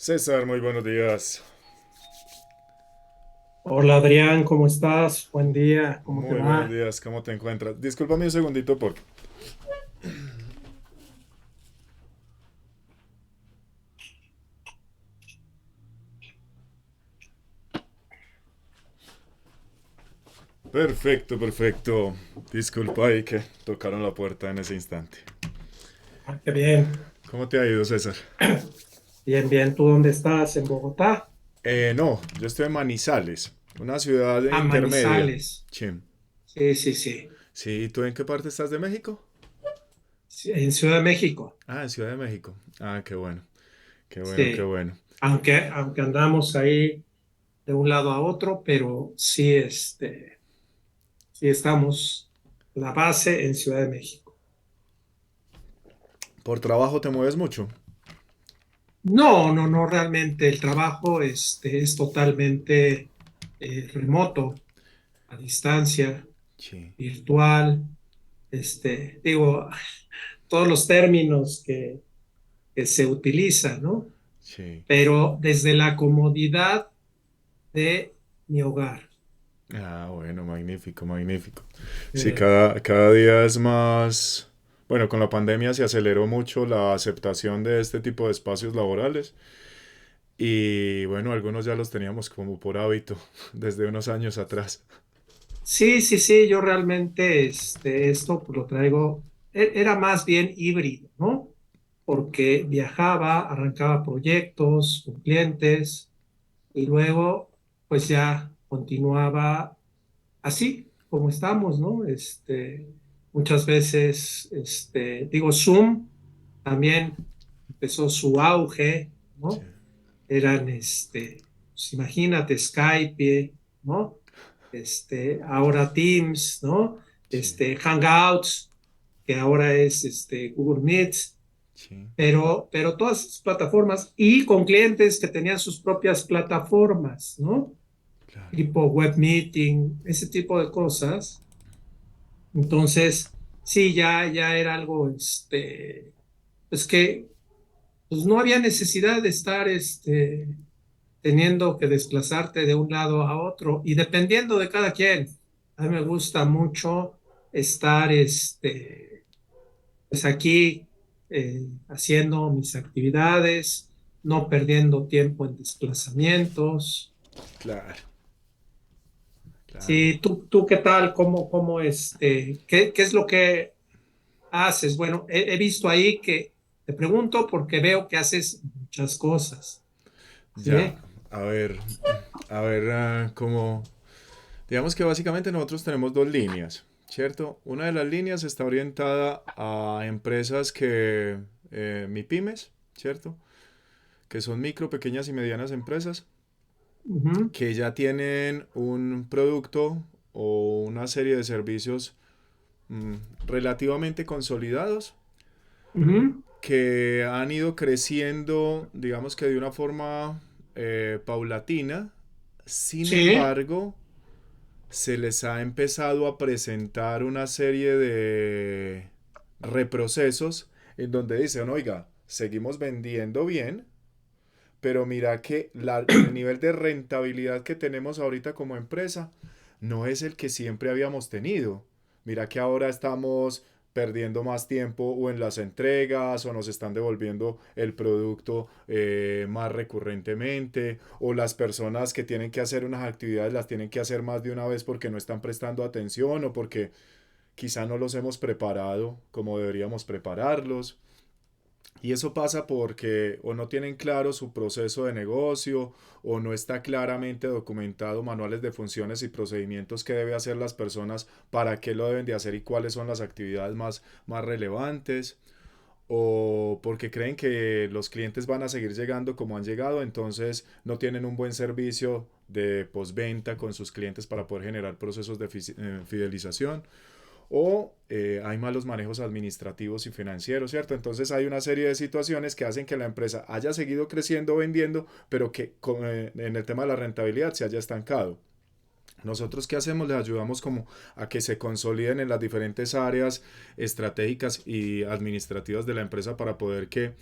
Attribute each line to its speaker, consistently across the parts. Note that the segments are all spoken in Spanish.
Speaker 1: César, muy buenos días.
Speaker 2: Hola Adrián, ¿cómo estás? Buen día, ¿cómo te
Speaker 1: Muy buenos
Speaker 2: va?
Speaker 1: días, ¿cómo te encuentras? Discúlpame un segundito por... Perfecto, perfecto. Disculpa ahí que tocaron la puerta en ese instante.
Speaker 2: Ah, qué bien.
Speaker 1: ¿Cómo te ha ido, César?
Speaker 2: Bien, bien. ¿Tú dónde estás? ¿En Bogotá?
Speaker 1: No, yo estoy en Manizales, una ciudad
Speaker 2: Ah,
Speaker 1: intermedia.
Speaker 2: Manizales.
Speaker 1: Sí.
Speaker 2: Sí, sí, sí.
Speaker 1: Sí, ¿tú en qué parte estás de México?
Speaker 2: Sí, en Ciudad de México.
Speaker 1: Ah, en Ciudad de México. Ah, qué bueno, qué bueno, qué
Speaker 2: Sí.
Speaker 1: bueno.
Speaker 2: Aunque andamos ahí de un lado a otro, pero sí, sí estamos la base en Ciudad de México.
Speaker 1: ¿Por trabajo te mueves mucho?
Speaker 2: No, no, no, realmente el trabajo es totalmente remoto, a distancia,
Speaker 1: Sí,
Speaker 2: virtual. Digo, todos los términos que se utilizan, ¿no?
Speaker 1: sí.
Speaker 2: Pero desde la comodidad de mi hogar.
Speaker 1: Ah, bueno, magnífico, magnífico. Sí,
Speaker 2: Eh,
Speaker 1: cada día es más... Bueno, con la pandemia se aceleró mucho la aceptación de este tipo de espacios laborales y bueno, algunos ya los teníamos como por hábito desde unos años atrás.
Speaker 2: sí, sí, sí, yo realmente esto pues, lo traigo, era más bien híbrido, ¿no? Porque viajaba, arrancaba proyectos con clientes y luego pues ya continuaba así como estamos, ¿no? Muchas veces, digo, Zoom también empezó su auge,
Speaker 1: Sí,
Speaker 2: ¿no? Eran, pues imagínate, Skype, ¿no? Ahora Teams, ¿no?
Speaker 1: sí,
Speaker 2: Hangouts, que ahora es Google Meet,
Speaker 1: sí,
Speaker 2: pero todas esas plataformas y con clientes que tenían sus propias plataformas, ¿no?
Speaker 1: claro.
Speaker 2: Tipo web meeting, ese tipo de cosas. Entonces, sí, ya era algo, pues que pues no había necesidad de estar, teniendo que desplazarte de un lado a otro y dependiendo de cada quien. A mí me gusta mucho estar, pues aquí haciendo mis actividades, no perdiendo tiempo en desplazamientos.
Speaker 1: Claro, claro.
Speaker 2: Sí, tú ¿qué tal? ¿Cómo qué es lo que haces? Bueno, he visto ahí que te pregunto porque veo que haces muchas cosas.
Speaker 1: Ya,
Speaker 2: ¿Sí?
Speaker 1: a ver, como... Digamos que básicamente nosotros tenemos dos líneas, ¿cierto? Una de las líneas está orientada a empresas que, MIPYMES, ¿cierto? Que son micro, pequeñas y medianas empresas
Speaker 2: Ujú,
Speaker 1: que ya tienen un producto o una serie de servicios mm, relativamente consolidados
Speaker 2: ujú.
Speaker 1: que han ido creciendo, digamos que de una forma paulatina. Sin
Speaker 2: Sí,
Speaker 1: embargo, se les ha empezado a presentar una serie de reprocesos en donde dicen, oiga, seguimos vendiendo bien, pero mira que el nivel de rentabilidad que tenemos ahorita como empresa no es el que siempre habíamos tenido. Mira que ahora estamos perdiendo más tiempo o en las entregas o nos están devolviendo el producto más recurrentemente o las personas que tienen que hacer unas actividades las tienen que hacer más de una vez porque no están prestando atención o porque quizá no los hemos preparado como deberíamos prepararlos. Y eso pasa porque o no tienen claro su proceso de negocio o no está claramente documentado manuales de funciones y procedimientos que deben hacer las personas, para qué lo deben de hacer y cuáles son las actividades más relevantes, o porque creen que los clientes van a seguir llegando como han llegado, entonces no tienen un buen servicio de postventa con sus clientes para poder generar procesos de fidelización o hay malos manejos administrativos y financieros, ¿cierto? Entonces hay una serie de situaciones que hacen que la empresa haya seguido creciendo, vendiendo, pero que en el tema de la rentabilidad se haya estancado. Nosotros, ¿qué hacemos? Les ayudamos como a que se consoliden en las diferentes áreas estratégicas y administrativas de la empresa para poder que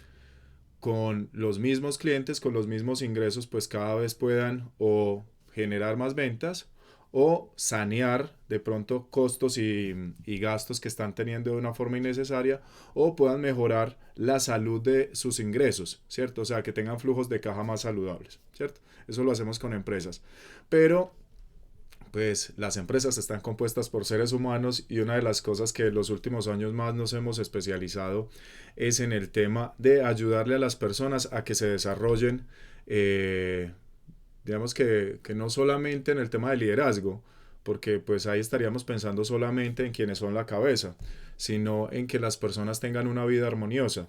Speaker 1: con los mismos clientes, con los mismos ingresos, pues cada vez puedan o generar más ventas o sanear de pronto costos y gastos que están teniendo de una forma innecesaria o puedan mejorar la salud de sus ingresos, ¿cierto? O sea, que tengan flujos de caja más saludables, ¿cierto? Eso lo hacemos con empresas. Pero pues las empresas están compuestas por seres humanos y una de las cosas que en los últimos años más nos hemos especializado es en el tema de ayudarle a las personas a que se desarrollen, eh, digamos que no solamente en el tema de liderazgo, porque pues ahí estaríamos pensando solamente en quienes son la cabeza, sino en que las personas tengan una vida armoniosa.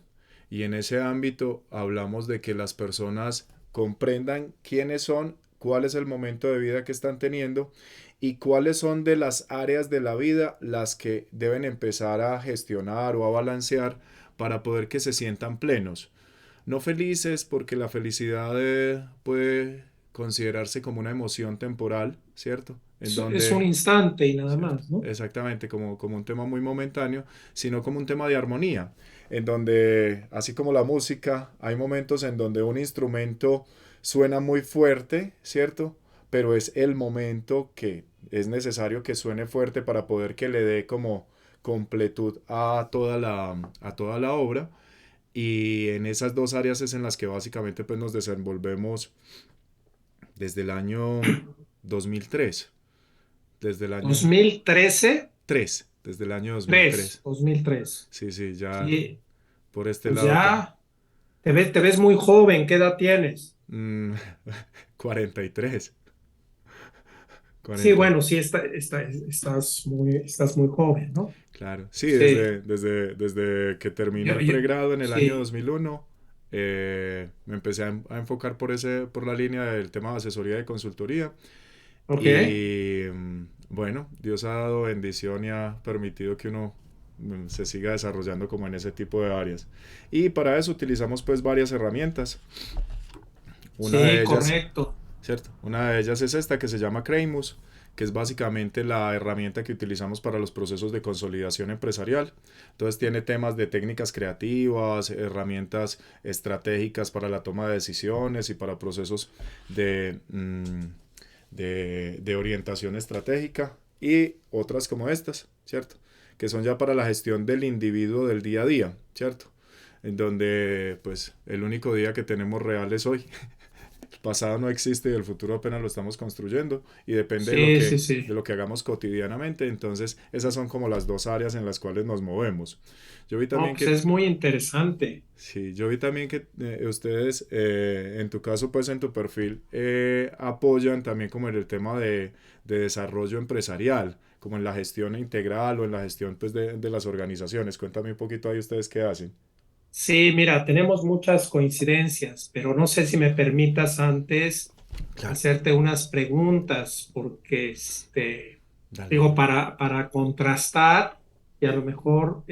Speaker 1: Y en ese ámbito hablamos de que las personas comprendan quiénes son, cuál es el momento de vida que están teniendo y cuáles son de las áreas de la vida las que deben empezar a gestionar o a balancear para poder que se sientan plenos. No felices porque la felicidad puede considerarse como una emoción temporal, ¿cierto? En
Speaker 2: Es un
Speaker 1: donde,
Speaker 2: instante y nada
Speaker 1: ¿cierto?
Speaker 2: más, ¿no?
Speaker 1: Exactamente, como un tema muy momentáneo, sino como un tema de armonía, en donde, así como la música, hay momentos en donde un instrumento suena muy fuerte, ¿cierto? Pero es el momento que es necesario que suene fuerte para poder que le dé como completud a toda la obra. Y en esas dos áreas es en las que básicamente pues nos desenvolvemos desde el año 2003. Desde el año
Speaker 2: 2013,
Speaker 1: 3, desde el año
Speaker 2: 3,
Speaker 1: 2003.
Speaker 2: 2003.
Speaker 1: Sí, sí, ya
Speaker 2: Sí,
Speaker 1: por este
Speaker 2: pues
Speaker 1: lado.
Speaker 2: ya te ves muy joven. ¿Qué edad tienes?
Speaker 1: Mm, 43.
Speaker 2: Sí,
Speaker 1: 40,
Speaker 2: bueno, sí, estás muy joven, ¿no?
Speaker 1: claro. Sí,
Speaker 2: Sí.
Speaker 1: desde que terminé
Speaker 2: Yo,
Speaker 1: el
Speaker 2: yo,
Speaker 1: pregrado en el año
Speaker 2: sí,
Speaker 1: 2001, me empecé a enfocar por la línea del tema de asesoría de consultoría.
Speaker 2: ok.
Speaker 1: Y bueno, Dios ha dado bendición y ha permitido que uno se siga desarrollando como en ese tipo de áreas. Y para eso utilizamos pues varias herramientas. Una
Speaker 2: Sí,
Speaker 1: de ellas,
Speaker 2: correcto.
Speaker 1: ¿cierto? Una de ellas es esta que se llama Creimus, que es básicamente la herramienta que utilizamos para los procesos de consolidación empresarial. Entonces tiene temas de técnicas creativas, herramientas estratégicas para la toma de decisiones y para procesos de, de orientación estratégica y otras como estas, ¿cierto? Que son ya para la gestión del individuo del día a día, ¿cierto? En donde pues el único día que tenemos real es hoy. El pasado no existe y el futuro apenas lo estamos construyendo y depende
Speaker 2: Sí, sí,
Speaker 1: de
Speaker 2: sí.
Speaker 1: lo que hagamos cotidianamente. Entonces esas son como las dos áreas en las cuales nos movemos. Yo vi
Speaker 2: No,
Speaker 1: también
Speaker 2: pues
Speaker 1: que,
Speaker 2: es muy interesante.
Speaker 1: sí, yo vi también que ustedes, en tu caso, pues en tu perfil, apoyan también como en el tema de desarrollo empresarial, como en la gestión integral o en la gestión pues de las organizaciones. Cuéntame un poquito ahí ustedes qué hacen.
Speaker 2: Sí, mira, tenemos muchas coincidencias, pero no sé si me permitas antes
Speaker 1: Claro,
Speaker 2: hacerte unas preguntas, porque
Speaker 1: dale.
Speaker 2: digo, para contrastar y a lo mejor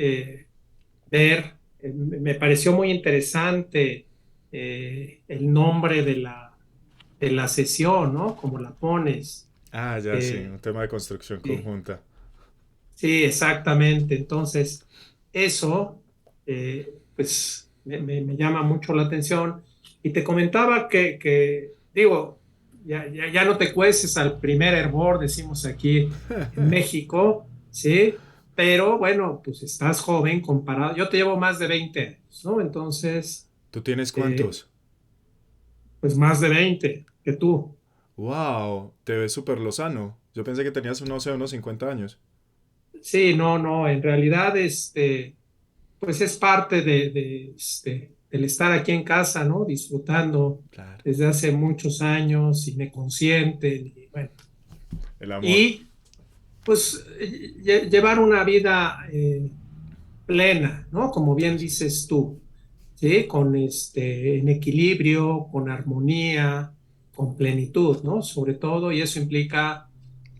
Speaker 2: ver, me pareció muy interesante el nombre de la sesión, ¿no? Como la pones.
Speaker 1: Ah, ya sí,
Speaker 2: Eh,
Speaker 1: un tema de construcción
Speaker 2: sí,
Speaker 1: conjunta.
Speaker 2: sí, exactamente. Entonces, eso, pues, me llama mucho la atención. Y te comentaba digo, ya no te cueces al primer hervor, decimos aquí en México, ¿sí? Pero bueno, pues estás joven comparado. Yo te llevo más de 20 años, ¿no? Entonces,
Speaker 1: ¿Tú tienes
Speaker 2: eh,
Speaker 1: cuántos?
Speaker 2: pues más de 20 que tú.
Speaker 1: Wow, te ves súper lozano. Yo pensé que tenías, no sé, unos 50 años.
Speaker 2: Sí, no, no, en realidad, pues es parte del estar aquí en casa, ¿no? Disfrutando
Speaker 1: Claro.
Speaker 2: desde hace muchos años y me consienten y bueno.
Speaker 1: El amor.
Speaker 2: Y pues llevar una vida plena, ¿no? Como bien
Speaker 1: Así es.
Speaker 2: dices tú, ¿sí? En equilibrio, con armonía, con plenitud, ¿no? Sobre todo, y eso implica,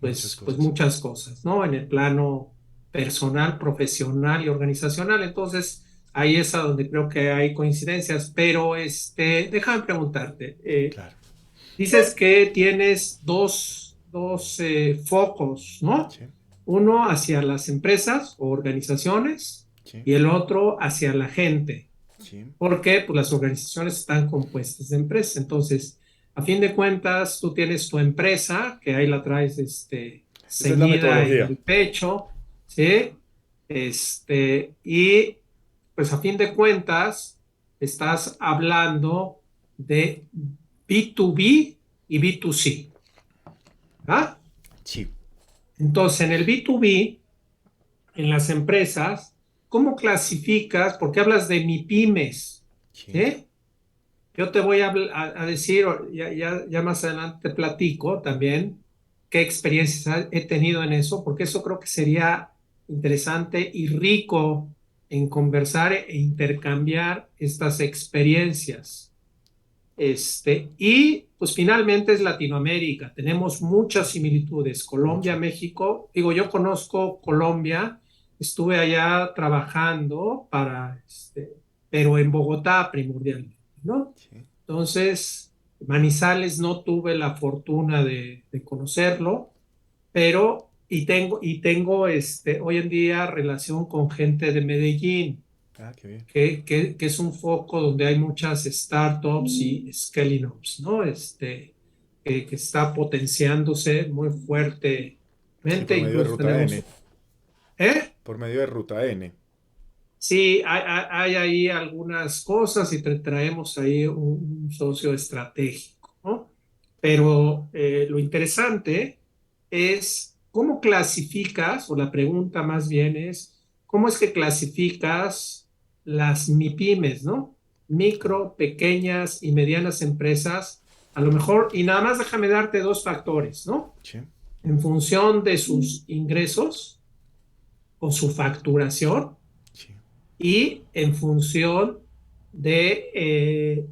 Speaker 1: Muchas
Speaker 2: pues
Speaker 1: cosas.
Speaker 2: muchas cosas, ¿no? En el plano personal, profesional y organizacional. Entonces, ahí es a donde creo que hay coincidencias, pero déjame preguntarte,
Speaker 1: Claro.
Speaker 2: dices que tienes dos focos, ¿no?
Speaker 1: Sí,
Speaker 2: Uno hacia las empresas o organizaciones
Speaker 1: sí.
Speaker 2: y el otro hacia la gente.
Speaker 1: Sí.
Speaker 2: porque pues, las organizaciones están compuestas de empresas. Entonces, a fin de cuentas, tú tienes tu empresa, que ahí la traes
Speaker 1: Esa es la
Speaker 2: ceñida en
Speaker 1: metodología.
Speaker 2: el pecho, ¿sí? Y pues a fin de cuentas, estás hablando de B2B y B2C, ¿ah?
Speaker 1: Sí.
Speaker 2: Entonces, en el B2B, en las empresas, ¿cómo clasificas? Porque hablas de MIPYMES,
Speaker 1: Sí.
Speaker 2: ¿sí? Yo te voy a decir, ya más adelante te platico también qué experiencias he tenido en eso, porque eso creo que sería interesante y rico en conversar e intercambiar estas experiencias. Y pues finalmente es Latinoamérica. Tenemos muchas similitudes. Colombia,
Speaker 1: Mucho.
Speaker 2: México. Digo, yo conozco Colombia, estuve allá trabajando pero en Bogotá primordialmente, ¿no?
Speaker 1: Sí.
Speaker 2: Entonces, Manizales no tuve la fortuna de conocerlo, pero y tengo hoy en día relación con gente de Medellín
Speaker 1: Ah, qué bien.
Speaker 2: que es un foco donde hay muchas startups y scaling ups, ¿no? Que está potenciándose muy
Speaker 1: Sí,
Speaker 2: fuertemente.
Speaker 1: por medio de
Speaker 2: Incluso
Speaker 1: ruta N.
Speaker 2: tenemos, ¿eh?
Speaker 1: Por medio de ruta N.
Speaker 2: Sí, hay ahí algunas cosas y traemos ahí un socio estratégico, ¿no? Pero lo interesante es cómo clasificas, o la pregunta más bien es, ¿cómo es que clasificas las MIPYMES, ¿no?
Speaker 1: Claro.
Speaker 2: Micro, pequeñas y medianas empresas, a lo mejor, y nada más déjame darte dos factores, ¿no?
Speaker 1: Sí.
Speaker 2: En función de sus ingresos o su facturación
Speaker 1: Sí.
Speaker 2: y en función de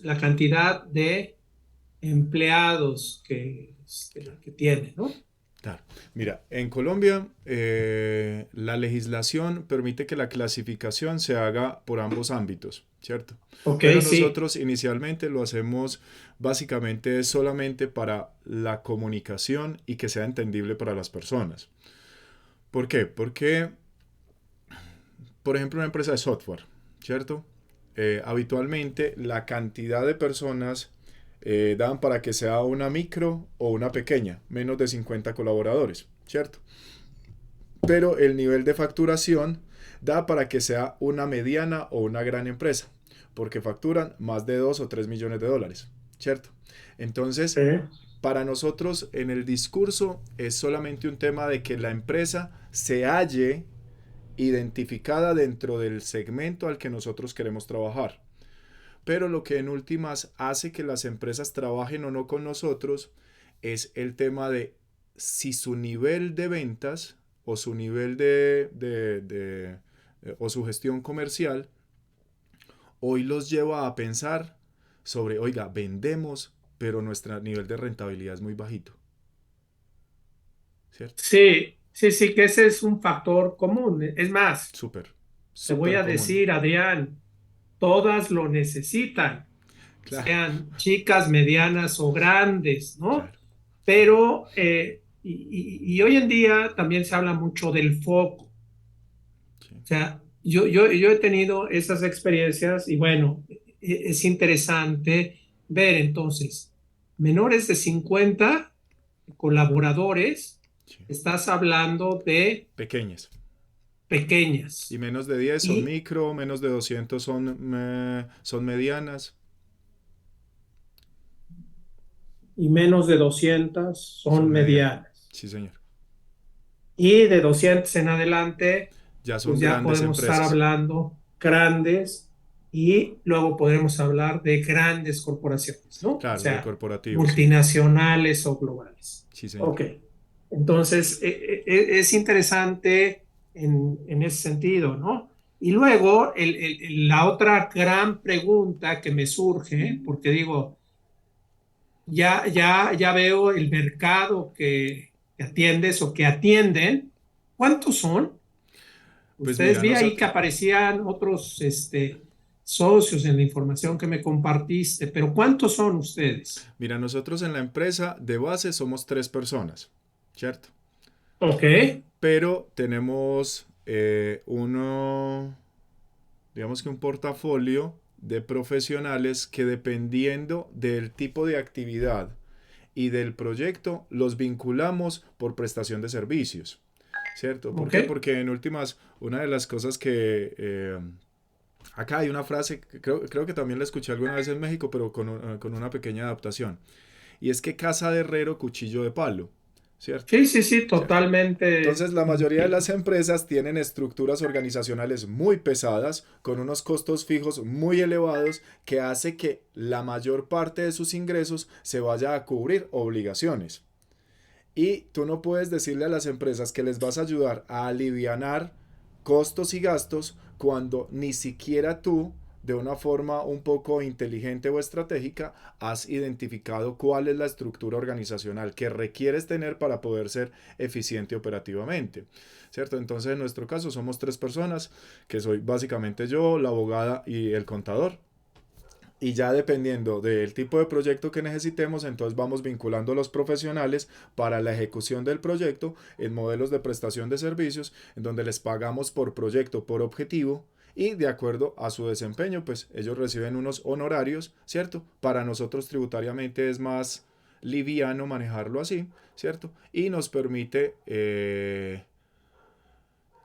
Speaker 2: la cantidad de empleados que tiene, ¿no?
Speaker 1: Claro. Mira, en Colombia la legislación permite que la clasificación se haga por ambos ámbitos, ¿cierto?
Speaker 2: Ok,
Speaker 1: Pero
Speaker 2: sí,
Speaker 1: nosotros inicialmente lo hacemos básicamente solamente para la comunicación y que sea entendible para las personas. ¿Por qué? Porque, por ejemplo, una empresa de software, ¿cierto? Habitualmente la cantidad de personas dan para que sea una micro o una pequeña, menos de 50 colaboradores, ¿cierto? Pero el nivel de facturación da para que sea una mediana o una gran empresa, porque facturan más de 2 o 3 millones de dólares, ¿cierto? Entonces,
Speaker 2: eh,
Speaker 1: para nosotros en el discurso es solamente un tema de que la empresa se halle identificada dentro del segmento al que nosotros queremos trabajar. Pero lo que en últimas hace que las empresas trabajen o no con nosotros es el tema de si su nivel de ventas o su nivel o su gestión comercial hoy los lleva a pensar sobre, oiga, vendemos, pero nuestro nivel de rentabilidad es muy bajito, ¿cierto?
Speaker 2: sí, sí, sí, que ese es un factor común. Es más,
Speaker 1: Súper,
Speaker 2: te voy
Speaker 1: súper
Speaker 2: a
Speaker 1: común.
Speaker 2: decir, Adrián, todas lo necesitan,
Speaker 1: Claro,
Speaker 2: sean chicas, medianas o grandes, ¿no?
Speaker 1: claro. Claro.
Speaker 2: Pero, y hoy en día también se habla mucho del foco. O
Speaker 1: Sí,
Speaker 2: sea, yo he tenido esas experiencias y bueno, es interesante ver entonces, menores de 50 colaboradores,
Speaker 1: sí.
Speaker 2: estás hablando de
Speaker 1: Pequeñas. Y
Speaker 2: pequeñas
Speaker 1: menos de 10 son
Speaker 2: y,
Speaker 1: micro, menos de 200 son medianas.
Speaker 2: y menos de 200
Speaker 1: Son
Speaker 2: son
Speaker 1: medianas.
Speaker 2: medianas.
Speaker 1: Sí, señor.
Speaker 2: Y de 200 en adelante,
Speaker 1: Ya
Speaker 2: pues
Speaker 1: son
Speaker 2: ya
Speaker 1: grandes
Speaker 2: podemos estar
Speaker 1: empresas.
Speaker 2: hablando grandes y luego podremos hablar de grandes corporaciones, ¿no? O
Speaker 1: Claro, de
Speaker 2: sea,
Speaker 1: corporativo, sí.
Speaker 2: multinacionales o globales.
Speaker 1: Sí, señor.
Speaker 2: Ok. Entonces, es interesante en ese sentido, ¿no? Y luego, la otra gran pregunta que me surge, porque digo, ya veo el mercado que atiendes o que atienden, ¿cuántos son?
Speaker 1: Pues
Speaker 2: Ustedes
Speaker 1: mira,
Speaker 2: vi ahí que aparecían otros socios en la información que me compartiste, pero ¿cuántos son ustedes?
Speaker 1: nosotros en la empresa de base somos tres personas, ¿cierto?
Speaker 2: Ok,
Speaker 1: Pero tenemos uno, digamos que un portafolio de profesionales que dependiendo del tipo de actividad y del proyecto los vinculamos por prestación de servicios, ¿cierto? ¿Por
Speaker 2: ¿Ok?
Speaker 1: qué? Porque en últimas, una de las cosas que acá hay una frase, que creo que también la escuché alguna vez en México, pero con una pequeña adaptación, y es que casa de herrero, cuchillo de palo, ¿cierto?
Speaker 2: Sí, sí, sí,
Speaker 1: ¿Cierto?
Speaker 2: totalmente.
Speaker 1: Entonces, la mayoría de las empresas tienen estructuras organizacionales muy pesadas, con unos costos fijos muy elevados, que hace que la mayor parte de sus ingresos se vaya a cubrir obligaciones. Y tú no puedes decirle a las empresas que les vas a ayudar a alivianar costos y gastos cuando ni siquiera tú, de una forma un poco inteligente o estratégica, has identificado cuál es la estructura organizacional que requieres tener para poder ser eficiente operativamente. ¿Cierto? Entonces, en nuestro caso somos tres personas, que soy básicamente yo, la abogada y el contador. Y ya dependiendo del tipo de proyecto que necesitemos, entonces vamos vinculando a los profesionales para la ejecución del proyecto en modelos de prestación de servicios, en donde les pagamos por proyecto, por objetivo, y de acuerdo a su desempeño, pues ellos reciben unos honorarios, ¿cierto? Para nosotros tributariamente es más liviano manejarlo así, ¿cierto? Y nos permite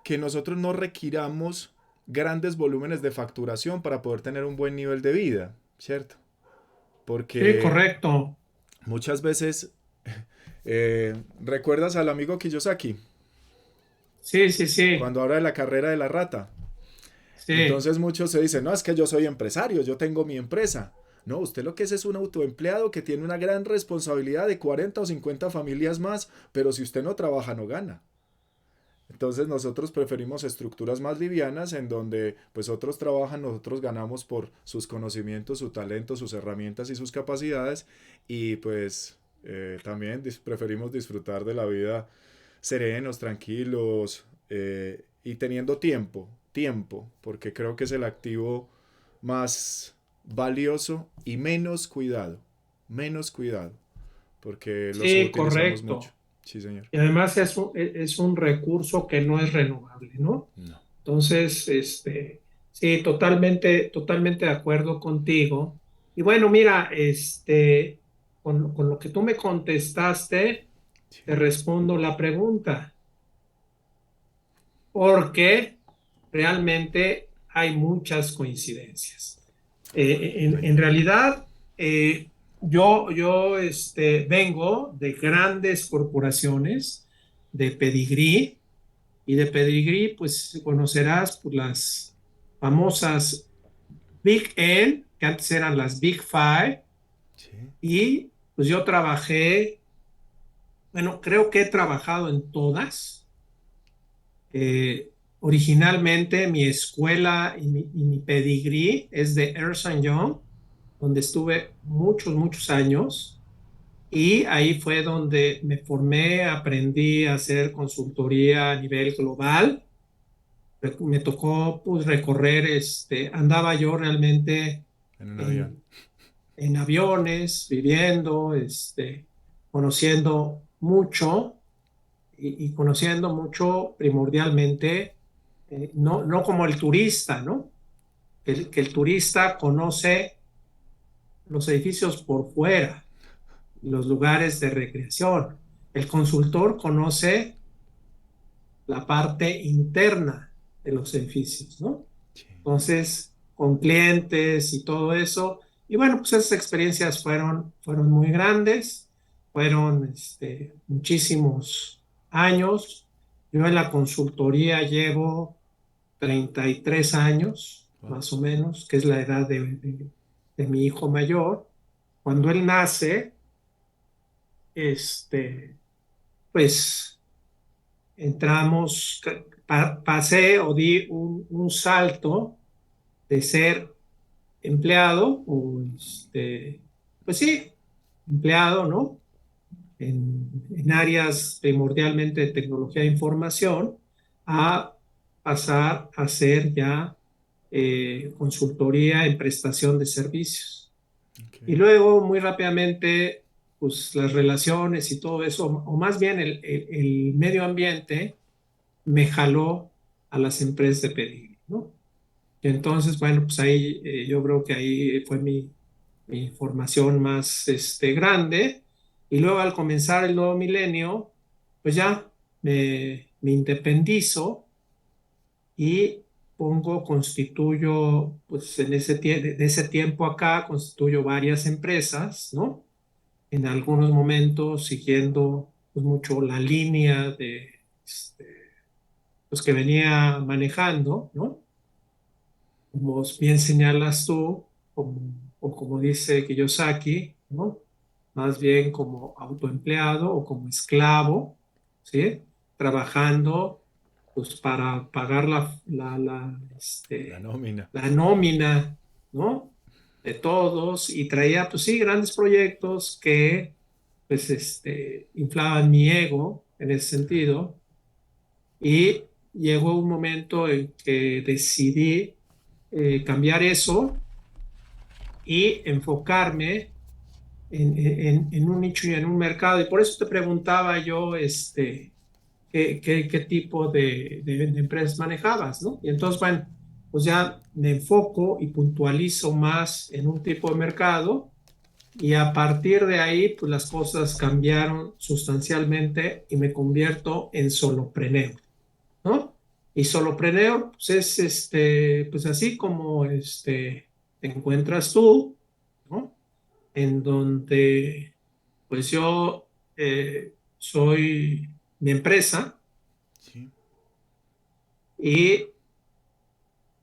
Speaker 1: que nosotros no requiramos grandes volúmenes de facturación para poder tener un buen nivel de vida, ¿cierto?
Speaker 2: Sí,
Speaker 1: Porque
Speaker 2: correcto.
Speaker 1: muchas veces recuerdas al amigo Kiyosaki
Speaker 2: Sí, sí, sí,
Speaker 1: cuando habla de la carrera de la rata.
Speaker 2: sí,
Speaker 1: Entonces muchos se dicen, no, es que yo soy empresario, yo tengo mi empresa. No, usted lo que es un autoempleado que tiene una gran responsabilidad de 40 o 50 familias más, pero si usted no trabaja no gana. Entonces nosotros preferimos estructuras más livianas en donde pues otros trabajan, nosotros ganamos por sus conocimientos, su talento, sus herramientas y sus capacidades y pues también preferimos disfrutar de la vida serenos, tranquilos y teniendo tiempo, porque creo que es el activo más valioso y menos cuidado, porque lo
Speaker 2: sí,
Speaker 1: subutilizamos mucho.
Speaker 2: correcto.
Speaker 1: Sí, señor.
Speaker 2: Y además es un recurso que no es renovable, ¿no?
Speaker 1: No.
Speaker 2: Entonces, sí, totalmente, totalmente de acuerdo contigo. Y bueno, mira, con lo que tú me contestaste,
Speaker 1: Sí.
Speaker 2: te respondo la pregunta, porque realmente hay muchas coincidencias. En
Speaker 1: Cuéntame.
Speaker 2: realidad, yo vengo de grandes corporaciones de pedigrí, y de pedigrí, pues conocerás pues, las famosas Big N, que antes eran las Big Five,
Speaker 1: Sí.
Speaker 2: y pues yo trabajé, bueno, creo que he trabajado en todas. Originalmente mi escuela y mi pedigrí es de Ernst Young, donde estuve muchos, muchos años. Y ahí fue donde me formé, aprendí a hacer consultoría a nivel global. Me tocó pues recorrer, andaba yo realmente
Speaker 1: En un avión.
Speaker 2: en, en aviones, viviendo, conociendo mucho y conociendo mucho primordialmente, no como el turista, ¿no? Que el turista conoce los edificios por fuera, los lugares de recreación. El consultor conoce la parte interna de los edificios, ¿no?
Speaker 1: Sí.
Speaker 2: Entonces, con clientes y todo eso. Y bueno, pues esas experiencias fueron muy grandes, fueron muchísimos años. Yo en la consultoría llevo 33 años,
Speaker 1: Wow.
Speaker 2: más o menos, que es la edad de mi hijo mayor. Cuando él nace, pues entramos, pasé o di un salto de ser empleado o pues sí, empleado, ¿no? En áreas primordialmente de tecnología de información a pasar a ser ya consultoría en prestación de servicios. Y
Speaker 1: Okay.
Speaker 2: luego, muy rápidamente, pues las relaciones y todo eso, o más bien el medio ambiente, me jaló a las empresas de pedigrí, ¿no? Y entonces, bueno, pues ahí yo creo que ahí fue mi formación más grande. Y luego al comenzar el nuevo milenio, pues ya me independizo y constituyo, pues en de ese tiempo acá, constituyo varias empresas, ¿no? En algunos momentos siguiendo pues, mucho la línea de, este, pues, que venía manejando, ¿no? Como bien señalas tú, como, o como dice Kiyosaki, ¿no? Más bien como autoempleado o como esclavo, ¿sí? Trabajando pues para pagar
Speaker 1: La nómina.
Speaker 2: la nómina, ¿no? De todos y traía, pues sí, grandes proyectos que pues inflaban mi ego en ese sentido y llegó un momento en que decidí cambiar eso y enfocarme en un nicho y en un mercado. Y por eso te preguntaba yo, qué tipo de empresas manejabas, ¿no? Y entonces, bueno, pues ya me enfoco y puntualizo más en un tipo de mercado y a partir de ahí, pues las cosas cambiaron sustancialmente y me convierto en solopreneur, ¿no? Y solopreneur, pues es pues así como te encuentras tú, ¿no? En donde pues yo soy mi empresa
Speaker 1: Sí.
Speaker 2: y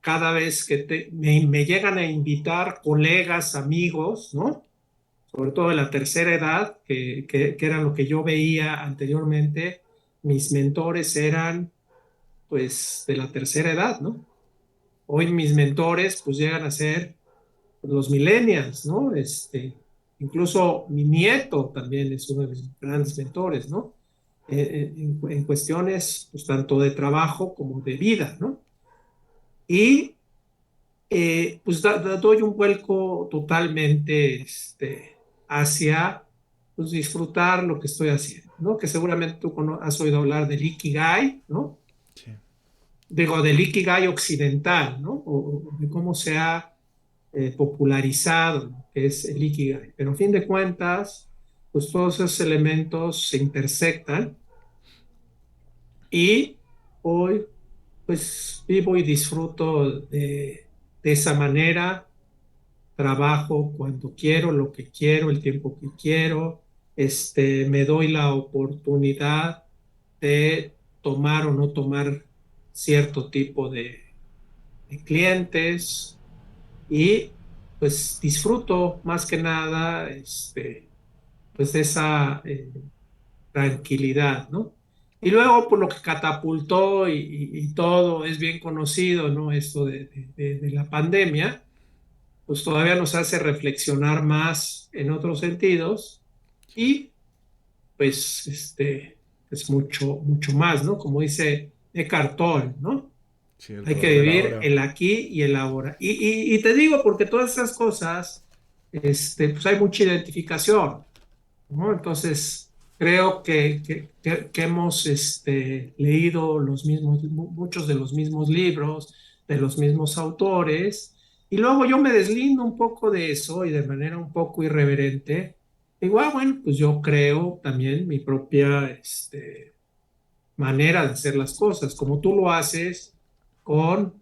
Speaker 2: cada vez que me llegan a invitar colegas, amigos, ¿no? Sobre todo de la tercera edad, que era lo que yo veía anteriormente, mis mentores eran pues de la tercera edad, ¿no? Hoy mis mentores pues llegan a ser los millennials, ¿no? Incluso mi nieto también es uno de mis grandes mentores, ¿no? En cuestiones pues, tanto de trabajo como de vida, ¿no? Y pues doy un vuelco totalmente hacia pues, disfrutar lo que estoy haciendo, ¿no? Que seguramente tú has oído hablar del Ikigai, ¿no?
Speaker 1: Sí.
Speaker 2: Digo, del Ikigai occidental, ¿no? O de cómo se ha popularizado, ¿no? Que es el Ikigai. Pero a fin de cuentas, pues todos esos elementos se intersectan y hoy pues vivo y disfruto de esa manera, trabajo cuando quiero, lo que quiero, el tiempo que quiero, me doy la oportunidad de tomar o no tomar cierto tipo de clientes y pues disfruto más que nada pues de esa tranquilidad, ¿no? Y luego por lo que catapultó y todo es bien conocido, ¿no? Esto de la pandemia, pues todavía nos hace reflexionar más en otros sentidos y pues es mucho más, ¿no? Como dice Eckhart Tolle, ¿no?
Speaker 1: Sí, el
Speaker 2: Hay que
Speaker 1: poder de la
Speaker 2: vivir
Speaker 1: hora.
Speaker 2: el aquí y el ahora. Y te digo porque todas esas cosas, pues hay mucha identificación, ¿no? Entonces, creo que hemos leído muchos de los mismos libros, de los mismos autores, y luego yo me deslindo un poco de eso y de manera un poco irreverente, digo, bueno, pues yo creo también mi propia manera de hacer las cosas, como tú lo haces con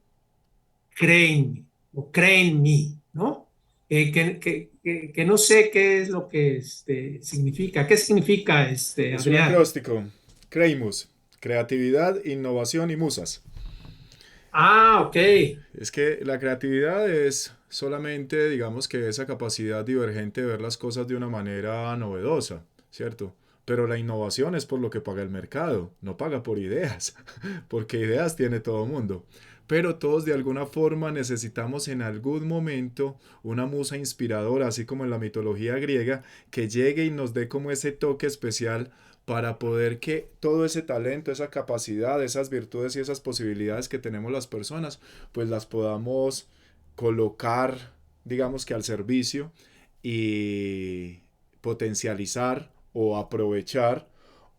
Speaker 2: Crane o Crane Me, ¿no? Que no sé qué es lo que significa. ¿Qué significa,
Speaker 1: Es un
Speaker 2: Adrián?
Speaker 1: acróstico. CREIMUS. Creatividad, innovación y musas.
Speaker 2: Ah, ok.
Speaker 1: Es que la creatividad es solamente, digamos que esa capacidad divergente de ver las cosas de una manera novedosa, ¿cierto? Pero la innovación es por lo que paga el mercado, no paga por ideas, porque ideas tiene todo el mundo. Pero todos de alguna forma necesitamos en algún momento una musa inspiradora, así como en la mitología griega, que llegue y nos dé como ese toque especial para poder que todo ese talento, esa capacidad, esas virtudes y esas posibilidades que tenemos las personas, pues las podamos colocar, digamos que al servicio y potencializar o aprovechar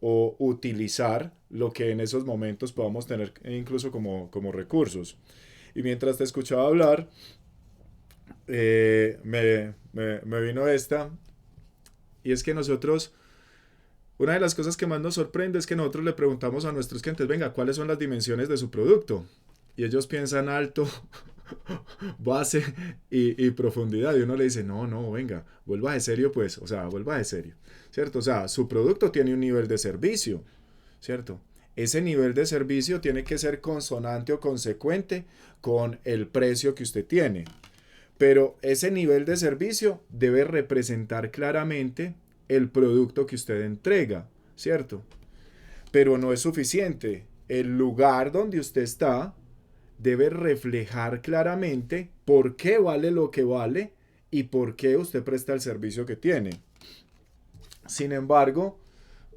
Speaker 1: o utilizar lo que en esos momentos podamos tener incluso como recursos. Y mientras te escuchaba hablar, me vino esta, y es que nosotros, una de las cosas que más nos sorprende es que nosotros le preguntamos a nuestros clientes, venga, ¿cuáles son las dimensiones de su producto? Y ellos piensan alto, base y profundidad. Y uno le dice, no, no, venga, vuelva de serio, pues, o sea, vuelva de serio, ¿cierto? O sea, su producto tiene un nivel de servicio, ¿cierto? Ese nivel de servicio tiene que ser consonante o consecuente con el precio que usted tiene. Pero ese nivel de servicio debe representar claramente el producto que usted entrega, ¿cierto? Pero no es suficiente. El lugar donde usted está debe reflejar claramente por qué vale lo que vale y por qué usted presta el servicio que tiene. Sin embargo,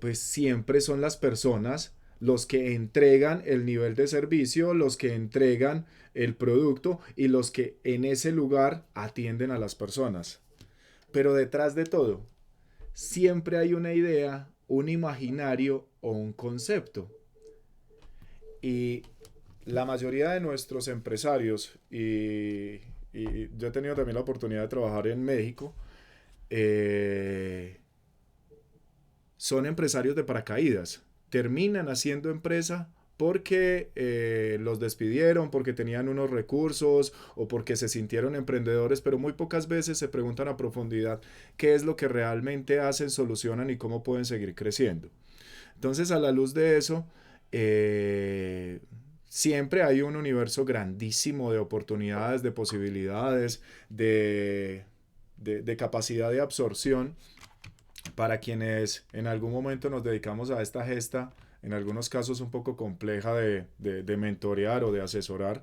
Speaker 1: pues siempre son las personas los que entregan el nivel de servicio, los que entregan el producto y los que en ese lugar atienden a las personas. Pero detrás de todo, siempre hay una idea, un imaginario o un concepto. Y la mayoría de nuestros empresarios, y yo he tenido también la oportunidad de trabajar en México, eh, son empresarios de paracaídas. Terminan haciendo empresa porque los despidieron, porque tenían unos recursos o porque se sintieron emprendedores, pero muy pocas veces se preguntan a profundidad qué es lo que realmente hacen, solucionan y cómo pueden seguir creciendo. Entonces, a la luz de eso, siempre hay un universo grandísimo de oportunidades, de posibilidades, de capacidad de absorción para quienes en algún momento nos dedicamos a esta gesta, en algunos casos un poco compleja de mentorear o de asesorar,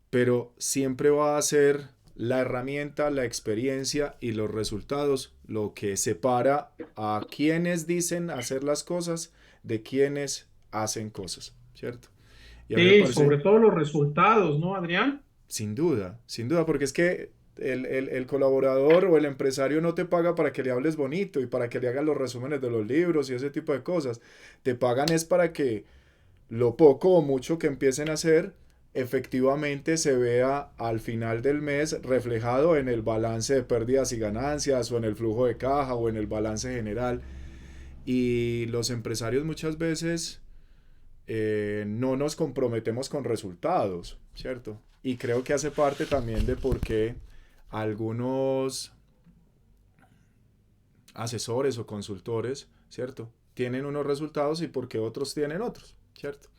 Speaker 1: pero siempre va a ser la herramienta, la experiencia y los resultados lo que separa a quienes dicen hacer las cosas de quienes hacen cosas, ¿cierto? Y a mí me
Speaker 2: Sí,
Speaker 1: parece,
Speaker 2: sobre todo los resultados, ¿no, Adrián?
Speaker 1: sin duda, porque es que el colaborador o el empresario no te paga para que le hables bonito y para que le hagas los resúmenes de los libros y ese tipo de cosas. Te pagan es para que lo poco o mucho que empiecen a hacer efectivamente se vea al final del mes reflejado en el balance de pérdidas y ganancias o en el flujo de caja o en el balance general. Y los empresarios muchas veces no nos comprometemos con resultados, ¿cierto? Y creo que hace parte también de por qué algunos asesores o consultores, ¿cierto? Tienen unos resultados y por qué otros tienen otros, ¿cierto?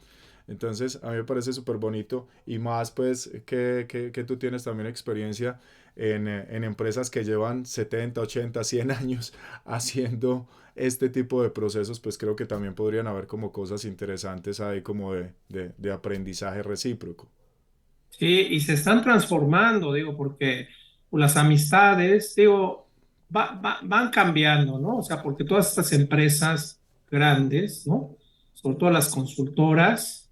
Speaker 1: Entonces, a mí me parece súper bonito y más pues que tú tienes también experiencia en empresas que llevan 70 80 100 años haciendo este tipo de procesos, pues creo que también podrían haber como cosas interesantes ahí como de aprendizaje recíproco.
Speaker 2: Sí, y se están transformando, digo, porque las amistades, digo, van cambiando, ¿no? O sea, porque todas estas empresas grandes, ¿no? Sobre todo las consultoras,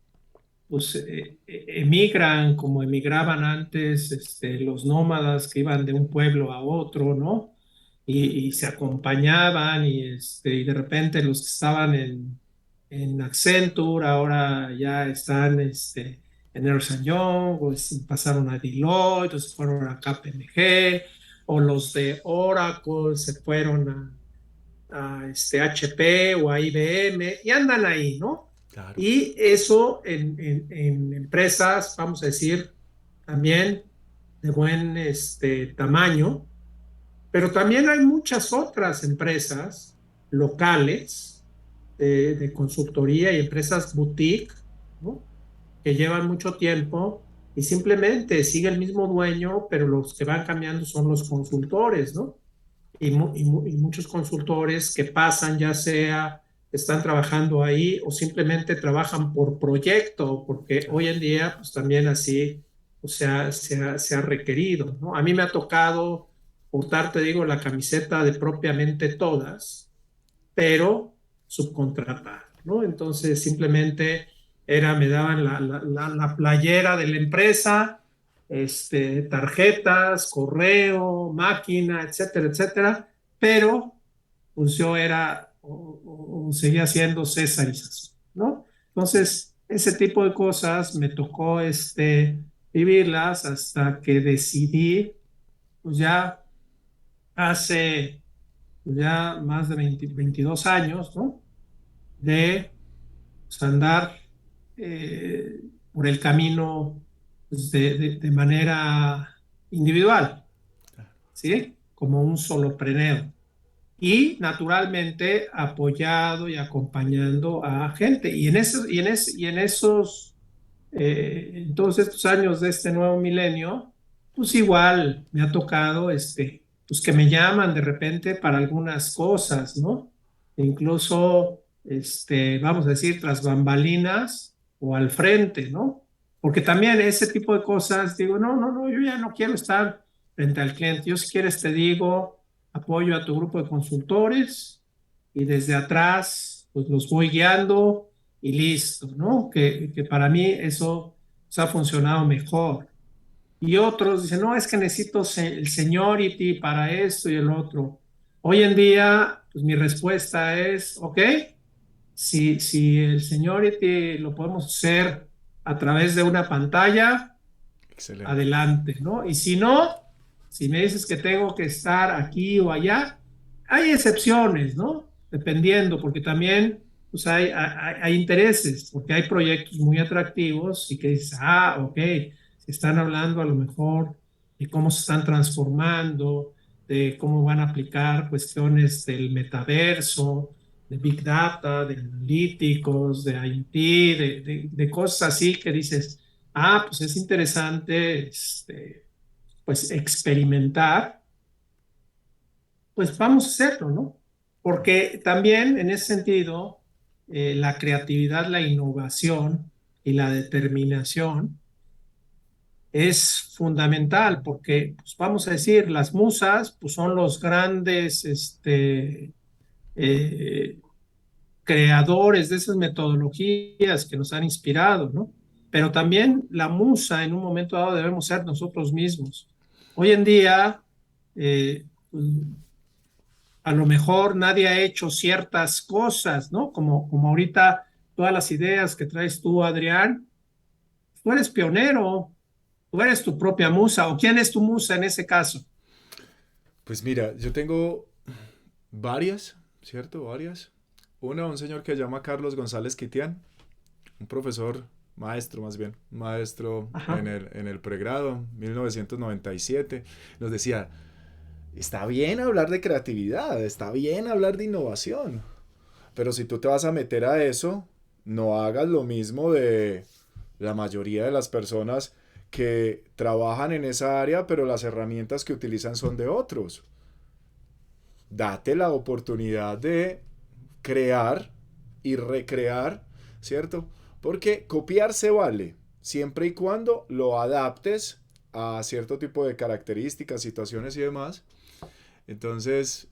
Speaker 2: pues emigran como emigraban antes los nómadas que iban de un pueblo a otro, ¿no? Y se acompañaban y de repente los que estaban en Accenture ahora ya están en Ernst Young, o pasaron a Deloitte, o se fueron a KPMG, o los de Oracle se fueron a HP o a IBM y andan ahí, ¿no?
Speaker 1: Claro.
Speaker 2: Y eso en empresas, vamos a decir, también de buen tamaño, pero también hay muchas otras empresas locales de consultoría y empresas boutique, ¿no? Que llevan mucho tiempo y simplemente sigue el mismo dueño, pero los que van cambiando son los consultores, ¿no? Y muchos consultores que pasan, ya sea están trabajando ahí o simplemente trabajan por proyecto, porque
Speaker 1: Claro.
Speaker 2: hoy en día pues también así o sea, se ha requerido, ¿no? A mí me ha tocado portar, te digo, la camiseta de propiamente todas, pero subcontratar, ¿no? Entonces simplemente me daban la playera de la empresa, tarjetas, correo, máquina, etcétera, etcétera, pero pues yo era o seguía siendo cesarización, ¿no? Entonces, ese tipo de cosas me tocó, vivirlas hasta que decidí, pues ya hace pues ya más de 22 años, ¿no? De pues, andar eh, por el camino pues, de manera individual, ¿sí? Como un solopreneur. Y naturalmente apoyado y acompañando a gente. En todos estos años de este nuevo milenio, pues igual me ha tocado, pues que me llaman de repente para algunas cosas, ¿no? E incluso, vamos a decir, tras bambalinas o al frente, ¿no? Porque también ese tipo de cosas, digo, no, no, no, yo ya no quiero estar frente al cliente. Yo si quieres te digo, apoyo a tu grupo de consultores y desde atrás, pues los voy guiando y listo, ¿no? Que para mí eso pues, ha funcionado mejor. Y otros dicen, no, es que necesito el seniority para esto y el otro. Hoy en día, pues mi respuesta es, ok, si el seniority lo podemos hacer a través de una pantalla,
Speaker 1: Excelente.
Speaker 2: adelante, ¿no? Y si no, si me dices que tengo que estar aquí o allá, hay excepciones, ¿no? Dependiendo, porque también pues hay intereses, porque hay proyectos muy atractivos y que dices, ah, ok, se están hablando a lo mejor de cómo se están transformando, de cómo van a aplicar cuestiones del metaverso, de Big Data, de analíticos, de IT, de cosas así que dices, ah, pues es interesante, pues experimentar, pues vamos a hacerlo, ¿no? Porque también en ese sentido, la creatividad, la innovación y la determinación es fundamental porque, pues vamos a decir, las musas, pues son los grandes, eh, creadores de esas metodologías que nos han inspirado, ¿no? Pero también la musa en un momento dado debemos ser nosotros mismos. Hoy en día, pues, a lo mejor nadie ha hecho ciertas cosas, ¿no? Como ahorita todas las ideas que traes tú, Adrián, tú eres pionero, tú eres tu propia musa, o quién es tu musa en ese caso.
Speaker 1: Pues mira, yo tengo varias, ¿cierto? Varias. Una, un señor que se llama Carlos González Quitián, un profesor, maestro más bien, maestro
Speaker 2: Ajá.
Speaker 1: en el pregrado, 1997, nos decía, está bien hablar de creatividad, está bien hablar de innovación, pero si tú te vas a meter a eso, no hagas lo mismo de la mayoría de las personas que trabajan en esa área, pero las herramientas que utilizan son de otros. Date la oportunidad de crear y recrear, ¿cierto? Porque copiar se vale, siempre y cuando lo adaptes a cierto tipo de características, situaciones y demás. Entonces,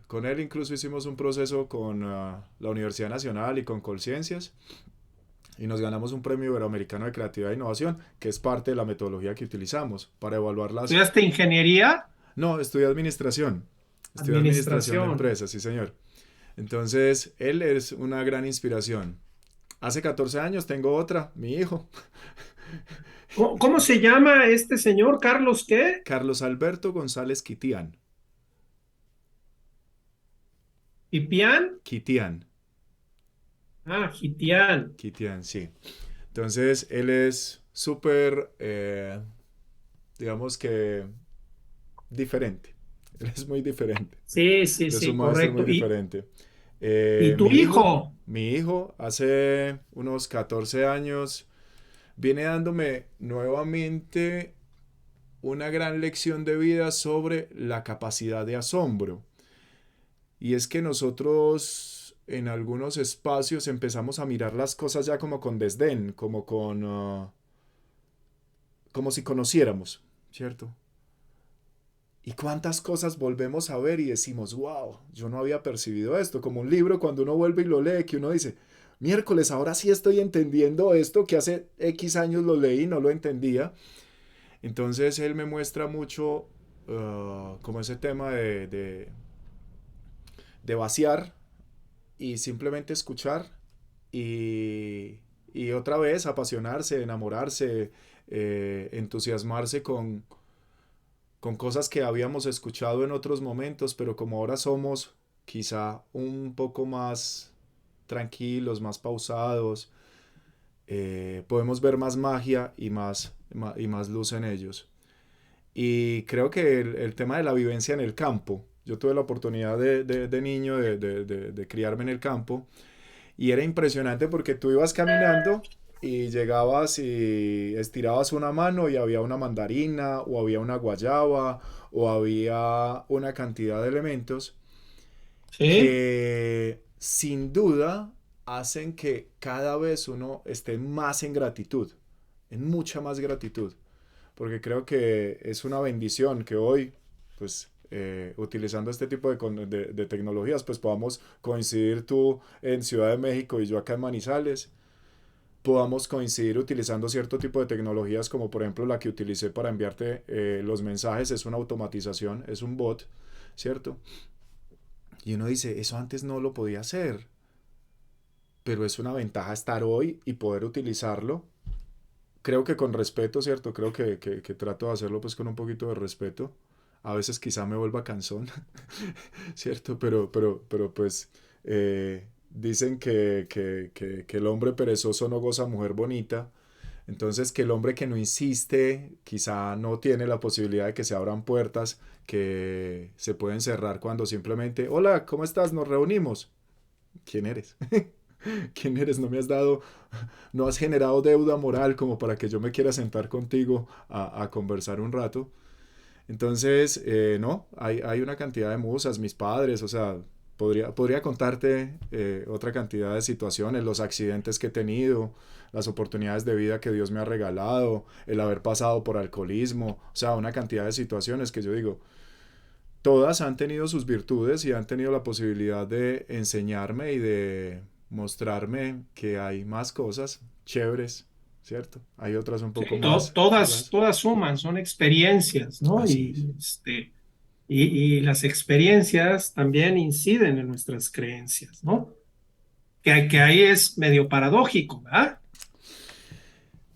Speaker 1: con él incluso hicimos un proceso con la Universidad Nacional y con Colciencias y nos ganamos un premio iberoamericano de creatividad e innovación, que es parte de la metodología que utilizamos para evaluar las...
Speaker 2: ¿Estudiaste ingeniería?
Speaker 1: No, estudié administración. Estudié administración de
Speaker 2: Administración.
Speaker 1: empresas, sí señor. Entonces, él es una gran inspiración. Hace 14 años tengo otra, mi hijo,
Speaker 2: ¿Cómo se llama este señor? ¿Carlos qué?
Speaker 1: Carlos Alberto González Quitián.
Speaker 2: ¿Pipián?
Speaker 1: Quitián,
Speaker 2: Ah, Gitián.
Speaker 1: Quitián, sí. Entonces, él es súper, digamos que, diferente. Él es muy diferente.
Speaker 2: Sí, sí,
Speaker 1: Él es un
Speaker 2: sí,
Speaker 1: maestro muy
Speaker 2: correcto.
Speaker 1: diferente.
Speaker 2: ¿Y tu hijo?
Speaker 1: Mi hijo, hace unos 14 años, viene dándome nuevamente una gran lección de vida sobre la capacidad de asombro. Y es que nosotros en algunos espacios empezamos a mirar las cosas ya como con desdén, como con... como si conociéramos, ¿cierto? Y cuántas cosas volvemos a ver y decimos, wow, yo no había percibido esto, como un libro cuando uno vuelve y lo lee, que uno dice, miércoles, ahora sí estoy entendiendo esto que hace X años lo leí y no lo entendía. Entonces él me muestra mucho como ese tema de vaciar y simplemente escuchar y otra vez apasionarse, enamorarse, entusiasmarse con cosas que habíamos escuchado en otros momentos, pero como ahora somos quizá un poco más tranquilos, más pausados, podemos ver más magia y más luz en ellos. Y creo que el tema de la vivencia en el campo, yo tuve la oportunidad de niño de criarme en el campo y era impresionante porque tú ibas caminando y llegabas y estirabas una mano y había una mandarina o había una guayaba o había una cantidad de elementos
Speaker 2: Sí,
Speaker 1: que sin duda hacen que cada vez uno esté más en gratitud, en mucha más gratitud, porque creo que es una bendición que hoy, pues, utilizando este tipo de tecnologías, pues podamos coincidir tú en Ciudad de México y yo acá en Manizales, podamos coincidir utilizando cierto tipo de tecnologías como por ejemplo la que utilicé para enviarte los mensajes, es una automatización, es un bot, ¿cierto? Y uno dice, eso antes no lo podía hacer, pero es una ventaja estar hoy y poder utilizarlo. Creo que con respeto, ¿cierto? Creo que trato de hacerlo pues con un poquito de respeto. A veces quizá me vuelva cansón, ¿cierto? Pero pues dicen que el hombre perezoso no goza mujer bonita. Entonces que el hombre que no insiste quizá no tiene la posibilidad de que se abran puertas que se pueden cerrar cuando simplemente, hola, ¿cómo estás? Nos reunimos. ¿Quién eres? ¿Quién eres? No me has dado, no has generado deuda moral como para que yo me quiera sentar contigo a conversar un rato. Entonces, no, hay una cantidad de musas, mis padres, o sea, podría contarte otra cantidad de situaciones, los accidentes que he tenido, las oportunidades de vida que Dios me ha regalado, el haber pasado por alcoholismo, o sea, una cantidad de situaciones que yo digo, todas han tenido sus virtudes y han tenido la posibilidad de enseñarme y de mostrarme que hay más cosas chéveres, ¿cierto? Hay otras un
Speaker 2: sí,
Speaker 1: poco más
Speaker 2: todas,
Speaker 1: malas.
Speaker 2: todas suman, son experiencias, ¿no?
Speaker 1: Así es.
Speaker 2: Y las experiencias también inciden en nuestras creencias, ¿no? Que ahí es medio paradójico, ¿verdad?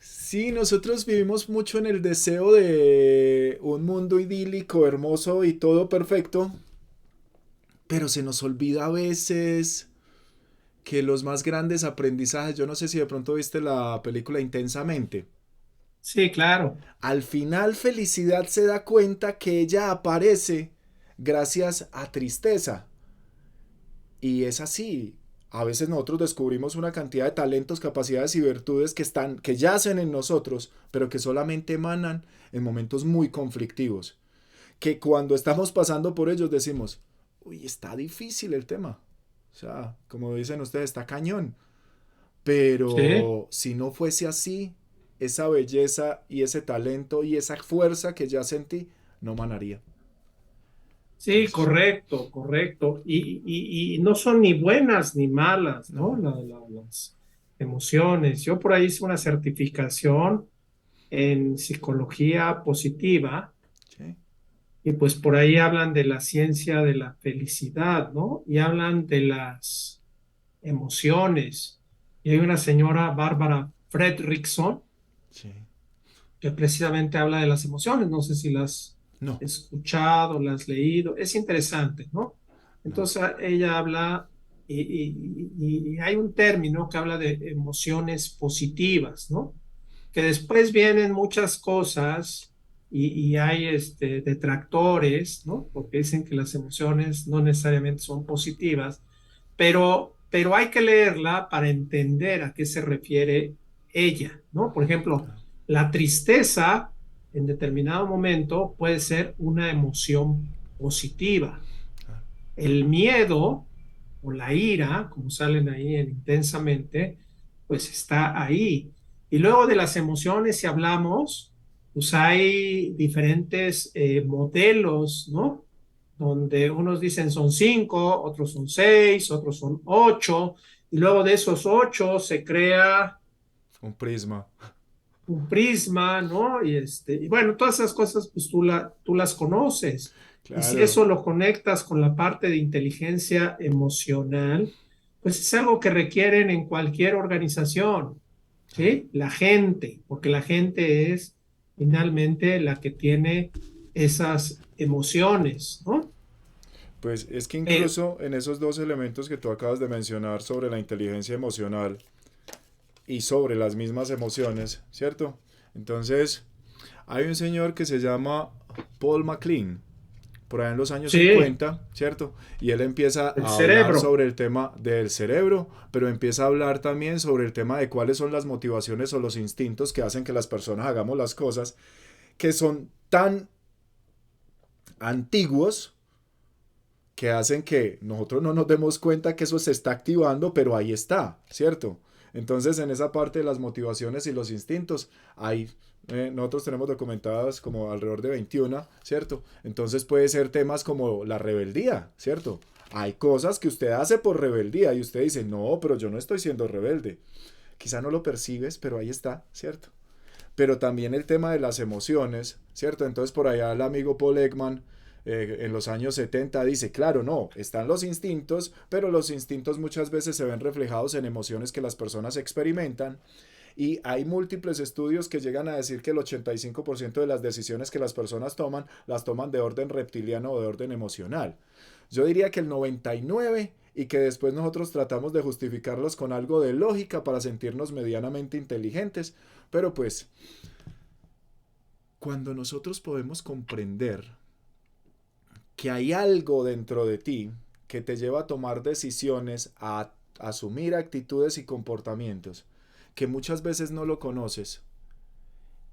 Speaker 1: Sí, nosotros vivimos mucho en el deseo de un mundo idílico, hermoso y todo perfecto, pero se nos olvida a veces que los más grandes aprendizajes, yo no sé si de pronto viste la película Intensamente,
Speaker 2: Sí, claro.
Speaker 1: al final Felicidad se da cuenta que ella aparece gracias a tristeza. Y es así. A veces nosotros descubrimos una cantidad de talentos, capacidades y virtudes que yacen en nosotros, pero que solamente emanan en momentos muy conflictivos. Que cuando estamos pasando por ellos decimos, uy, está difícil el tema. O sea, como dicen ustedes, está cañón.
Speaker 2: Sí.
Speaker 1: Pero si no fuese así, esa belleza y ese talento y esa fuerza que ya sentí, no manaría.
Speaker 2: Sí,
Speaker 1: Entonces,
Speaker 2: correcto, correcto. Y no son ni buenas ni malas, ¿no?
Speaker 1: no.
Speaker 2: Las emociones. Yo por ahí hice una certificación en psicología positiva
Speaker 1: Sí,
Speaker 2: y pues por ahí hablan de la ciencia de la felicidad, ¿no? Y hablan de las emociones. Y hay una señora, Bárbara Fredrickson,
Speaker 1: sí.
Speaker 2: que precisamente habla de las emociones. No sé si las
Speaker 1: No,
Speaker 2: has escuchado, las has leído. Es interesante, ¿no?
Speaker 1: no.
Speaker 2: Entonces ella habla y hay un término que habla de emociones positivas, ¿no? Que después vienen muchas cosas y hay detractores, ¿no? Porque dicen que las emociones no necesariamente son positivas, pero hay que leerla para entender a qué se refiere ella, ¿no? Por ejemplo, la tristeza en determinado momento puede ser una emoción positiva. El miedo o la ira, como salen ahí en intensamente, pues está ahí. Y luego de las emociones, si hablamos, pues hay diferentes modelos, ¿no? Donde unos dicen son cinco, otros son seis, otros son ocho, y luego de esos ocho se crea
Speaker 1: Un prisma.
Speaker 2: un prisma, ¿no? Y bueno, todas esas cosas, pues tú las conoces. Y si
Speaker 1: Claro.
Speaker 2: eso lo conectas con la parte de inteligencia emocional, pues es algo que requieren en cualquier organización. ¿sí? La gente, porque la gente es finalmente la que tiene esas emociones, ¿no?
Speaker 1: Pues es que
Speaker 2: Eh,
Speaker 1: incluso en esos dos elementos que tú acabas de mencionar sobre la inteligencia emocional y sobre las mismas emociones, ¿cierto? Entonces, hay un señor que se llama Paul MacLean, por ahí en los años
Speaker 2: sí,
Speaker 1: 50, ¿cierto? Y él empieza
Speaker 2: el
Speaker 1: a hablar
Speaker 2: cerebro.
Speaker 1: sobre el tema del cerebro, pero empieza a hablar también sobre el tema de cuáles son las motivaciones o los instintos que hacen que las personas hagamos las cosas que son tan antiguos que hacen que nosotros no nos demos cuenta que eso se está activando, pero ahí está, ¿cierto? Entonces, en esa parte de las motivaciones y los instintos, hay, nosotros tenemos documentadas como alrededor de 21, ¿cierto? Entonces puede ser temas como la rebeldía, ¿cierto? Hay cosas que usted hace por rebeldía y usted dice, no, pero yo no estoy siendo rebelde. Quizá no lo percibes, pero ahí está, ¿cierto? Pero también el tema de las emociones, ¿cierto? Entonces por allá el amigo Paul Ekman en los años 70 dice, claro, no, están los instintos, pero los instintos muchas veces se ven reflejados en emociones que las personas experimentan y hay múltiples estudios que llegan a decir que el 85% de las decisiones que las personas toman las toman de orden reptiliano o de orden emocional. Yo diría que el 99% y que después nosotros tratamos de justificarlos con algo de lógica para sentirnos medianamente inteligentes, pero pues cuando nosotros podemos comprender que hay algo dentro de ti que te lleva a tomar decisiones, a asumir actitudes y comportamientos que muchas veces no lo conoces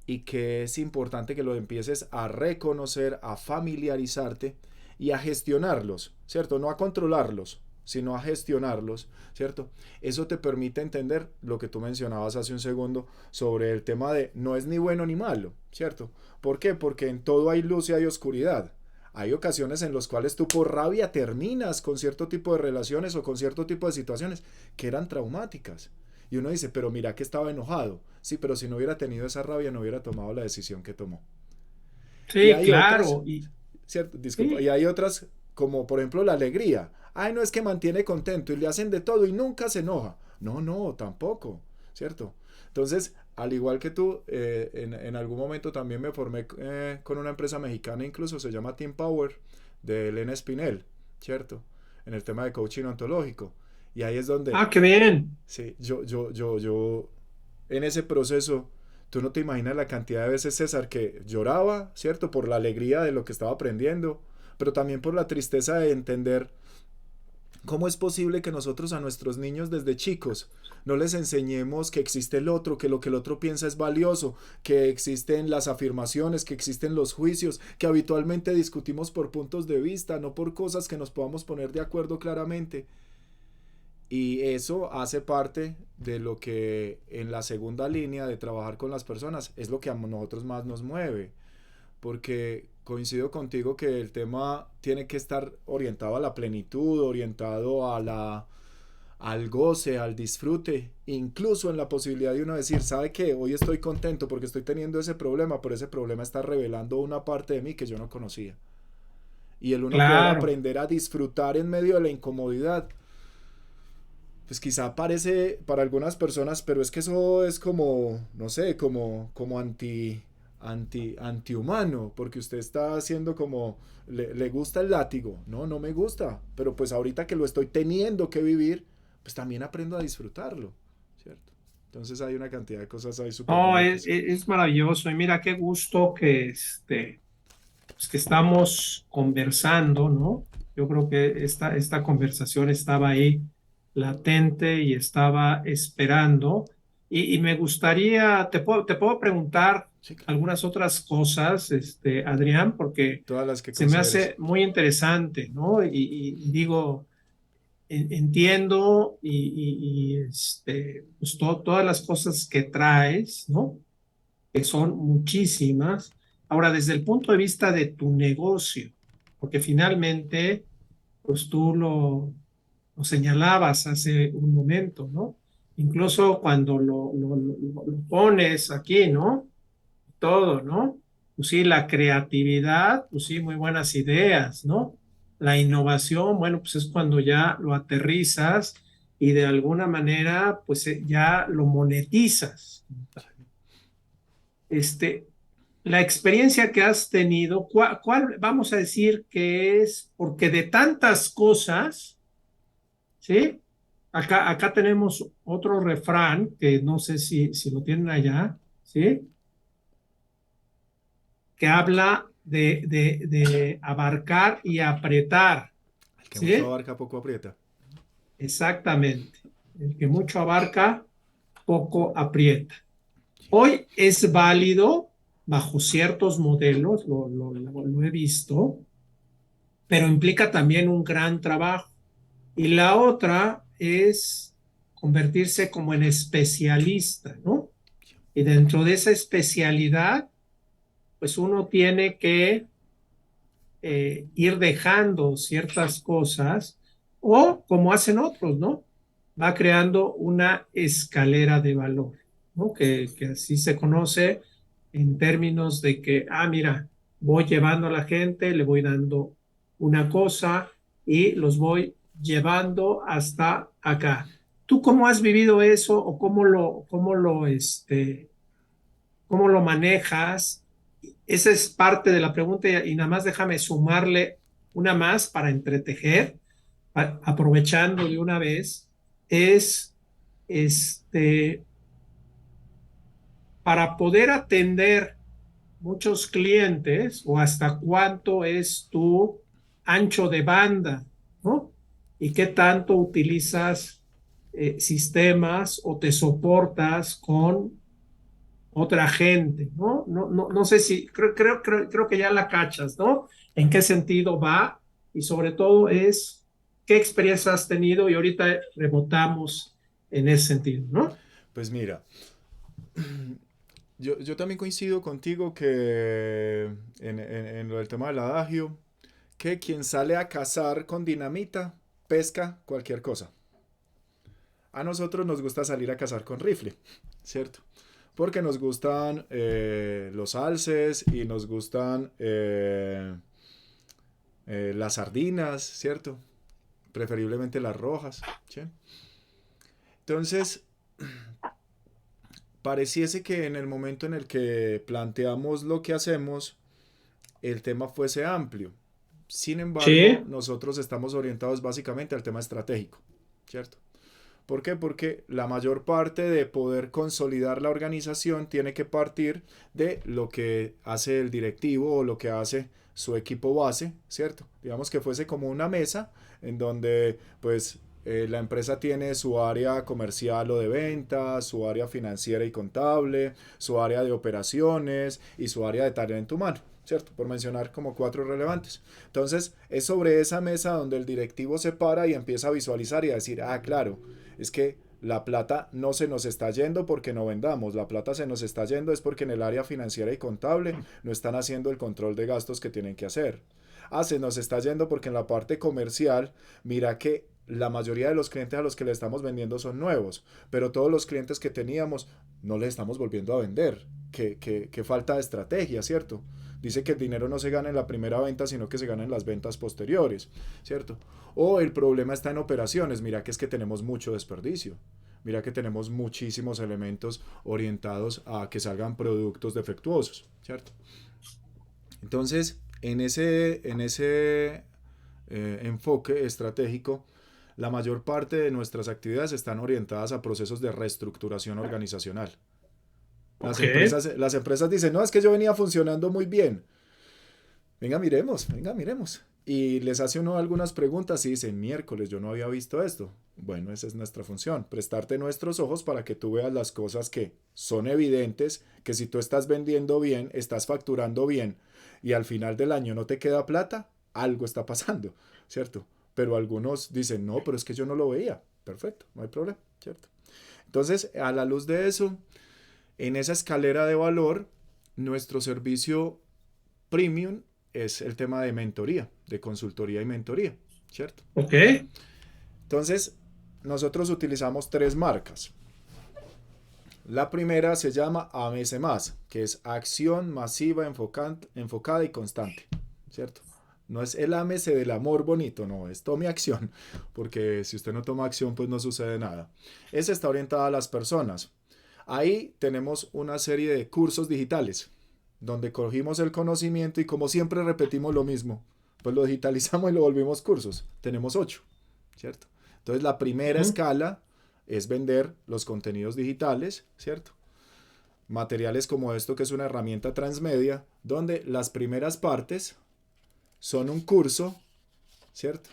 Speaker 1: y que es importante que lo empieces a reconocer, a familiarizarte y a gestionarlos, ¿cierto? No a controlarlos, sino a gestionarlos, ¿cierto? Eso te permite entender lo que tú mencionabas hace un segundo sobre el tema de no es ni bueno ni malo, ¿cierto? ¿Por qué? Porque en todo hay luz y hay oscuridad. Hay ocasiones en las cuales tú por rabia terminas con cierto tipo de relaciones o con cierto tipo de situaciones que eran traumáticas. Y uno dice, pero mira que estaba enojado. Sí, pero si no hubiera tenido esa rabia, no hubiera tomado la decisión que tomó. Y
Speaker 2: Sí,
Speaker 1: hay otras,
Speaker 2: claro. Y,
Speaker 1: ¿cierto? Disculpa,
Speaker 2: sí,
Speaker 1: y hay otras como por ejemplo la alegría. Ay, no es que mantiene contento y le hacen de todo y nunca se enoja. No, no, tampoco, ¿cierto? Entonces, al igual que tú, en algún momento también me formé con una empresa mexicana, incluso se llama Team Power, de Elena Espinel, ¿cierto? En el tema de coaching ontológico. Y ahí es donde,
Speaker 2: ah, qué bien.
Speaker 1: sí, en ese proceso, tú no te imaginas la cantidad de veces, César, que lloraba, ¿cierto? Por la alegría de lo que estaba aprendiendo, pero también por la tristeza de entender cómo es posible que nosotros a nuestros niños desde chicos no les enseñemos que existe el otro, que lo que el otro piensa es valioso, que existen las afirmaciones, que existen los juicios, que habitualmente discutimos por puntos de vista, no por cosas que nos podamos poner de acuerdo claramente. Y eso hace parte de lo que en la segunda línea de trabajar con las personas es lo que a nosotros más nos mueve. Porque coincido contigo que el tema tiene que estar orientado a la plenitud, orientado a al goce, al disfrute, incluso en la posibilidad de uno decir, ¿sabe qué? Hoy estoy contento porque estoy teniendo ese problema, pero ese problema está revelando una parte de mí que yo no conocía. Y el uno poder
Speaker 2: Claro.
Speaker 1: aprender a disfrutar en medio de la incomodidad pues quizá parece para algunas personas, pero es que eso es como, no sé, como antihumano, porque usted está haciendo como, le gusta el látigo, no, no me gusta, pero pues ahorita que lo estoy teniendo que vivir, pues también aprendo a disfrutarlo, ¿cierto? Entonces hay una cantidad de cosas ahí súper
Speaker 2: No,
Speaker 1: bonitas.
Speaker 2: es maravilloso. Y mira qué gusto que, pues que estamos conversando, ¿no? Yo creo que esta conversación estaba ahí latente y estaba esperando. Y me gustaría, te puedo preguntar
Speaker 1: Sí, claro.
Speaker 2: algunas otras cosas, Adrián, porque
Speaker 1: Todas las que
Speaker 2: se me
Speaker 1: consideres.
Speaker 2: hace muy interesante, ¿no? Y digo, entiendo pues todas las cosas que traes, ¿no? Que son muchísimas. Ahora, desde el punto de vista de tu negocio, porque finalmente, pues tú lo señalabas hace un momento, ¿no? Incluso cuando lo pones aquí, ¿no? Todo, ¿no? Pues sí, la creatividad, pues sí, muy buenas ideas, ¿no? La innovación, bueno, pues es cuando ya lo aterrizas y de alguna manera pues ya lo monetizas. Este, la experiencia que has tenido, ¿cuál vamos a decir que es? Porque de tantas cosas, ¿sí? Acá tenemos otro refrán que no sé si lo tienen allá, ¿sí? Que habla de abarcar y apretar,
Speaker 1: El que mucho
Speaker 2: ¿sí?
Speaker 1: abarca, poco aprieta.
Speaker 2: Exactamente. El que mucho abarca, poco aprieta. Hoy es válido bajo ciertos modelos, lo he visto, pero implica también un gran trabajo. Y la otra es convertirse como en especialista, ¿no? Y dentro de esa especialidad, pues uno tiene que ir dejando ciertas cosas o como hacen otros, ¿no? Va creando una escalera de valor, ¿no? Que así se conoce en términos de que, mira, voy llevando a la gente, le voy dando una cosa y los voy llevando hasta acá. ¿Tú cómo has vivido eso o cómo lo manejas? Esa es parte de la pregunta y nada más déjame sumarle una más para entretejer, aprovechando de una vez, es este, para poder atender muchos clientes o hasta cuánto es tu ancho de banda, ¿no? Y qué tanto utilizas sistemas o te soportas con otra gente, ¿no? No sé si, creo que ya la cachas, ¿no? ¿En qué sentido va? Y sobre todo es, ¿qué experiencia has tenido? Y ahorita rebotamos en ese sentido, ¿no?
Speaker 1: Pues mira, yo también coincido contigo que en lo del tema del adagio, que quien sale a cazar con dinamita pesca cualquier cosa. A nosotros nos gusta salir a cazar con rifle, ¿cierto? Porque nos gustan los alces y nos gustan las sardinas, ¿cierto? Preferiblemente las rojas, ¿sí? Entonces, pareciese que en el momento en el que planteamos lo que hacemos, el tema fuese amplio. Sin embargo,
Speaker 2: Sí,
Speaker 1: nosotros estamos orientados básicamente al tema estratégico, ¿cierto? ¿Por qué? Porque la mayor parte de poder consolidar la organización tiene que partir de lo que hace el directivo o lo que hace su equipo base, ¿cierto? Digamos que fuese como una mesa en donde pues la empresa tiene su área comercial o de ventas, su área financiera y contable, su área de operaciones y su área de talento humano, ¿cierto? Por mencionar como cuatro relevantes. Entonces, es sobre esa mesa donde el directivo se para y empieza a visualizar y a decir, claro, es que la plata no se nos está yendo porque no vendamos, la plata se nos está yendo es porque en el área financiera y contable no están haciendo el control de gastos que tienen que hacer. Se nos está yendo porque en la parte comercial, mira que la mayoría de los clientes a los que le estamos vendiendo son nuevos, pero todos los clientes que teníamos no le estamos volviendo a vender. Que falta de estrategia, ¿cierto? Dice que el dinero no se gana en la primera venta, sino que se gana en las ventas posteriores, ¿cierto? O el problema está en operaciones, mira que es que tenemos mucho desperdicio. Mira que tenemos muchísimos elementos orientados a que salgan productos defectuosos, ¿cierto? Entonces, en ese enfoque estratégico, la mayor parte de nuestras actividades están orientadas a procesos de reestructuración organizacional. Las
Speaker 2: ok.
Speaker 1: empresas, las empresas dicen, no, es que yo venía funcionando muy bien. Venga, miremos. Y les hace uno algunas preguntas y dicen, miércoles, yo no había visto esto. Bueno, esa es nuestra función, prestarte nuestros ojos para que tú veas las cosas que son evidentes, que si tú estás vendiendo bien, estás facturando bien y al final del año no te queda plata, algo está pasando, ¿cierto? Pero algunos dicen, no, pero es que yo no lo veía. Perfecto, no hay problema, ¿cierto? Entonces, a la luz de eso, en esa escalera de valor, nuestro servicio premium es el tema de mentoría, de consultoría y mentoría, ¿cierto?
Speaker 2: Ok,
Speaker 1: Entonces, nosotros utilizamos tres marcas. La primera se llama AMS+, que es acción masiva enfocada y constante, ¿cierto? No es el ámese del amor bonito, no, es tome acción, porque si usted no toma acción, pues no sucede nada. Esa está orientada a las personas. Ahí tenemos una serie de cursos digitales, donde cogimos el conocimiento y como siempre repetimos lo mismo, pues lo digitalizamos y lo volvimos cursos. Tenemos 8, ¿cierto? Entonces la primera
Speaker 2: Ujú.
Speaker 1: escala es vender los contenidos digitales, ¿cierto? Materiales como esto que es una herramienta transmedia, donde las primeras partes son un curso, ¿cierto?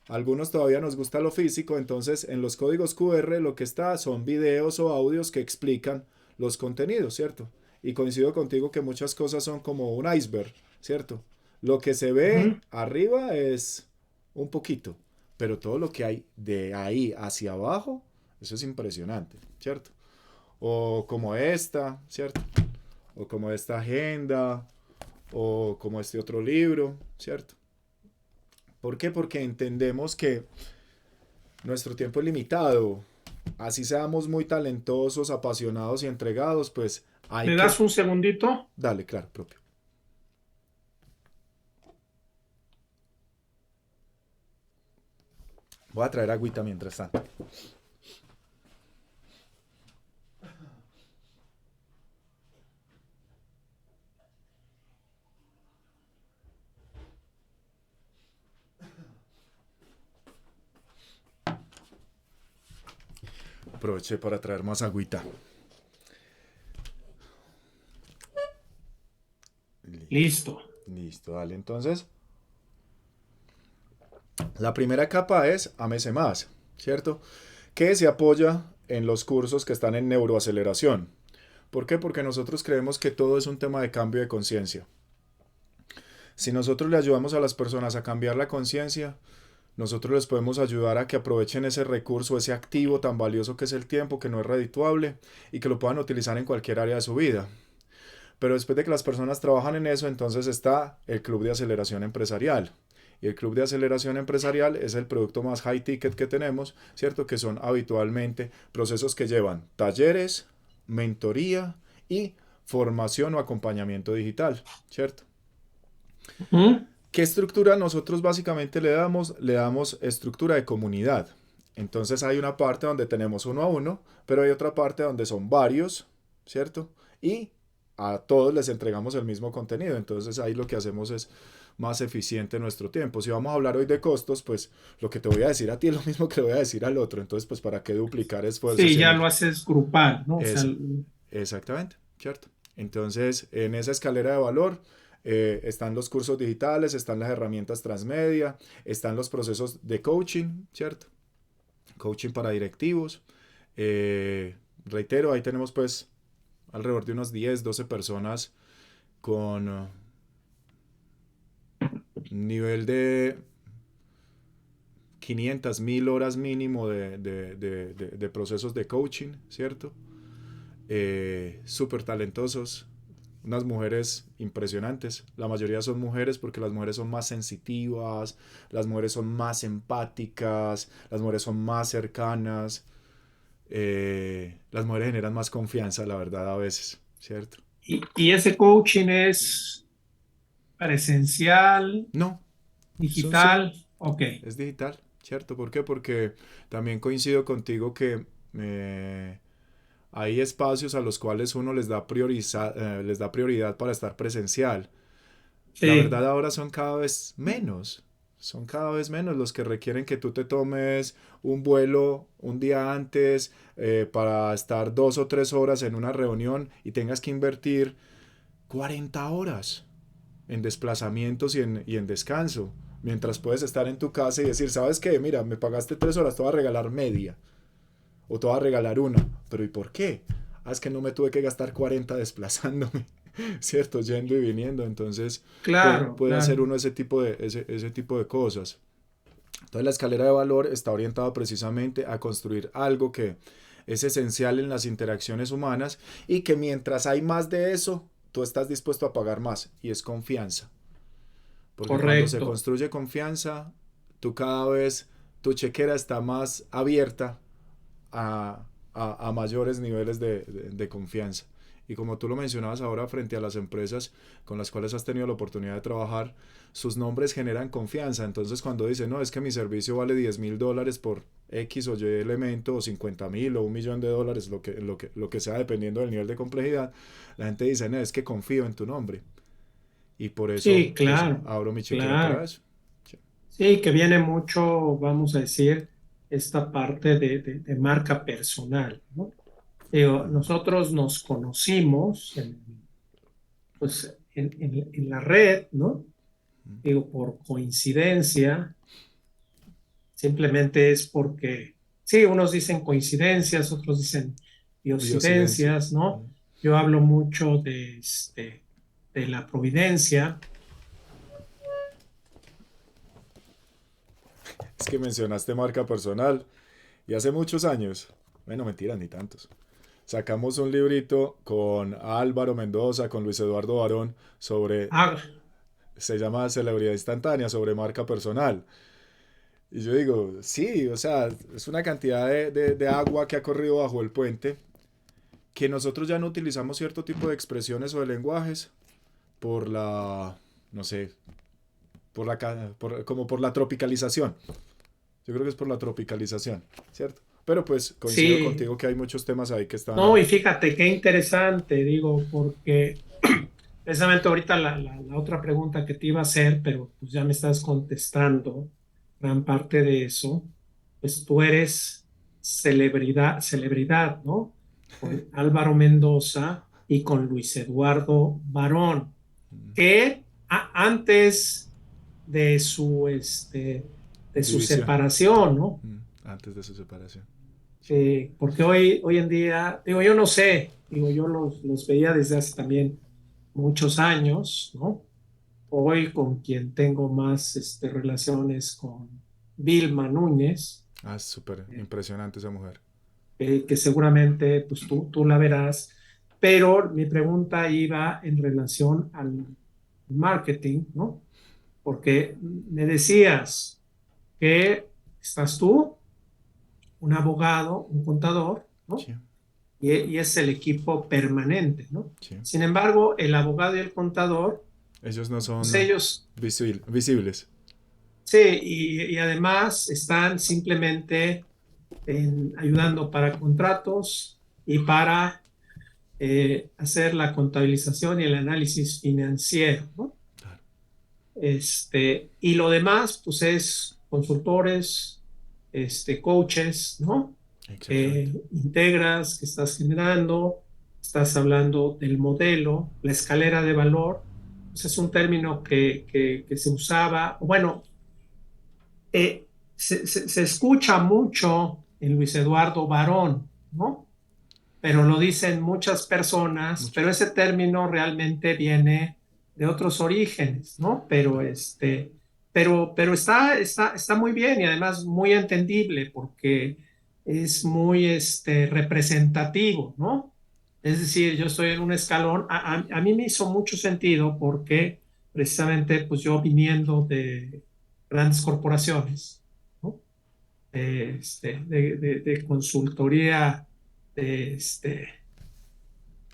Speaker 1: Algunos todavía nos gusta lo físico, entonces en los códigos QR lo que está son videos o audios que explican los contenidos, ¿cierto? Y coincido contigo que muchas cosas son como un iceberg, ¿cierto? Lo que se ve
Speaker 2: Ujú.
Speaker 1: arriba es un poquito, pero todo lo que hay de ahí hacia abajo, eso es impresionante, ¿cierto? O como esta, ¿cierto? O como esta agenda, o como este otro libro, ¿cierto? ¿Por qué? Porque entendemos que nuestro tiempo es limitado. Así seamos muy talentosos, apasionados y entregados, pues hay
Speaker 2: ¿Me
Speaker 1: que...
Speaker 2: das un segundito?
Speaker 1: Dale, claro, propio. Voy a traer agüita mientras tanto. Aproveché para traer más agüita.
Speaker 2: Listo.
Speaker 1: Listo, dale. Entonces, la primera capa es Amese Más, ¿cierto? Que se apoya en los cursos que están en neuroaceleración. ¿Por qué? Porque nosotros creemos que todo es un tema de cambio de conciencia. Si nosotros le ayudamos a las personas a cambiar la conciencia, nosotros les podemos ayudar a que aprovechen ese recurso, ese activo tan valioso que es el tiempo, que no es redituable y que lo puedan utilizar en cualquier área de su vida. Pero después de que las personas trabajan en eso, entonces está el Club de Aceleración Empresarial. Y el Club de Aceleración Empresarial es el producto más high ticket que tenemos, ¿cierto? Que son habitualmente procesos que llevan talleres, mentoría y formación o acompañamiento digital, ¿cierto?
Speaker 2: Ujú.
Speaker 1: ¿Qué estructura nosotros básicamente le damos? Le damos estructura de comunidad. Entonces hay una parte donde tenemos uno a uno, pero hay otra parte donde son varios, ¿cierto? Y a todos les entregamos el mismo contenido. Entonces ahí lo que hacemos es más eficiente nuestro tiempo. Si vamos a hablar hoy de costos, pues lo que te voy a decir a ti es lo mismo que le voy a decir al otro. Entonces, pues para qué duplicar esfuerzos
Speaker 2: Sí,
Speaker 1: si en
Speaker 2: ya
Speaker 1: el...
Speaker 2: lo haces grupal, ¿no? O sea,
Speaker 1: Esa, exactamente, ¿cierto? Entonces, en esa escalera de valor están los cursos digitales, están las herramientas transmedia, están los procesos de coaching, ¿cierto? Coaching para directivos. Reitero, ahí tenemos pues alrededor de unos 10, 12 personas con nivel de 500.000 horas mínimo de procesos de coaching, ¿cierto? Súper talentosos, unas mujeres impresionantes. La mayoría son mujeres porque las mujeres son más sensitivas, las mujeres son más empáticas, las mujeres son más cercanas, las mujeres generan más confianza, la verdad, a veces, ¿cierto?
Speaker 2: y ese coaching es presencial,
Speaker 1: No, sí,
Speaker 2: digital, ok.
Speaker 1: es digital, ¿cierto? ¿Por qué? Porque también coincido contigo que hay espacios a los cuales uno les da prioridad para estar presencial. La
Speaker 2: Sí,
Speaker 1: verdad ahora son cada vez menos. Son cada vez menos los que requieren que tú te tomes un vuelo un día antes para estar 2 o 3 horas en una reunión y tengas que invertir 40 horas en desplazamientos y en descanso. Mientras puedes estar en tu casa y decir, ¿sabes qué? Mira, me pagaste 3 horas, te voy a regalar media. O te voy a regalar una. ¿Pero y por qué? Ah, es que no me tuve que gastar 40 desplazándome. ¿Cierto? Yendo y viniendo. Entonces
Speaker 2: claro,
Speaker 1: puede hacer
Speaker 2: claro.
Speaker 1: uno ese tipo de cosas. Entonces la escalera de valor está orientada precisamente a construir algo que es esencial en las interacciones humanas y que mientras hay más de eso, tú estás dispuesto a pagar más y es confianza. Porque cuando se
Speaker 2: Correcto.
Speaker 1: construye confianza, tú cada vez, tu chequera está más abierta a mayores niveles de confianza. Y como tú lo mencionabas ahora, frente a las empresas con las cuales has tenido la oportunidad de trabajar, sus nombres generan confianza. Entonces cuando dicen, no, es que mi servicio vale $10,000 por X o Y elemento, o 50,000 o $1,000,000, lo que sea, dependiendo del nivel de complejidad, la gente dice, no, es que confío en tu nombre. Y por eso,
Speaker 2: Sí,
Speaker 1: pues,
Speaker 2: claro,
Speaker 1: abro mi chequera para
Speaker 2: claro.
Speaker 1: eso. Sí.
Speaker 2: Sí, que viene mucho, vamos a decir, esta parte de marca personal, ¿no? Digo, nosotros nos conocimos pues, en la red, ¿no? Digo, por coincidencia, simplemente es porque, sí, unos dicen coincidencias, otros dicen
Speaker 1: Diosidencia.
Speaker 2: diosidencias, ¿no? Yo hablo mucho de la providencia.
Speaker 1: Es que mencionaste marca personal. Y hace muchos años, bueno, mentira, ni tantos. Sacamos un librito con Álvaro Mendoza, con Luis Eduardo Barón, sobre,
Speaker 2: Ah,
Speaker 1: se llama Celebridad Instantánea, sobre marca personal. Y yo digo, sí, o sea, es una cantidad de agua que ha corrido bajo el puente, que nosotros ya no utilizamos cierto tipo de expresiones o de lenguajes por la, no sé, como por la tropicalización. Yo creo que es por la tropicalización, ¿cierto? Pero pues coincido
Speaker 2: sí,
Speaker 1: contigo que hay muchos temas ahí que
Speaker 2: no,
Speaker 1: están...
Speaker 2: y fíjate qué interesante, digo, porque precisamente ahorita la otra pregunta que te iba a hacer, pero pues ya me estás contestando gran parte de eso, pues tú eres celebridad, ¿no? Con Álvaro Mendoza y con Luis Eduardo Barón, que antes de de su
Speaker 1: División.
Speaker 2: separación, ¿no?
Speaker 1: Antes de su separación. Sí.
Speaker 2: Porque hoy en día, digo, yo no sé, digo, yo los veía desde hace también muchos años, ¿no? Hoy con quien tengo más relaciones con Vilma Núñez,
Speaker 1: Ah, es súper
Speaker 2: eh,
Speaker 1: impresionante esa mujer.
Speaker 2: que seguramente pues tú la verás, pero mi pregunta iba en relación al marketing, ¿no? Porque me decías que estás tú, un abogado, un contador, ¿no?
Speaker 1: Sí,
Speaker 2: Y es el equipo permanente, ¿no?
Speaker 1: sí.
Speaker 2: Sin embargo, el abogado y el contador,
Speaker 1: Ellos no
Speaker 2: pues
Speaker 1: son
Speaker 2: ellos,
Speaker 1: visibles.
Speaker 2: sí, y además están simplemente ayudando para contratos y para hacer la contabilización y el análisis financiero, ¿no?
Speaker 1: Claro.
Speaker 2: Y lo demás, pues es consultores, coaches, ¿no?
Speaker 1: Exactamente.
Speaker 2: Integras, que estás generando, estás hablando del modelo, la escalera de valor, pues es un término que se usaba, bueno, se escucha mucho en Luis Eduardo Barón, ¿no? Pero lo dicen muchas personas,
Speaker 1: Mucho.
Speaker 2: pero ese término realmente viene de otros orígenes, ¿no? Pero
Speaker 1: Claro.
Speaker 2: pero está muy bien y además muy entendible porque es muy representativo, ¿no? Es decir, yo estoy en un escalón, a mí me hizo mucho sentido porque precisamente pues yo viniendo de grandes corporaciones, ¿no? De consultoría de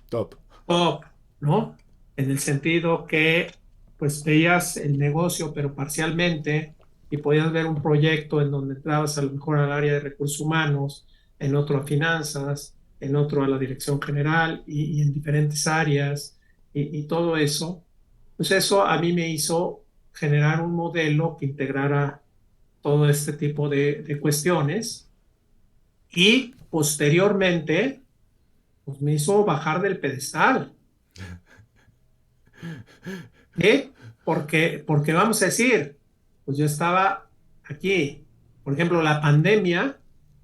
Speaker 1: Top.
Speaker 2: top, ¿no? En el sentido que pues veías el negocio pero parcialmente y podías ver un proyecto en donde entrabas a lo mejor al área de recursos humanos, en otro a finanzas, en otro a la dirección general y en diferentes áreas y todo eso. Pues eso a mí me hizo generar un modelo que integrara todo este tipo de cuestiones y posteriormente pues me hizo bajar del pedestal. ¿Sí? Porque vamos a decir, pues yo estaba aquí. Por ejemplo, la pandemia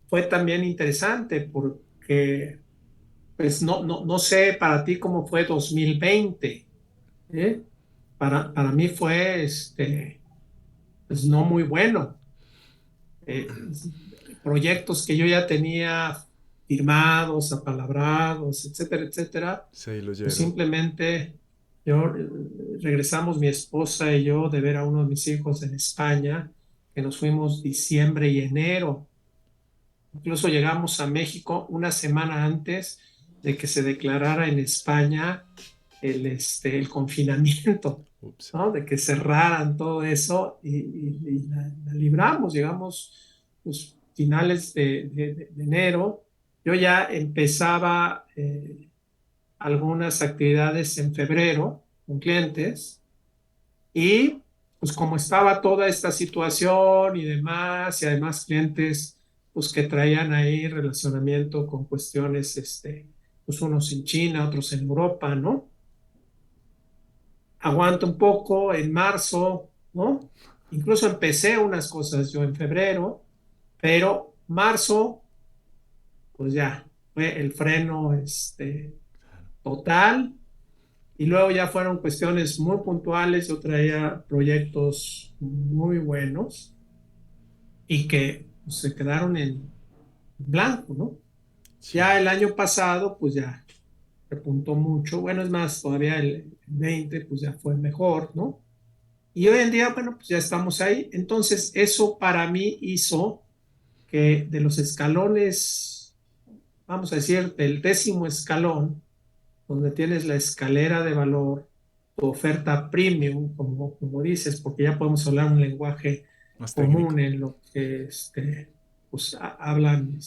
Speaker 2: fue también interesante porque, pues no sé para ti cómo fue 2020, ¿eh? Para mí fue, pues no muy bueno. Eh, Proyectos que yo ya tenía firmados, apalabrados, etcétera, etcétera,
Speaker 1: Se
Speaker 2: pues
Speaker 1: diluyeron.
Speaker 2: simplemente yo regresamos mi esposa y yo de ver a uno de mis hijos en España, que nos fuimos diciembre y enero. Incluso llegamos a México una semana antes de que se declarara en España el confinamiento,
Speaker 1: Ups.
Speaker 2: ¿no? De que cerraran todo eso y la libramos, llegamos pues, finales de enero. Yo ya empezaba algunas actividades en febrero con clientes y pues como estaba toda esta situación y demás, y además clientes pues que traían ahí relacionamiento con cuestiones, pues unos en China, otros en Europa, ¿no? Aguanto un poco en marzo, ¿no? Incluso empecé unas cosas yo en febrero, pero marzo, pues ya, fue el freno, total. Y luego ya fueron cuestiones muy puntuales, yo traía proyectos muy buenos y que pues, se quedaron en blanco, ¿no?
Speaker 1: Sí.
Speaker 2: Ya el año pasado, pues ya repuntó mucho, bueno, es más, todavía el 20, pues ya fue mejor, ¿no? Y hoy en día, bueno, pues ya estamos ahí. Entonces, eso para mí hizo que de los escalones, vamos a decir, del 10.º escalón, donde tienes la escalera de valor, tu oferta premium, como dices, porque ya podemos hablar un lenguaje
Speaker 1: Más técnico.
Speaker 2: común en lo que pues, hablan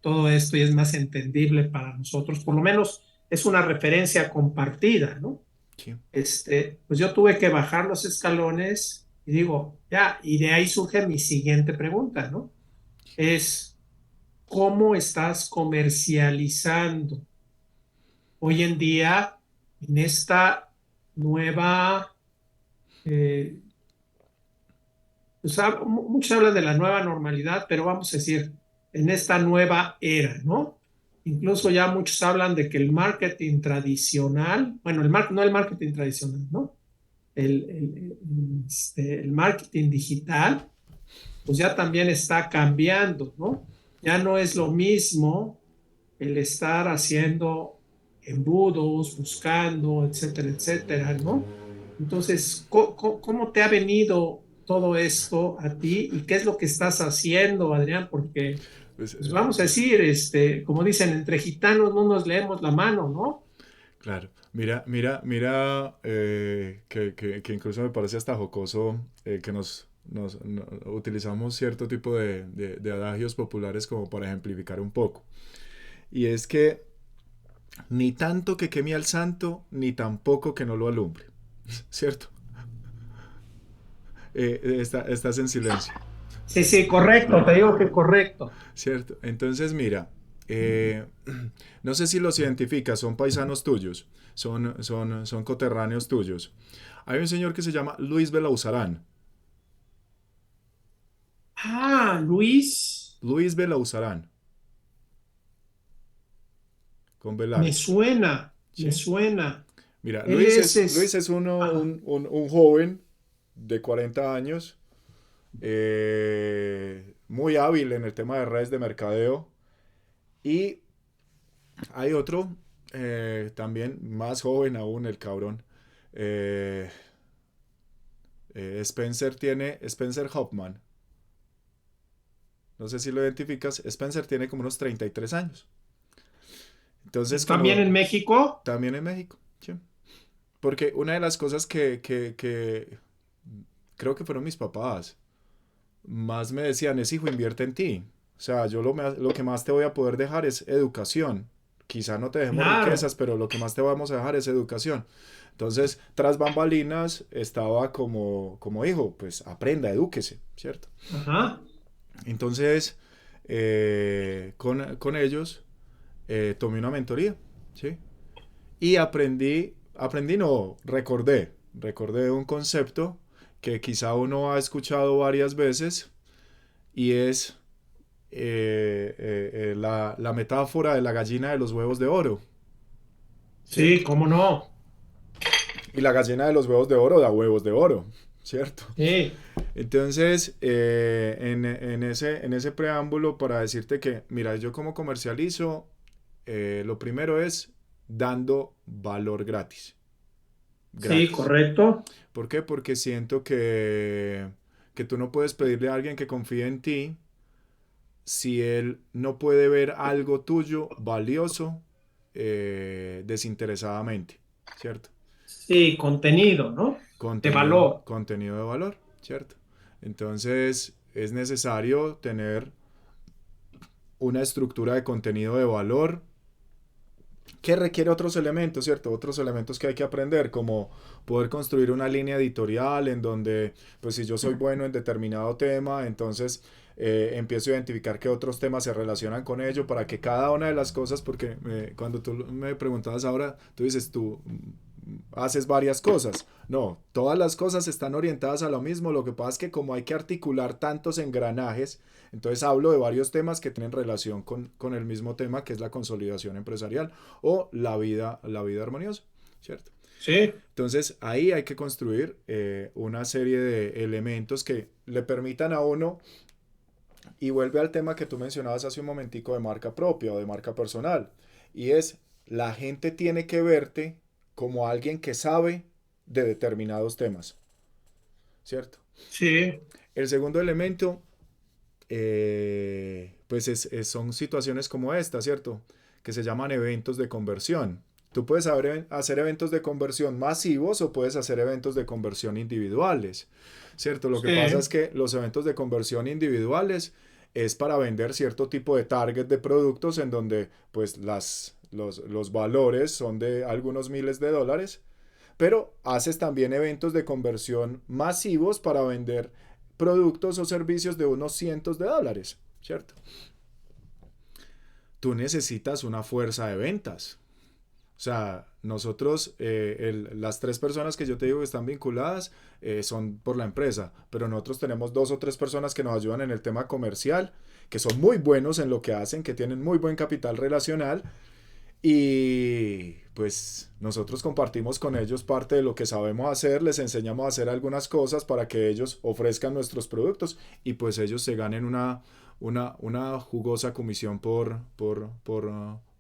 Speaker 2: todo esto y es más entendible para nosotros, por lo menos es una referencia compartida, ¿no?
Speaker 1: Sí.
Speaker 2: Pues yo tuve que bajar los escalones y digo, ya, y de ahí surge mi siguiente pregunta, ¿no? Es, ¿cómo estás comercializando hoy en día en esta nueva, eh, pues, muchos hablan de la nueva normalidad, pero vamos a decir, en esta nueva era, ¿no? Incluso ya muchos hablan de que el marketing tradicional, bueno, no el marketing tradicional, ¿no? El marketing digital, pues ya también está cambiando, ¿no? Ya no es lo mismo el estar haciendo embudos, buscando, etcétera, etcétera, ¿no? Entonces, ¿cómo te ha venido todo esto a ti y qué es lo que estás haciendo, Adrián? Porque,
Speaker 1: Pues,
Speaker 2: pues vamos a decir, como dicen, entre gitanos no nos leemos la mano, ¿no?
Speaker 1: claro. Mira, que incluso me parece hasta jocoso que utilizamos cierto tipo de adagios populares como para ejemplificar un poco. Y es que ni tanto que queme al santo, ni tampoco que no lo alumbre. ¿Cierto? Estás en silencio.
Speaker 2: Sí, sí, correcto, te digo que correcto.
Speaker 1: ¿Cierto? Entonces, mira, eh, no sé si los identificas, son paisanos tuyos, son coterráneos tuyos. Hay un señor que se llama Luis Belauzarán.
Speaker 2: Ah, Luis,
Speaker 1: Luis Belauzarán, con B
Speaker 2: me
Speaker 1: larga.
Speaker 2: suena, me
Speaker 1: ¿Sí?
Speaker 2: suena.
Speaker 1: Mira,
Speaker 2: Él
Speaker 1: Luis es
Speaker 2: ajá.
Speaker 1: un joven de 40 años, muy hábil en el tema de redes de mercadeo. Y hay otro, también más joven aún, el cabrón. Eh, Spencer Hoffman. No sé si lo identificas. Spencer tiene como unos 33 años. Entonces,
Speaker 2: También
Speaker 1: como
Speaker 2: en México.
Speaker 1: también en México. ¿Sí? Porque una de las cosas que creo que fueron mis papás, más me decían es, hijo, invierte en ti. O sea, lo que más te voy a poder dejar es educación. Quizá no te dejemos
Speaker 2: Claro.
Speaker 1: riquezas, pero lo que más te vamos a dejar es educación. Entonces, tras bambalinas, estaba como hijo, pues aprenda, edúquese, ¿cierto?
Speaker 2: Ajá.
Speaker 1: Entonces, con ellos tomé una mentoría, ¿sí? Y aprendí no, recordé un concepto que quizá uno ha escuchado varias veces y es la metáfora de la gallina de los huevos de oro,
Speaker 2: Sí,
Speaker 1: ¿cierto?
Speaker 2: cómo no.
Speaker 1: Y la gallina de los huevos de oro da huevos de oro, ¿cierto?
Speaker 2: Sí.
Speaker 1: Entonces, en ese preámbulo para decirte que, mira, yo como comercializo, lo primero es dando valor gratis.
Speaker 2: Sí,
Speaker 1: Gratis.
Speaker 2: correcto.
Speaker 1: ¿Por qué? Porque siento que tú no puedes pedirle a alguien que confíe en ti si él no puede ver algo tuyo valioso desinteresadamente, ¿cierto?
Speaker 2: Sí, contenido, ¿no? De valor.
Speaker 1: Contenido de valor, ¿cierto? Entonces es necesario tener una estructura de contenido de valor que requiere otros elementos, ¿cierto? Otros elementos que hay que aprender, como poder construir una línea editorial en donde, pues si yo soy bueno en determinado tema, entonces empiezo a identificar qué otros temas se relacionan con ello para que cada una de las cosas, porque cuando tú me preguntabas ahora, tú dices, tú haces varias cosas. No, todas las cosas están orientadas a lo mismo, lo que pasa es que como hay que articular tantos engranajes, entonces hablo de varios temas que tienen relación con el mismo tema que es la consolidación empresarial o la vida armoniosa, ¿cierto?
Speaker 2: Sí,
Speaker 1: Entonces ahí hay que construir una serie de elementos que le permitan a uno, y vuelve al tema que tú mencionabas hace un momentico de marca propia o de marca personal, y es la gente tiene que verte como alguien que sabe de determinados temas, ¿cierto?
Speaker 2: sí,
Speaker 1: El segundo elemento pues son situaciones como esta, ¿cierto? Que se llaman eventos de conversión. Tú puedes hacer eventos de conversión masivos o puedes hacer eventos de conversión individuales, ¿cierto? Lo que pasa es
Speaker 2: sí,
Speaker 1: que los eventos de conversión individuales es para vender cierto tipo de target de productos en donde pues los valores son de algunos miles de dólares, pero haces también eventos de conversión masivos para vender productos o servicios de unos cientos de dólares, ¿cierto? Tú necesitas una fuerza de ventas. O sea, nosotros, las tres personas que yo te digo que están vinculadas son por la empresa, pero nosotros tenemos dos o tres personas que nos ayudan en el tema comercial, que son muy buenos en lo que hacen, que tienen muy buen capital relacional. Y pues nosotros compartimos con ellos parte de lo que sabemos hacer, les enseñamos a hacer algunas cosas para que ellos ofrezcan nuestros productos y pues ellos se ganen una jugosa comisión por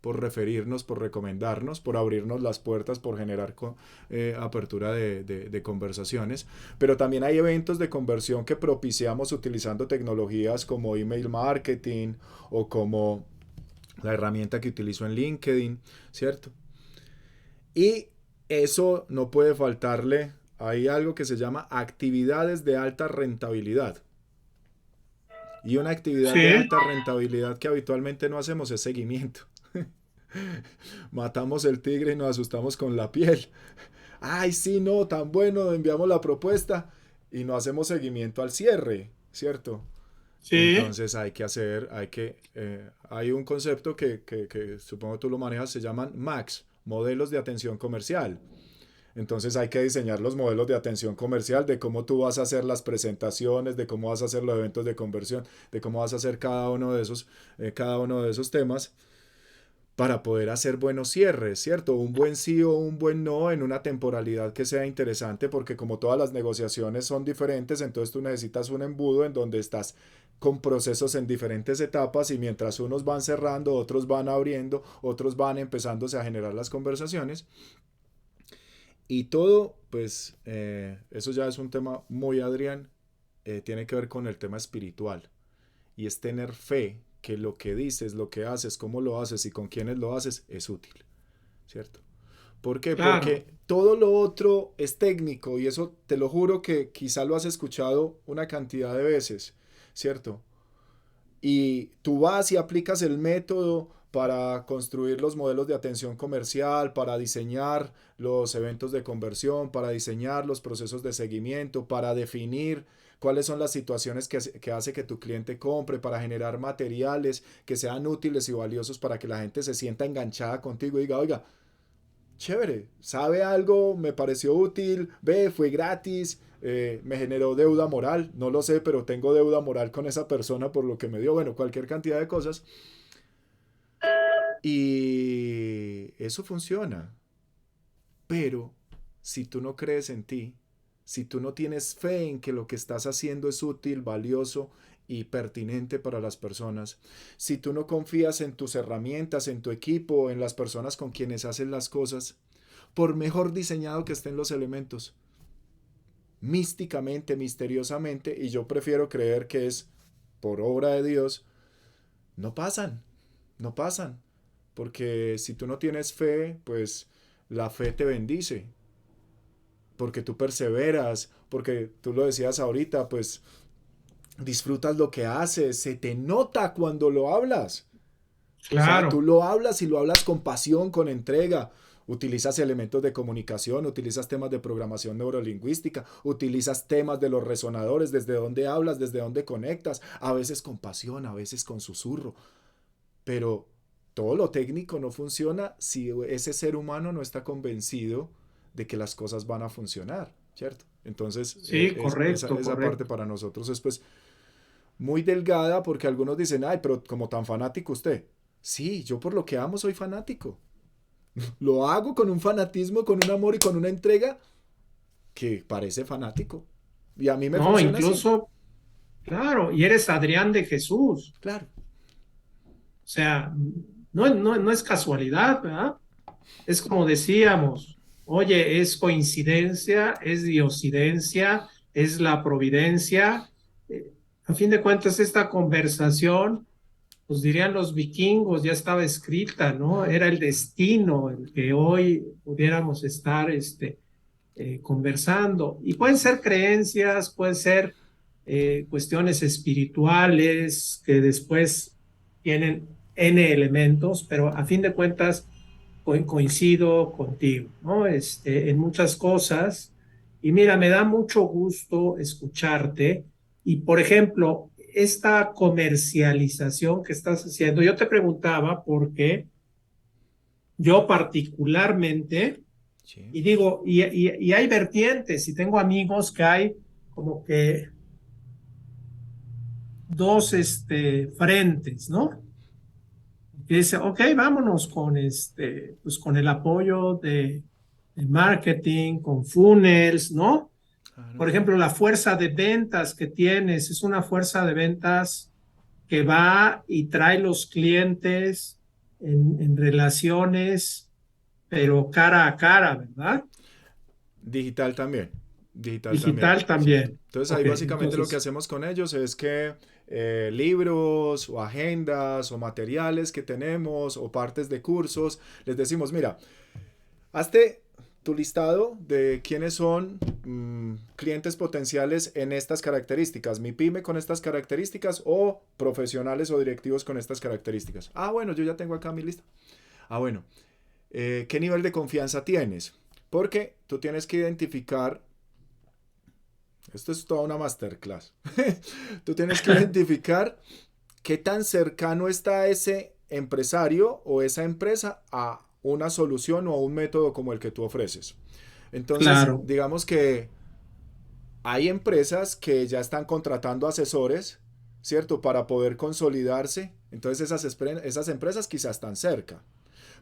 Speaker 1: referirnos, por recomendarnos, por abrirnos las puertas, por generar apertura de conversaciones. Pero también hay eventos de conversión que propiciamos utilizando tecnologías como email marketing o como la herramienta que utilizo en LinkedIn, ¿cierto? Y eso no puede faltarle. Hay algo que se llama actividades de alta rentabilidad. Y una actividad de
Speaker 2: sí,
Speaker 1: alta rentabilidad que habitualmente no hacemos es seguimiento. Matamos el tigre y nos asustamos con la piel. Ay, sí, no, tan bueno, enviamos la propuesta y no hacemos seguimiento al cierre, ¿cierto?
Speaker 2: sí,
Speaker 1: Entonces hay un concepto que supongo tú lo manejas, se llaman MAX, modelos de atención comercial. Entonces hay que diseñar los modelos de atención comercial, de cómo tú vas a hacer las presentaciones, de cómo vas a hacer los eventos de conversión, de cómo vas a hacer cada uno de esos temas para poder hacer buenos cierres, ¿cierto? Un buen sí o un buen no en una temporalidad que sea interesante, porque como todas las negociaciones son diferentes, entonces tú necesitas un embudo en donde estás con procesos en diferentes etapas y mientras unos van cerrando, otros van abriendo, otros van empezándose a generar las conversaciones. Y todo, pues, eso ya es un tema muy, Adrián, tiene que ver con el tema espiritual y es tener fe que lo que dices, lo que haces, cómo lo haces y con quiénes lo haces es útil, ¿cierto? ¿Por qué?
Speaker 2: claro.
Speaker 1: Porque todo lo otro es técnico y eso te lo juro que quizá lo has escuchado una cantidad de veces, ¿cierto? Y tú vas y aplicas el método para construir los modelos de atención comercial, para diseñar los eventos de conversión, para diseñar los procesos de seguimiento, para definir cuáles son las situaciones que hace que tu cliente compre, para generar materiales que sean útiles y valiosos para que la gente se sienta enganchada contigo y diga, oiga, chévere, sabe algo, me pareció útil, ve, fue gratis, me generó deuda moral, no lo sé, pero tengo deuda moral con esa persona por lo que me dio, bueno, cualquier cantidad de cosas. Y eso funciona. Pero si tú no crees en ti, si tú no tienes fe en que lo que estás haciendo es útil, valioso y pertinente para las personas, si tú no confías en tus herramientas, en tu equipo, en las personas con quienes haces las cosas, por mejor diseñado que estén los elementos, místicamente, misteriosamente, y yo prefiero creer que es por obra de Dios, no pasan, no pasan. porque si tú no tienes fe, pues la fe te bendice, porque tú perseveras, porque tú lo decías ahorita, pues disfrutas lo que haces, se te nota cuando lo hablas. O sea, tú
Speaker 2: Claro,
Speaker 1: lo hablas y lo hablas con pasión, con entrega. Utilizas elementos de comunicación, utilizas temas de programación neurolingüística, utilizas temas de los resonadores, desde dónde hablas, desde dónde conectas, a veces con pasión, a veces con susurro. Pero todo lo técnico no funciona si ese ser humano no está convencido de que las cosas van a funcionar, ¿cierto? Entonces,
Speaker 2: sí, correcto,
Speaker 1: esa parte
Speaker 2: correcto.
Speaker 1: para nosotros es pues muy delgada porque algunos dicen, ay, pero como tan fanático usted. Sí, yo por lo que amo soy fanático. Lo hago con un fanatismo, con un amor y con una entrega que parece fanático. Y a mí me
Speaker 2: No,
Speaker 1: funciona así.
Speaker 2: incluso, claro, y eres Adrián de Jesús.
Speaker 1: Claro.
Speaker 2: O sea, no es casualidad, ¿verdad? Es como decíamos, oye, es coincidencia, es diosidencia, es la providencia. Eh, a fin de cuentas, esta conversación, pues dirían los vikingos, ya estaba escrita, ¿no? Era el destino el que hoy pudiéramos estar conversando. Y pueden ser creencias, pueden ser cuestiones espirituales que después tienen N elementos, pero a fin de cuentas coincido contigo, ¿no? En muchas cosas. Y mira, me da mucho gusto escucharte. Y por ejemplo, esta comercialización que estás haciendo, yo te preguntaba porque yo particularmente,
Speaker 1: Sí.
Speaker 2: y digo, y hay vertientes, y tengo amigos que hay como que dos frentes, ¿no? Que dice, ok, vámonos con pues con el apoyo de marketing, con funnels, ¿no?
Speaker 1: Claro.
Speaker 2: Por ejemplo, la fuerza de ventas que tienes es una fuerza de ventas que va y trae los clientes en relaciones, pero cara a cara, ¿verdad?
Speaker 1: Digital también. Digital también,
Speaker 2: Digital
Speaker 1: ¿cierto?
Speaker 2: también.
Speaker 1: Entonces ahí
Speaker 2: Ok,
Speaker 1: básicamente lo que
Speaker 2: entonces,
Speaker 1: hacemos con ellos es que libros o agendas o materiales que tenemos o partes de cursos, les decimos, mira, hazte tu listado de quiénes son clientes potenciales en estas características, mi pyme con estas características o profesionales o directivos con estas características. Ah, bueno, yo ya tengo acá mi lista. Ah, bueno, ¿qué nivel de confianza tienes? Porque tú tienes que identificar, esto es toda una masterclass, tú tienes que identificar qué tan cercano está ese empresario o esa empresa a una solución o a un método como el que tú ofreces. Entonces,
Speaker 2: claro.
Speaker 1: digamos que hay empresas que ya están contratando asesores, ¿cierto? Para poder consolidarse. Entonces esas empresas quizás están cerca.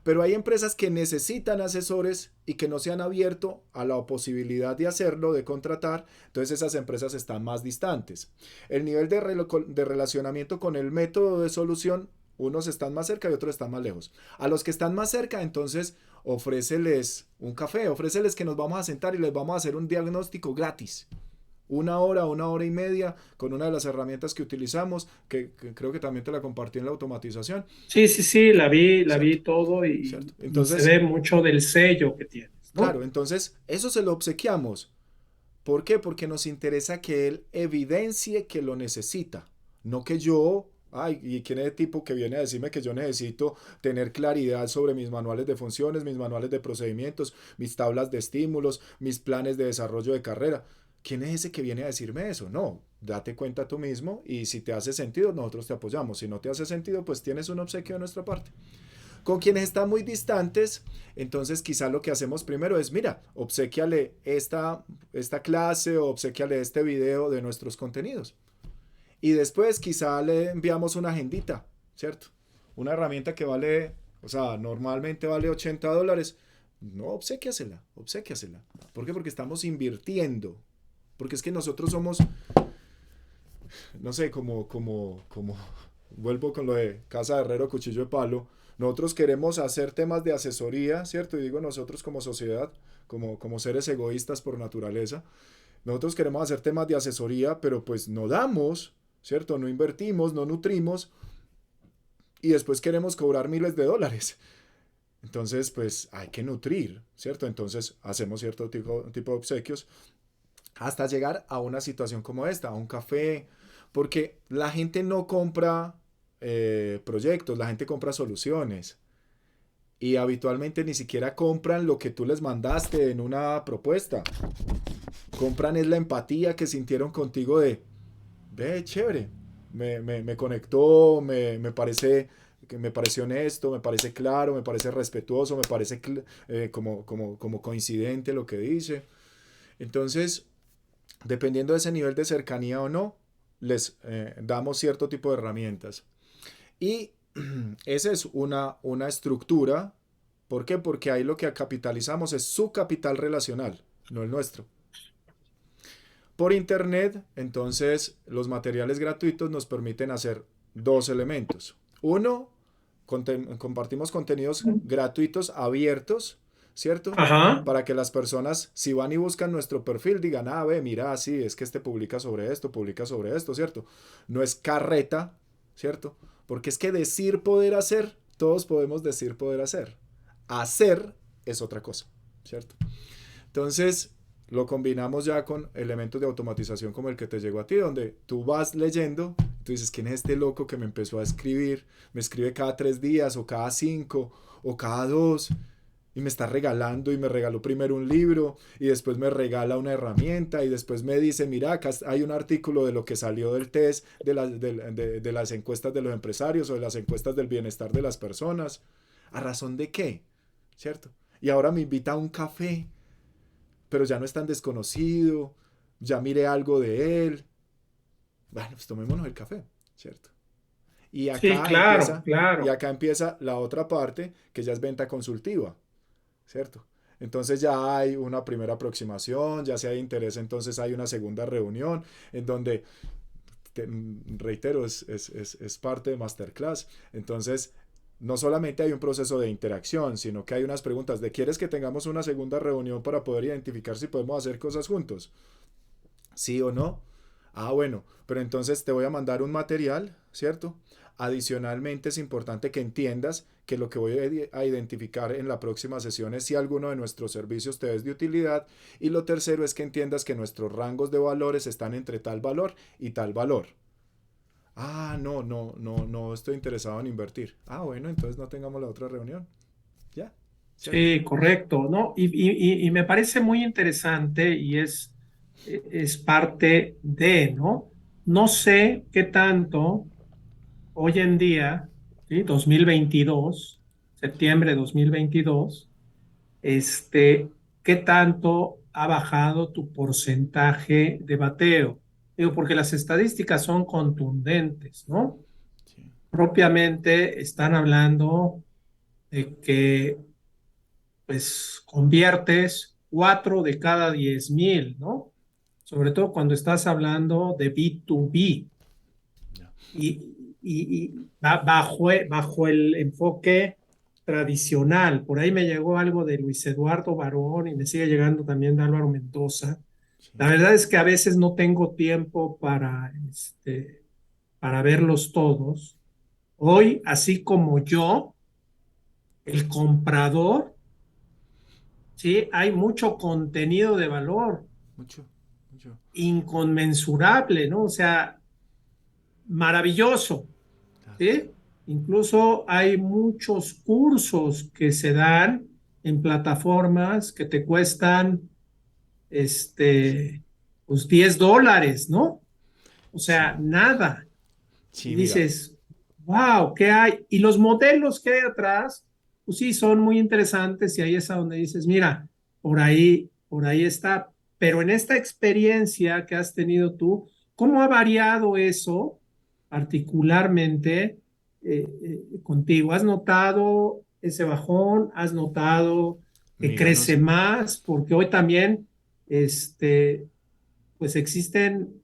Speaker 1: Pero hay empresas que necesitan asesores y que no se han abierto a la posibilidad de hacerlo, de contratar. Entonces esas empresas están más distantes. El nivel de relacionamiento con el método de solución, unos están más cerca y otros están más lejos. A los que están más cerca, entonces ofréceles un café, ofréceles que nos vamos a sentar y les vamos a hacer un diagnóstico gratis. Una hora y media con una de las herramientas que utilizamos, que creo que también te la compartí en la automatización,
Speaker 2: Sí, sí, sí, la
Speaker 1: ¿cierto?
Speaker 2: vi todo
Speaker 1: ¿Cierto?
Speaker 2: y se
Speaker 1: Entonces,
Speaker 2: ve mucho del sello que tienes, ¿no?
Speaker 1: claro, entonces eso se lo obsequiamos. ¿Por qué? Porque nos interesa que él evidencie que lo necesita, no que yo, ay, ¿y quién es el tipo que viene a decirme que yo necesito tener claridad sobre mis manuales de funciones, mis manuales de procedimientos, mis tablas de estímulos, mis planes de desarrollo de carrera? ¿Quién es ese que viene a decirme eso? No, date cuenta tú mismo y si te hace sentido, nosotros te apoyamos. Si no te hace sentido, pues tienes un obsequio de nuestra parte. Con quienes están muy distantes, entonces quizá lo que hacemos primero es, mira, obsequiale esta clase o obsequiale este video de nuestros contenidos. Y después quizá le enviamos una agendita, ¿cierto? Una herramienta que vale, o sea, normalmente vale $80. No, obsequiasela, obsequiasela. ¿Por qué? Porque estamos invirtiendo. Porque es que nosotros somos, no sé, vuelvo con lo de casa de herrero, cuchillo de palo. Nosotros queremos hacer temas de asesoría, ¿cierto? Y digo nosotros como sociedad, como seres egoístas por naturaleza. Nosotros queremos hacer temas de asesoría, pero pues no damos, ¿cierto? No invertimos, no nutrimos y después queremos cobrar miles de dólares. Entonces, pues hay que nutrir, ¿cierto? Entonces hacemos cierto tipo de obsequios hasta llegar a una situación como esta, a un café, porque la gente no compra proyectos, la gente compra soluciones y habitualmente ni siquiera compran lo que tú les mandaste en una propuesta. Compran es la empatía que sintieron contigo de, ve, chévere, me conectó, me pareció honesto, me parece claro, me parece respetuoso, me parece como coincidente lo que dice. Entonces, dependiendo de ese nivel de cercanía o no, les damos cierto tipo de herramientas. Y esa es una estructura. ¿Por qué? Porque ahí lo que capitalizamos es su capital relacional, no el nuestro. Por internet, entonces, los materiales gratuitos nos permiten hacer dos elementos. Uno, compartimos contenidos gratuitos abiertos, ¿cierto?
Speaker 2: Ajá.
Speaker 1: Para que las personas, si van y buscan nuestro perfil, digan, ah, ve, mira, sí, es que este publica sobre esto, ¿cierto? No es carreta, ¿cierto? Porque es que decir poder hacer, todos podemos decir poder hacer. Hacer es otra cosa, ¿cierto? Entonces, lo combinamos ya con elementos de automatización como el que te llegó a ti, donde tú vas leyendo, tú dices, ¿quién es este loco que me empezó a escribir? Me escribe cada 3 días, o cada 5, o cada 2, y me está regalando, y me regaló primero un libro, y después me regala una herramienta, y después me dice, mira, acá hay un artículo de lo que salió del test, de las encuestas de los empresarios, o de las encuestas del bienestar de las personas. ¿A razón de qué? ¿Cierto? Y ahora me invita a un café, pero ya no es tan desconocido, ya miré algo de él. Bueno, pues tomémonos el café, ¿cierto? Y
Speaker 2: Sí,
Speaker 1: acá
Speaker 2: claro,
Speaker 1: empieza, y
Speaker 2: claro.
Speaker 1: acá empieza la otra parte, que ya es venta consultiva, ¿cierto? Entonces ya hay una primera aproximación, ya si hay interés, entonces hay una segunda reunión en donde, reitero, es parte de Masterclass. Entonces, no solamente hay un proceso de interacción, sino que hay unas preguntas de, ¿quieres que tengamos una segunda reunión para poder identificar si podemos hacer cosas juntos? ¿Sí o no? Ah, bueno, pero entonces te voy a mandar un material, ¿cierto? Adicionalmente es importante que entiendas que lo que voy a identificar en la próxima sesión es si alguno de nuestros servicios te es de utilidad, y lo tercero es que entiendas que nuestros rangos de valores están entre tal valor y tal valor. Ah, no estoy interesado en invertir. Ah, bueno, entonces no tengamos la otra reunión. Ya, ¿cierto?
Speaker 2: Sí, correcto, ¿no? Y me parece muy interesante y es parte de, ¿no? No sé qué tanto hoy en día, ¿sí? 2022, septiembre de 2022, este, qué tanto ha bajado tu porcentaje de bateo. Digo, porque las estadísticas son contundentes, ¿no?
Speaker 1: Sí.
Speaker 2: Propiamente están hablando de que pues conviertes 4 de cada 10,000, ¿no? Sobre todo cuando estás hablando de B2B
Speaker 1: Ya.
Speaker 2: bajo el enfoque tradicional. Por ahí me llegó algo de Luis Eduardo Barón y me sigue llegando también de Álvaro Mendoza. La
Speaker 1: Sí.
Speaker 2: verdad es que a veces no tengo tiempo para verlos todos. Hoy, así como yo, el comprador, sí, hay mucho contenido de valor
Speaker 1: Mucho, mucho.
Speaker 2: inconmensurable, ¿no? O sea, maravilloso,
Speaker 1: Claro.
Speaker 2: ¿sí? Incluso hay muchos cursos que se dan en plataformas que te cuestan, este, pues $10, ¿no? O sea,
Speaker 1: Sí.
Speaker 2: nada. Y
Speaker 1: Sí, mira.
Speaker 2: dices, wow, ¿qué hay? Y los modelos que hay atrás, pues sí, son muy interesantes y ahí es a donde dices, mira, por ahí está. Pero en esta experiencia que has tenido tú, ¿cómo ha variado eso particularmente contigo? ¿Has notado ese bajón? ¿Has notado que
Speaker 1: Mira,
Speaker 2: crece
Speaker 1: nos,
Speaker 2: más? Porque hoy también, este, pues existen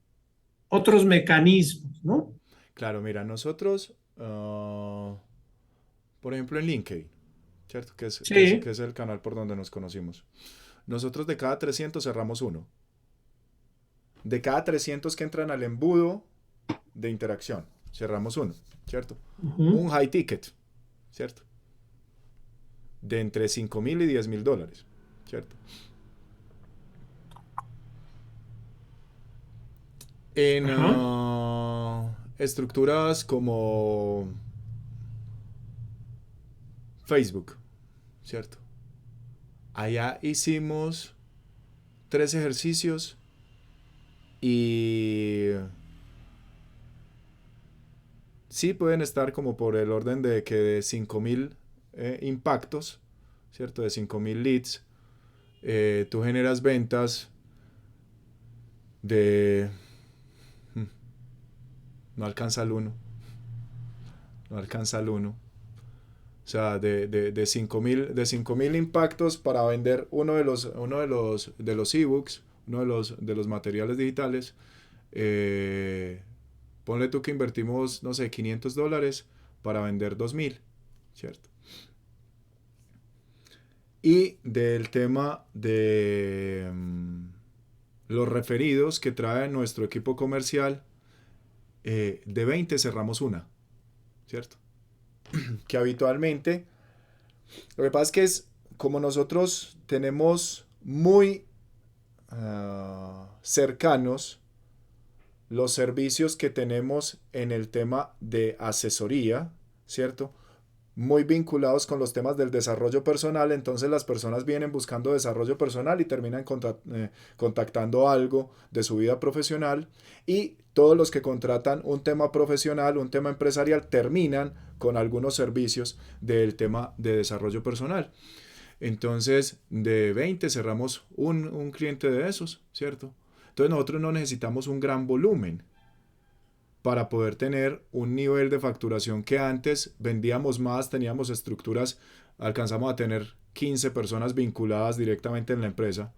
Speaker 2: otros mecanismos, ¿no?
Speaker 1: claro, mira, nosotros, por ejemplo, en LinkedIn, ¿cierto? Que
Speaker 2: Sí.
Speaker 1: es el canal por donde nos conocimos. Nosotros de cada 300 cerramos uno. De cada 300 que entran al embudo de interacción. cerramos uno, ¿cierto?
Speaker 2: Ujú.
Speaker 1: Un high ticket, ¿cierto? De entre 5.000 y 10.000 dólares, ¿cierto? En
Speaker 2: Ajá.
Speaker 1: estructuras como Facebook, ¿cierto? Allá hicimos 3 ejercicios y sí pueden estar como por el orden de que de 5.000 impactos, ¿cierto? De 5.000 leads, tú generas ventas de... No alcanza el uno, no alcanza el uno. O sea, de 5.000 impactos para vender uno de los ebooks, uno de los materiales digitales. eh, Ponle tú que invertimos, no sé, $500 para vender 2.000, ¿cierto? Y del tema de los referidos que trae nuestro equipo comercial, de 20 cerramos una, ¿cierto? Que habitualmente, lo que pasa es que es como nosotros tenemos muy cercanos los servicios que tenemos en el tema de asesoría, ¿cierto? Muy vinculados con los temas del desarrollo personal, entonces las personas vienen buscando desarrollo personal y terminan contactando algo de su vida profesional, y todos los que contratan un tema profesional, un tema empresarial, terminan con algunos servicios del tema de desarrollo personal. Entonces, de 20 cerramos un cliente de esos, ¿cierto? Entonces nosotros no necesitamos un gran volumen para poder tener un nivel de facturación que antes vendíamos más, teníamos estructuras, alcanzamos a tener 15 personas vinculadas directamente en la empresa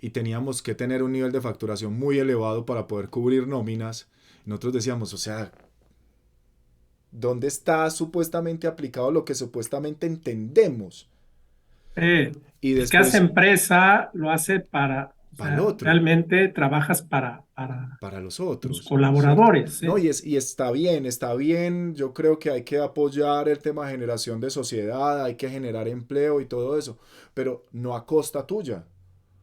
Speaker 1: y teníamos que tener un nivel de facturación muy elevado para poder cubrir nóminas. Nosotros decíamos, o sea, ¿dónde está supuestamente aplicado lo que supuestamente entendemos? Y
Speaker 2: El que hace
Speaker 1: después,
Speaker 2: empresa lo hace para, o
Speaker 1: para el
Speaker 2: sea,
Speaker 1: otro,
Speaker 2: realmente trabajas para
Speaker 1: para los
Speaker 2: tus
Speaker 1: otros, ¿cierto?
Speaker 2: colaboradores,
Speaker 1: No,
Speaker 2: ¿eh?
Speaker 1: y está bien, yo creo que hay que apoyar el tema de generación de sociedad, hay que generar empleo y todo eso, pero no a costa tuya,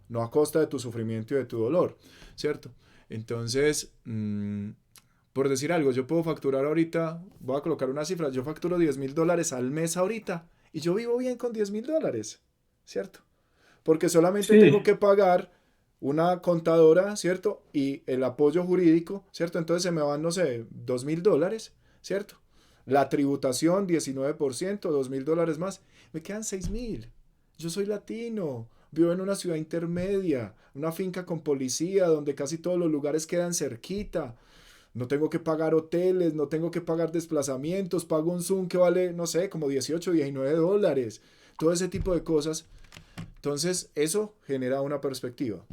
Speaker 1: no a costa de tu sufrimiento y de tu dolor, ¿cierto? Entonces, por decir algo, yo puedo facturar ahorita, voy a colocar una cifra, yo facturo $10.000 al mes ahorita y yo vivo bien con $10.000, ¿cierto? Porque solamente tengo
Speaker 2: Sí,
Speaker 1: que pagar una contadora, ¿cierto? Y el apoyo jurídico, ¿cierto? Entonces se me van, no sé, $2.000, ¿cierto? La tributación, 19%, $2.000 más. Me quedan 6.000. Yo soy latino, vivo en una ciudad intermedia, una finca con policía, donde casi todos los lugares quedan cerquita. No tengo que pagar hoteles, no tengo que pagar desplazamientos, pago un Zoom que vale, no sé, como 18, $19. Todo ese tipo de cosas. Entonces, eso genera una perspectiva.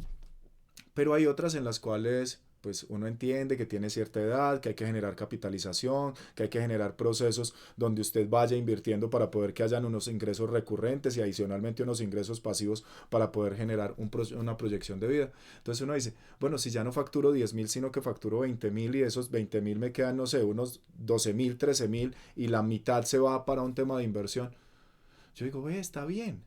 Speaker 1: Pero hay otras en las cuales pues uno entiende que tiene cierta edad, que hay que generar capitalización, que hay que generar procesos donde usted vaya invirtiendo para poder que hayan unos ingresos recurrentes y adicionalmente unos ingresos pasivos para poder generar una proyección de vida. Entonces uno dice, bueno, si ya no facturo 10.000, sino que facturo 20.000 y de esos 20.000 me quedan, no sé, unos 12.000, 13.000 y la mitad se va para un tema de inversión. Yo digo, está bien.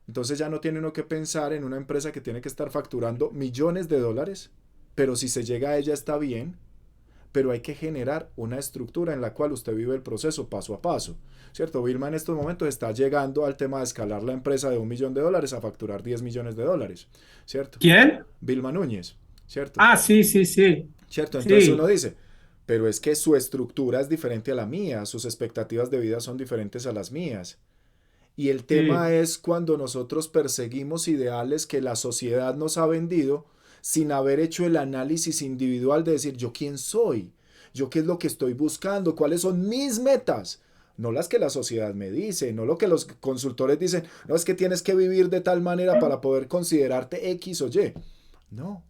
Speaker 1: Entonces ya no tiene uno que pensar en una empresa que tiene que estar facturando millones de dólares, pero si se llega a ella está bien, pero hay que generar una estructura en la cual usted vive el proceso paso a paso, ¿cierto? Vilma en estos momentos está llegando al tema de escalar la empresa de $1.000.000 a facturar $10.000.000, ¿cierto?
Speaker 2: ¿quién?
Speaker 1: Vilma Núñez, ¿cierto?
Speaker 2: Ah, sí, sí, sí,
Speaker 1: ¿Cierto? Entonces uno
Speaker 2: sí,
Speaker 1: dice, pero es que su estructura es diferente a la mía, sus expectativas de vida son diferentes a las mías. Y el tema
Speaker 2: sí.
Speaker 1: es cuando nosotros perseguimos ideales que la sociedad nos ha vendido sin haber hecho el análisis individual de decir yo quién soy, yo qué es lo que estoy buscando, cuáles son mis metas, no las que la sociedad me dice, no lo que los consultores dicen, no es que tienes que vivir de tal manera para poder considerarte X o Y. No,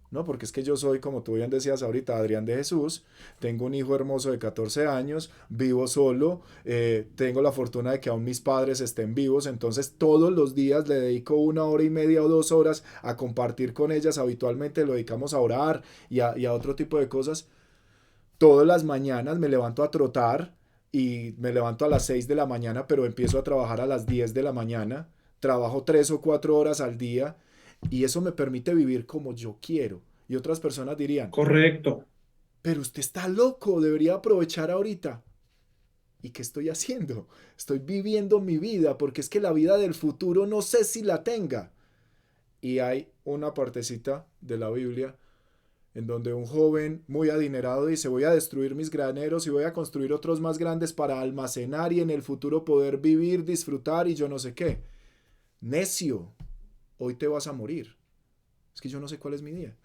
Speaker 1: no, porque es que yo soy, como tú bien decías ahorita, Adrián de Jesús, tengo un hijo hermoso de 14 años, vivo solo, tengo la fortuna de que aún mis padres estén vivos, entonces todos los días le dedico 1 hora y media o 2 horas a compartir con ellas, habitualmente lo dedicamos a orar y a otro tipo de cosas, Todas las mañanas me levanto a trotar y me levanto a las 6 de la mañana, pero empiezo a trabajar a las 10 de la mañana. Trabajo 3 o 4 horas al día y eso me permite vivir como yo quiero. Y otras personas dirían,
Speaker 2: Correcto.
Speaker 1: pero usted está loco, debería aprovechar ahorita. ¿Y qué estoy haciendo? Estoy viviendo mi vida porque es que la vida del futuro no sé si la tenga. Y hay una partecita de la Biblia en donde un joven muy adinerado dice, voy a destruir mis graneros y voy a construir otros más grandes para almacenar y en el futuro poder vivir, disfrutar y yo no sé qué. Necio, hoy te vas a morir. Es que yo no sé cuál es mi día.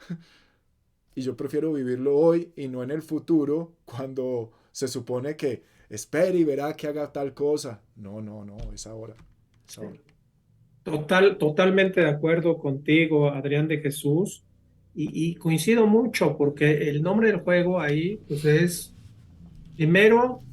Speaker 1: Y yo prefiero vivirlo hoy y no en el futuro cuando se supone que espere y verá que haga tal cosa. No, no, no, es ahora. Es ahora.
Speaker 2: Totalmente de acuerdo contigo, Adrián de Jesús, y coincido mucho porque el nombre del juego ahí, pues es primero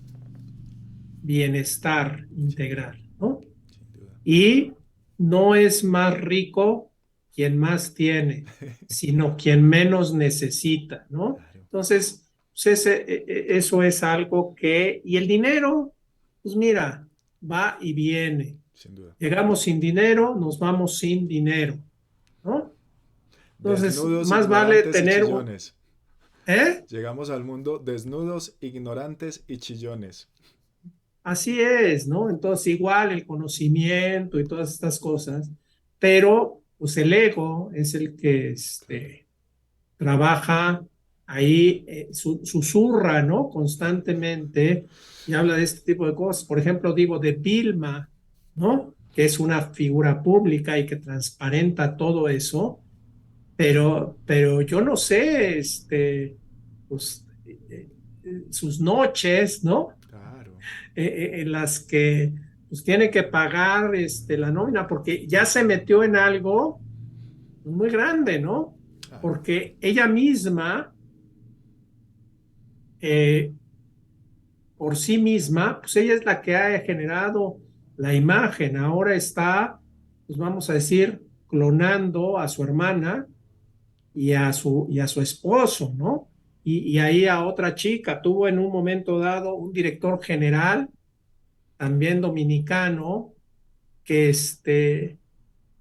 Speaker 2: bienestar
Speaker 1: Sin duda,
Speaker 2: integral, ¿no?
Speaker 1: sin duda.
Speaker 2: Y no es más rico quien más tiene, sino quien menos necesita, ¿no?
Speaker 1: Claro,
Speaker 2: Entonces, pues eso es algo que, y el dinero, pues mira, va y viene.
Speaker 1: sin duda.
Speaker 2: Llegamos sin dinero, nos vamos sin dinero, ¿no? Entonces,
Speaker 1: Desnudos,
Speaker 2: más vale
Speaker 1: ignorantes y
Speaker 2: tener,
Speaker 1: chillones.
Speaker 2: ¿eh?
Speaker 1: Llegamos al mundo desnudos, ignorantes y chillones.
Speaker 2: Así es, ¿no? Entonces, igual el conocimiento y todas estas cosas, pero pues el ego es el que
Speaker 1: Claro.
Speaker 2: trabaja ahí, susurra, ¿no? Constantemente y habla de este tipo de cosas. Por ejemplo, digo de Vilma, ¿no? Que es una figura pública y que transparenta todo eso, pero yo no sé, pues, sus noches, ¿no?
Speaker 1: Claro,
Speaker 2: En las que pues tiene que pagar la nómina porque ya se metió en algo muy grande, ¿no?
Speaker 1: claro.
Speaker 2: Porque ella misma, eh, por sí misma, pues ella es la que ha generado la imagen. Ahora está, pues vamos a decir, clonando a su hermana y a su esposo, ¿no? Y ahí a otra chica. Tuvo en un momento dado un director general, también dominicano, que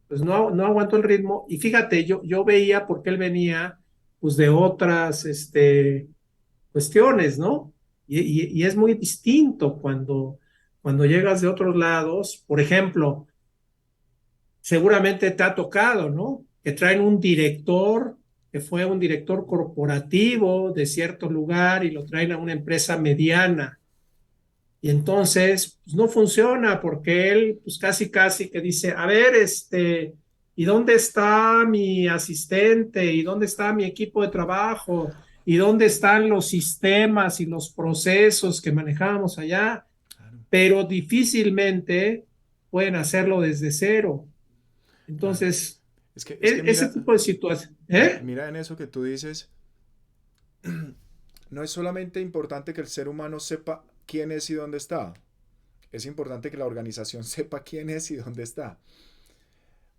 Speaker 2: pues no aguantó el ritmo. Y fíjate, yo veía porque él venía pues de otras cuestiones, ¿no? Y es muy distinto cuando llegas de otros lados. Por ejemplo, seguramente te ha tocado, ¿no? Que traen un director que fue un director corporativo de cierto lugar y lo traen a una empresa mediana. Y entonces, pues no funciona porque él, pues casi, casi que dice, a ver, ¿y dónde está mi asistente? ¿Y dónde está mi equipo de trabajo? ¿Y dónde están los sistemas y los procesos que manejamos allá?
Speaker 1: Claro,
Speaker 2: Pero difícilmente pueden hacerlo desde cero.
Speaker 1: claro.
Speaker 2: Entonces,
Speaker 1: Es que
Speaker 2: ese
Speaker 1: mira,
Speaker 2: tipo de situación, ¿eh?
Speaker 1: mira en eso que tú dices, no es solamente importante que el ser humano sepa quién es y dónde está, es importante que la organización sepa quién es y dónde está,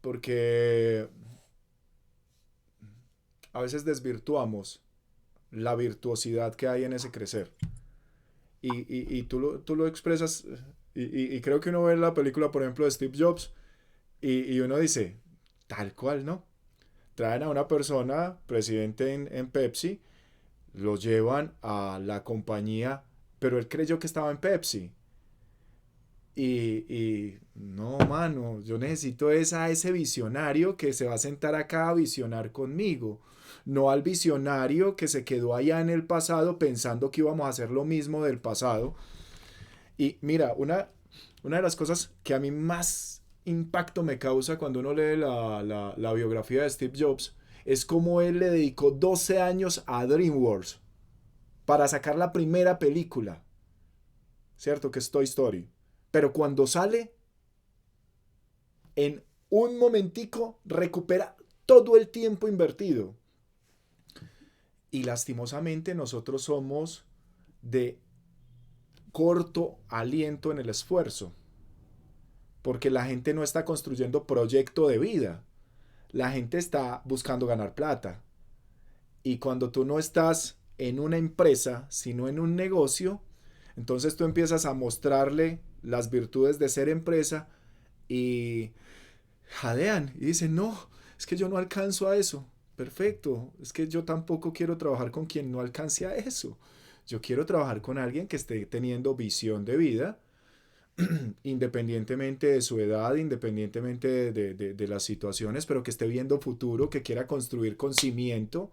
Speaker 1: porque a veces desvirtuamos la virtuosidad que hay en ese crecer. Y tú lo expresas, y creo que uno ve la película, por ejemplo, de Steve Jobs, y uno dice, tal cual, ¿no? Traen a una persona, presidente en Pepsi, lo llevan a la compañía, pero él creyó que estaba en Pepsi. No, mano, yo necesito ese visionario que se va a sentar acá a visionar conmigo. No al visionario que se quedó allá en el pasado pensando que íbamos a hacer lo mismo del pasado. Y mira, una de las cosas que a mí más impacto me causa cuando uno lee la biografía de Steve Jobs es cómo él le dedicó 12 años a DreamWorks para sacar la primera película, ¿cierto? Que es Toy Story. Pero cuando sale, en un momentico recupera todo el tiempo invertido. Y lastimosamente nosotros somos de corto aliento en el esfuerzo, porque la gente no está construyendo proyecto de vida, la gente está buscando ganar plata. Y cuando tú no estás en una empresa, sino en un negocio, entonces tú empiezas a mostrarle las virtudes de ser empresa y jadean y dicen, no, es que yo no alcanzo a eso. Perfecto, es que yo tampoco quiero trabajar con quien no alcance a eso. Yo quiero trabajar con alguien que esté teniendo visión de vida, independientemente de su edad, independientemente de las situaciones, pero que esté viendo futuro, que quiera construir con cimiento,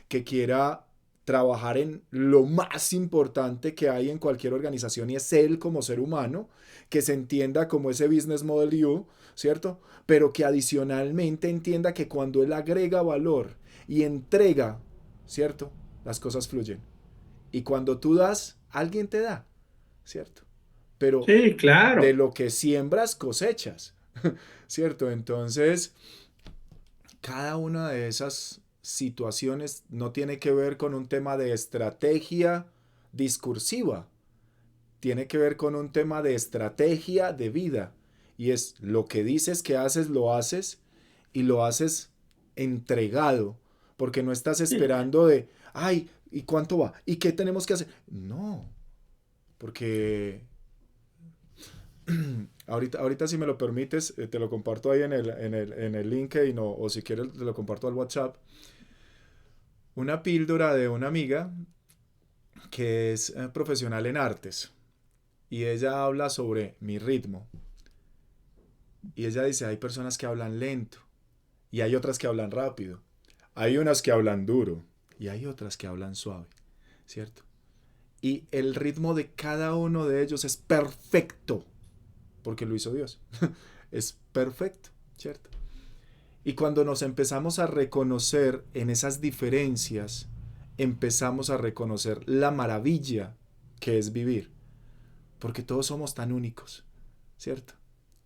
Speaker 1: que quiera trabajar en lo más importante que hay en cualquier organización y es él como ser humano, que se entienda como ese business model you, ¿cierto? Pero que adicionalmente entienda que cuando él agrega valor y entrega, ¿cierto? Las cosas fluyen. Y cuando tú das, alguien te da, ¿cierto? Pero
Speaker 2: Sí,
Speaker 1: de
Speaker 2: claro.
Speaker 1: lo que siembras cosechas, ¿cierto? Entonces, cada una de esas situaciones no tiene que ver con un tema de estrategia discursiva, tiene que ver con un tema de estrategia de vida. Y es lo que dices que haces, lo haces y lo haces entregado, porque no estás
Speaker 2: Sí,
Speaker 1: esperando de, ay, ¿y cuánto va? ¿Y qué tenemos que hacer? No, porque ahorita si me lo permites, te lo comparto ahí en el LinkedIn o si quieres te lo comparto al WhatsApp. Una píldora de una amiga que es profesional en artes y ella habla sobre mi ritmo y ella dice, hay personas que hablan lento y hay otras que hablan rápido, hay unas que hablan duro y hay otras que hablan suave, ¿cierto? Y el ritmo de cada uno de ellos es perfecto porque lo hizo Dios. Es perfecto, ¿cierto? Y cuando nos empezamos a reconocer en esas diferencias, empezamos a reconocer la maravilla que es vivir. Porque todos somos tan únicos, ¿cierto?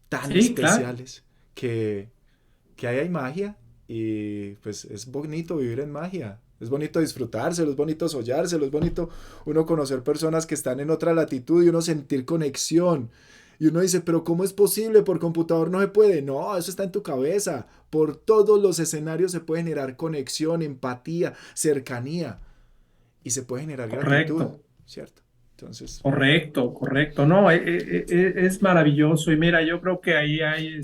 Speaker 1: Tan
Speaker 2: sí, claro.
Speaker 1: especiales que ahí hay magia y pues es bonito vivir en magia. Es bonito disfrutárselo, es bonito sollárselo, es bonito uno conocer personas que están en otra latitud y uno sentir conexión. Y uno dice, pero ¿cómo es posible? Por computador no se puede. No, eso está en tu cabeza. Por todos los escenarios se puede generar conexión, empatía, cercanía. Y se puede generar gratitud,
Speaker 2: Correcto.
Speaker 1: ¿cierto? Entonces,
Speaker 2: Correcto, correcto. No, es maravilloso. Y mira, yo creo que ahí hay,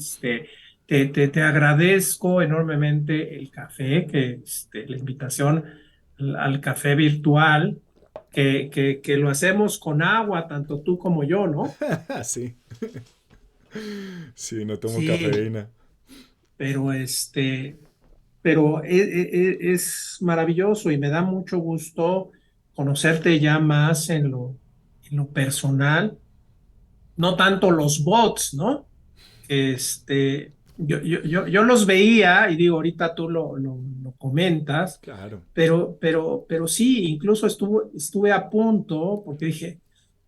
Speaker 2: te agradezco enormemente el café, la invitación al café virtual, que lo hacemos con agua, tanto tú como yo, ¿no?
Speaker 1: sí, sí, no tomo
Speaker 2: Sí,
Speaker 1: cafeína.
Speaker 2: pero pero es maravilloso y me da mucho gusto conocerte ya más en lo personal, no tanto los bots, ¿no? Yo los veía y digo, ahorita tú lo comentas,
Speaker 1: Claro.
Speaker 2: pero sí, incluso estuve a punto porque dije,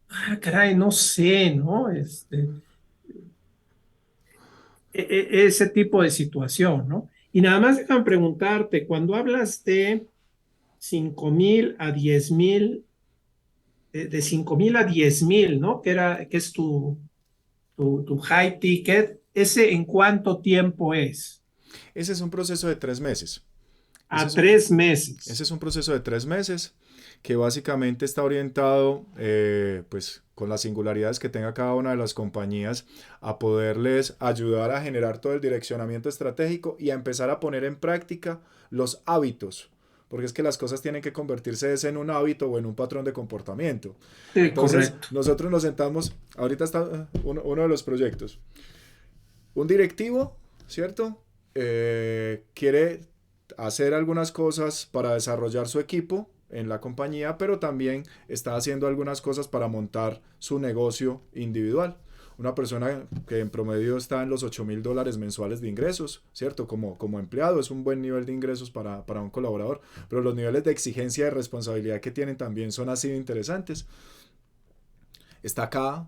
Speaker 2: ah, caray, no sé, ¿no? Ese tipo de situación, ¿no? Y nada más déjame preguntarte, cuando hablas de 5,000 a 10,000, de 5,000 a 10,000, ¿no? Que es tu high ticket, ¿ese en cuánto tiempo es?
Speaker 1: Ese es un proceso de 3 meses. Ese
Speaker 2: A
Speaker 1: es un,
Speaker 2: 3 meses.
Speaker 1: ese es un proceso de 3 meses que básicamente está orientado, pues, con las singularidades que tenga cada una de las compañías, a poderles ayudar a generar todo el direccionamiento estratégico y a empezar a poner en práctica los hábitos. Porque es que las cosas tienen que convertirse en un hábito o en un patrón de comportamiento.
Speaker 2: Sí,
Speaker 1: Entonces,
Speaker 2: correcto.
Speaker 1: nosotros nos sentamos, ahorita está uno de los proyectos. Un directivo, ¿cierto? Quiere hacer algunas cosas para desarrollar su equipo en la compañía, pero también está haciendo algunas cosas para montar su negocio individual. Una persona que en promedio está en los $8,000 mensuales de ingresos, ¿cierto? Como empleado es un buen nivel de ingresos para un colaborador, pero los niveles de exigencia y de responsabilidad que tienen también son así de interesantes. Está acá,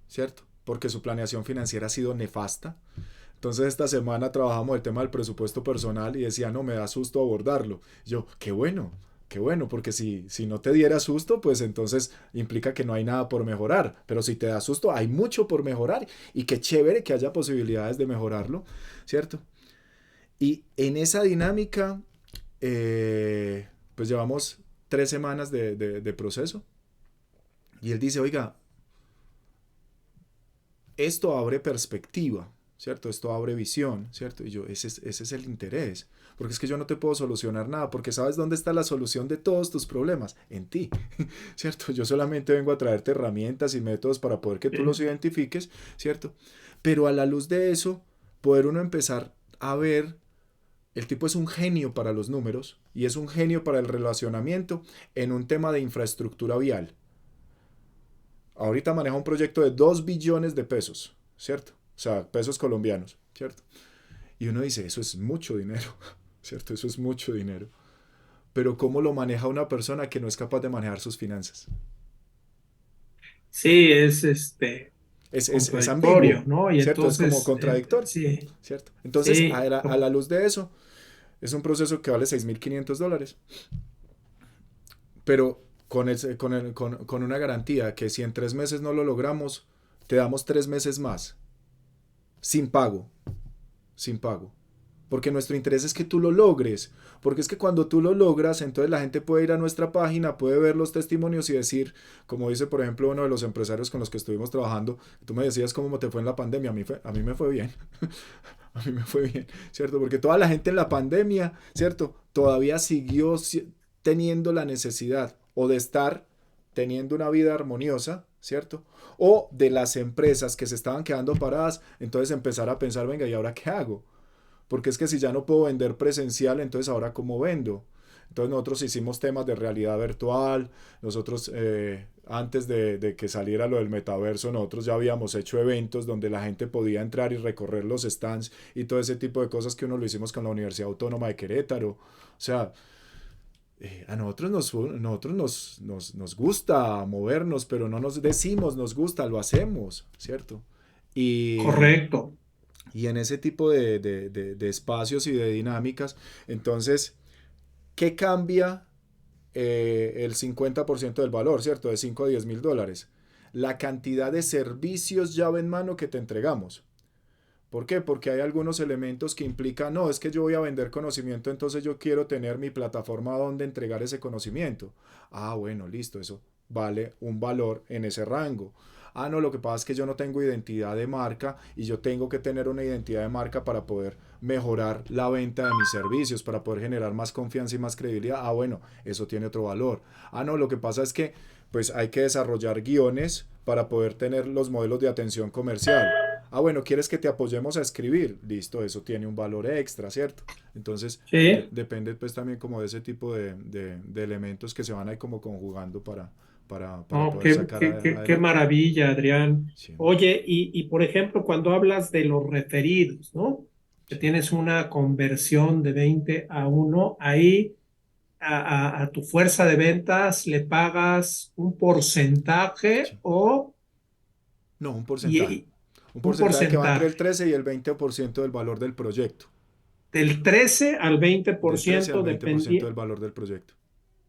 Speaker 1: ¿cierto? Porque su planeación financiera ha sido nefasta. Entonces esta semana trabajamos el tema del presupuesto personal y decía, no, me da susto abordarlo. Yo, qué bueno, porque si no te diera susto, pues entonces implica que no hay nada por mejorar. Pero si te da susto, hay mucho por mejorar y qué chévere que haya posibilidades de mejorarlo, ¿cierto? Y en esa dinámica, pues llevamos 3 semanas de proceso. Y él dice, oiga, esto abre perspectiva, ¿cierto? Esto abre visión, ¿cierto? Y yo, ese es el interés. Porque es que yo no te puedo solucionar nada, porque ¿sabes dónde está la solución de todos tus problemas? En ti, ¿cierto? Yo solamente vengo a traerte herramientas y métodos para poder que tú los identifiques, ¿cierto? Pero a la luz de eso, poder uno empezar a ver, el tipo es un genio para los números y es un genio para el relacionamiento en un tema de infraestructura vial. Ahorita maneja un proyecto de 2 billones de pesos, ¿cierto? O sea, pesos colombianos, ¿cierto? Y uno dice, eso es mucho dinero, ¿cierto? Eso es mucho dinero. Pero ¿cómo lo maneja una persona que no es capaz de manejar sus finanzas?
Speaker 2: Sí,
Speaker 1: Es
Speaker 2: contradictorio,
Speaker 1: ambiguo,
Speaker 2: ¿no? Y
Speaker 1: ¿cierto? Es como
Speaker 2: entonces,
Speaker 1: contradictorio,
Speaker 2: sí,
Speaker 1: ¿cierto? Entonces,
Speaker 2: sí,
Speaker 1: a la luz de eso, es un proceso que vale $6,500. Pero con una garantía que si en 3 meses no lo logramos, te damos 3 meses más, sin pago, sin pago. Porque nuestro interés es que tú lo logres. Porque es que cuando tú lo logras, entonces la gente puede ir a nuestra página, puede ver los testimonios y decir, como dice por ejemplo uno de los empresarios con los que estuvimos trabajando, tú me decías cómo te fue en la pandemia, a mí me fue bien. A mí me fue bien, ¿cierto? Porque toda la gente en la pandemia, ¿cierto? Todavía siguió teniendo la necesidad o de estar teniendo una vida armoniosa, ¿cierto? O de las empresas que se estaban quedando paradas, entonces empezar a pensar, venga, ¿y ahora qué hago? Porque es que si ya no puedo vender presencial, entonces ahora cómo vendo. Entonces nosotros hicimos temas de realidad virtual, nosotros antes de que saliera lo del metaverso, nosotros ya habíamos hecho eventos donde la gente podía entrar y recorrer los stands y todo ese tipo de cosas que uno lo hicimos con la Universidad Autónoma de Querétaro. O sea, a nosotros nos gusta movernos, pero no nos decimos nos gusta, lo hacemos, ¿cierto? Y,
Speaker 2: correcto.
Speaker 1: y en ese tipo de espacios y de dinámicas, entonces, ¿qué cambia el 50% del valor, ¿cierto? De 5 a $10,000. La cantidad de servicios llave en mano que te entregamos. ¿Por qué? Porque hay algunos elementos que implican, no, es que yo voy a vender conocimiento, entonces yo quiero tener mi plataforma donde entregar ese conocimiento. Ah, bueno, listo, eso vale un valor en ese rango. Ah, no, lo que pasa es que yo no tengo identidad de marca y yo tengo que tener una identidad de marca para poder mejorar la venta de mis servicios, para poder generar más confianza y más credibilidad. Ah, bueno, eso tiene otro valor. Ah, no, lo que pasa es que pues hay que desarrollar guiones para poder tener los modelos de atención comercial. Ah, bueno, ¿quieres que te apoyemos a escribir? Listo, eso tiene un valor extra, ¿cierto? Entonces,
Speaker 2: Sí.
Speaker 1: depende pues también como de ese tipo de elementos que se van ahí como conjugando para
Speaker 2: No,
Speaker 1: poder sacar
Speaker 2: qué
Speaker 1: adelante.
Speaker 2: maravilla, Adrián.
Speaker 1: Sí,
Speaker 2: Oye, por ejemplo, cuando hablas de los referidos, ¿no? Que
Speaker 1: sí,
Speaker 2: tienes una conversión de 20 a 1, ahí a tu fuerza de ventas le pagas un porcentaje
Speaker 1: sí.
Speaker 2: o
Speaker 1: No, un
Speaker 2: y,
Speaker 1: porcentaje.
Speaker 2: y
Speaker 1: Un
Speaker 2: un
Speaker 1: porcentaje que va entre el
Speaker 2: porcentaje
Speaker 1: 13 y el 20% del valor del proyecto.
Speaker 2: del 13 al veinte por
Speaker 1: Del 13 al
Speaker 2: ciento
Speaker 1: 20% del valor del proyecto.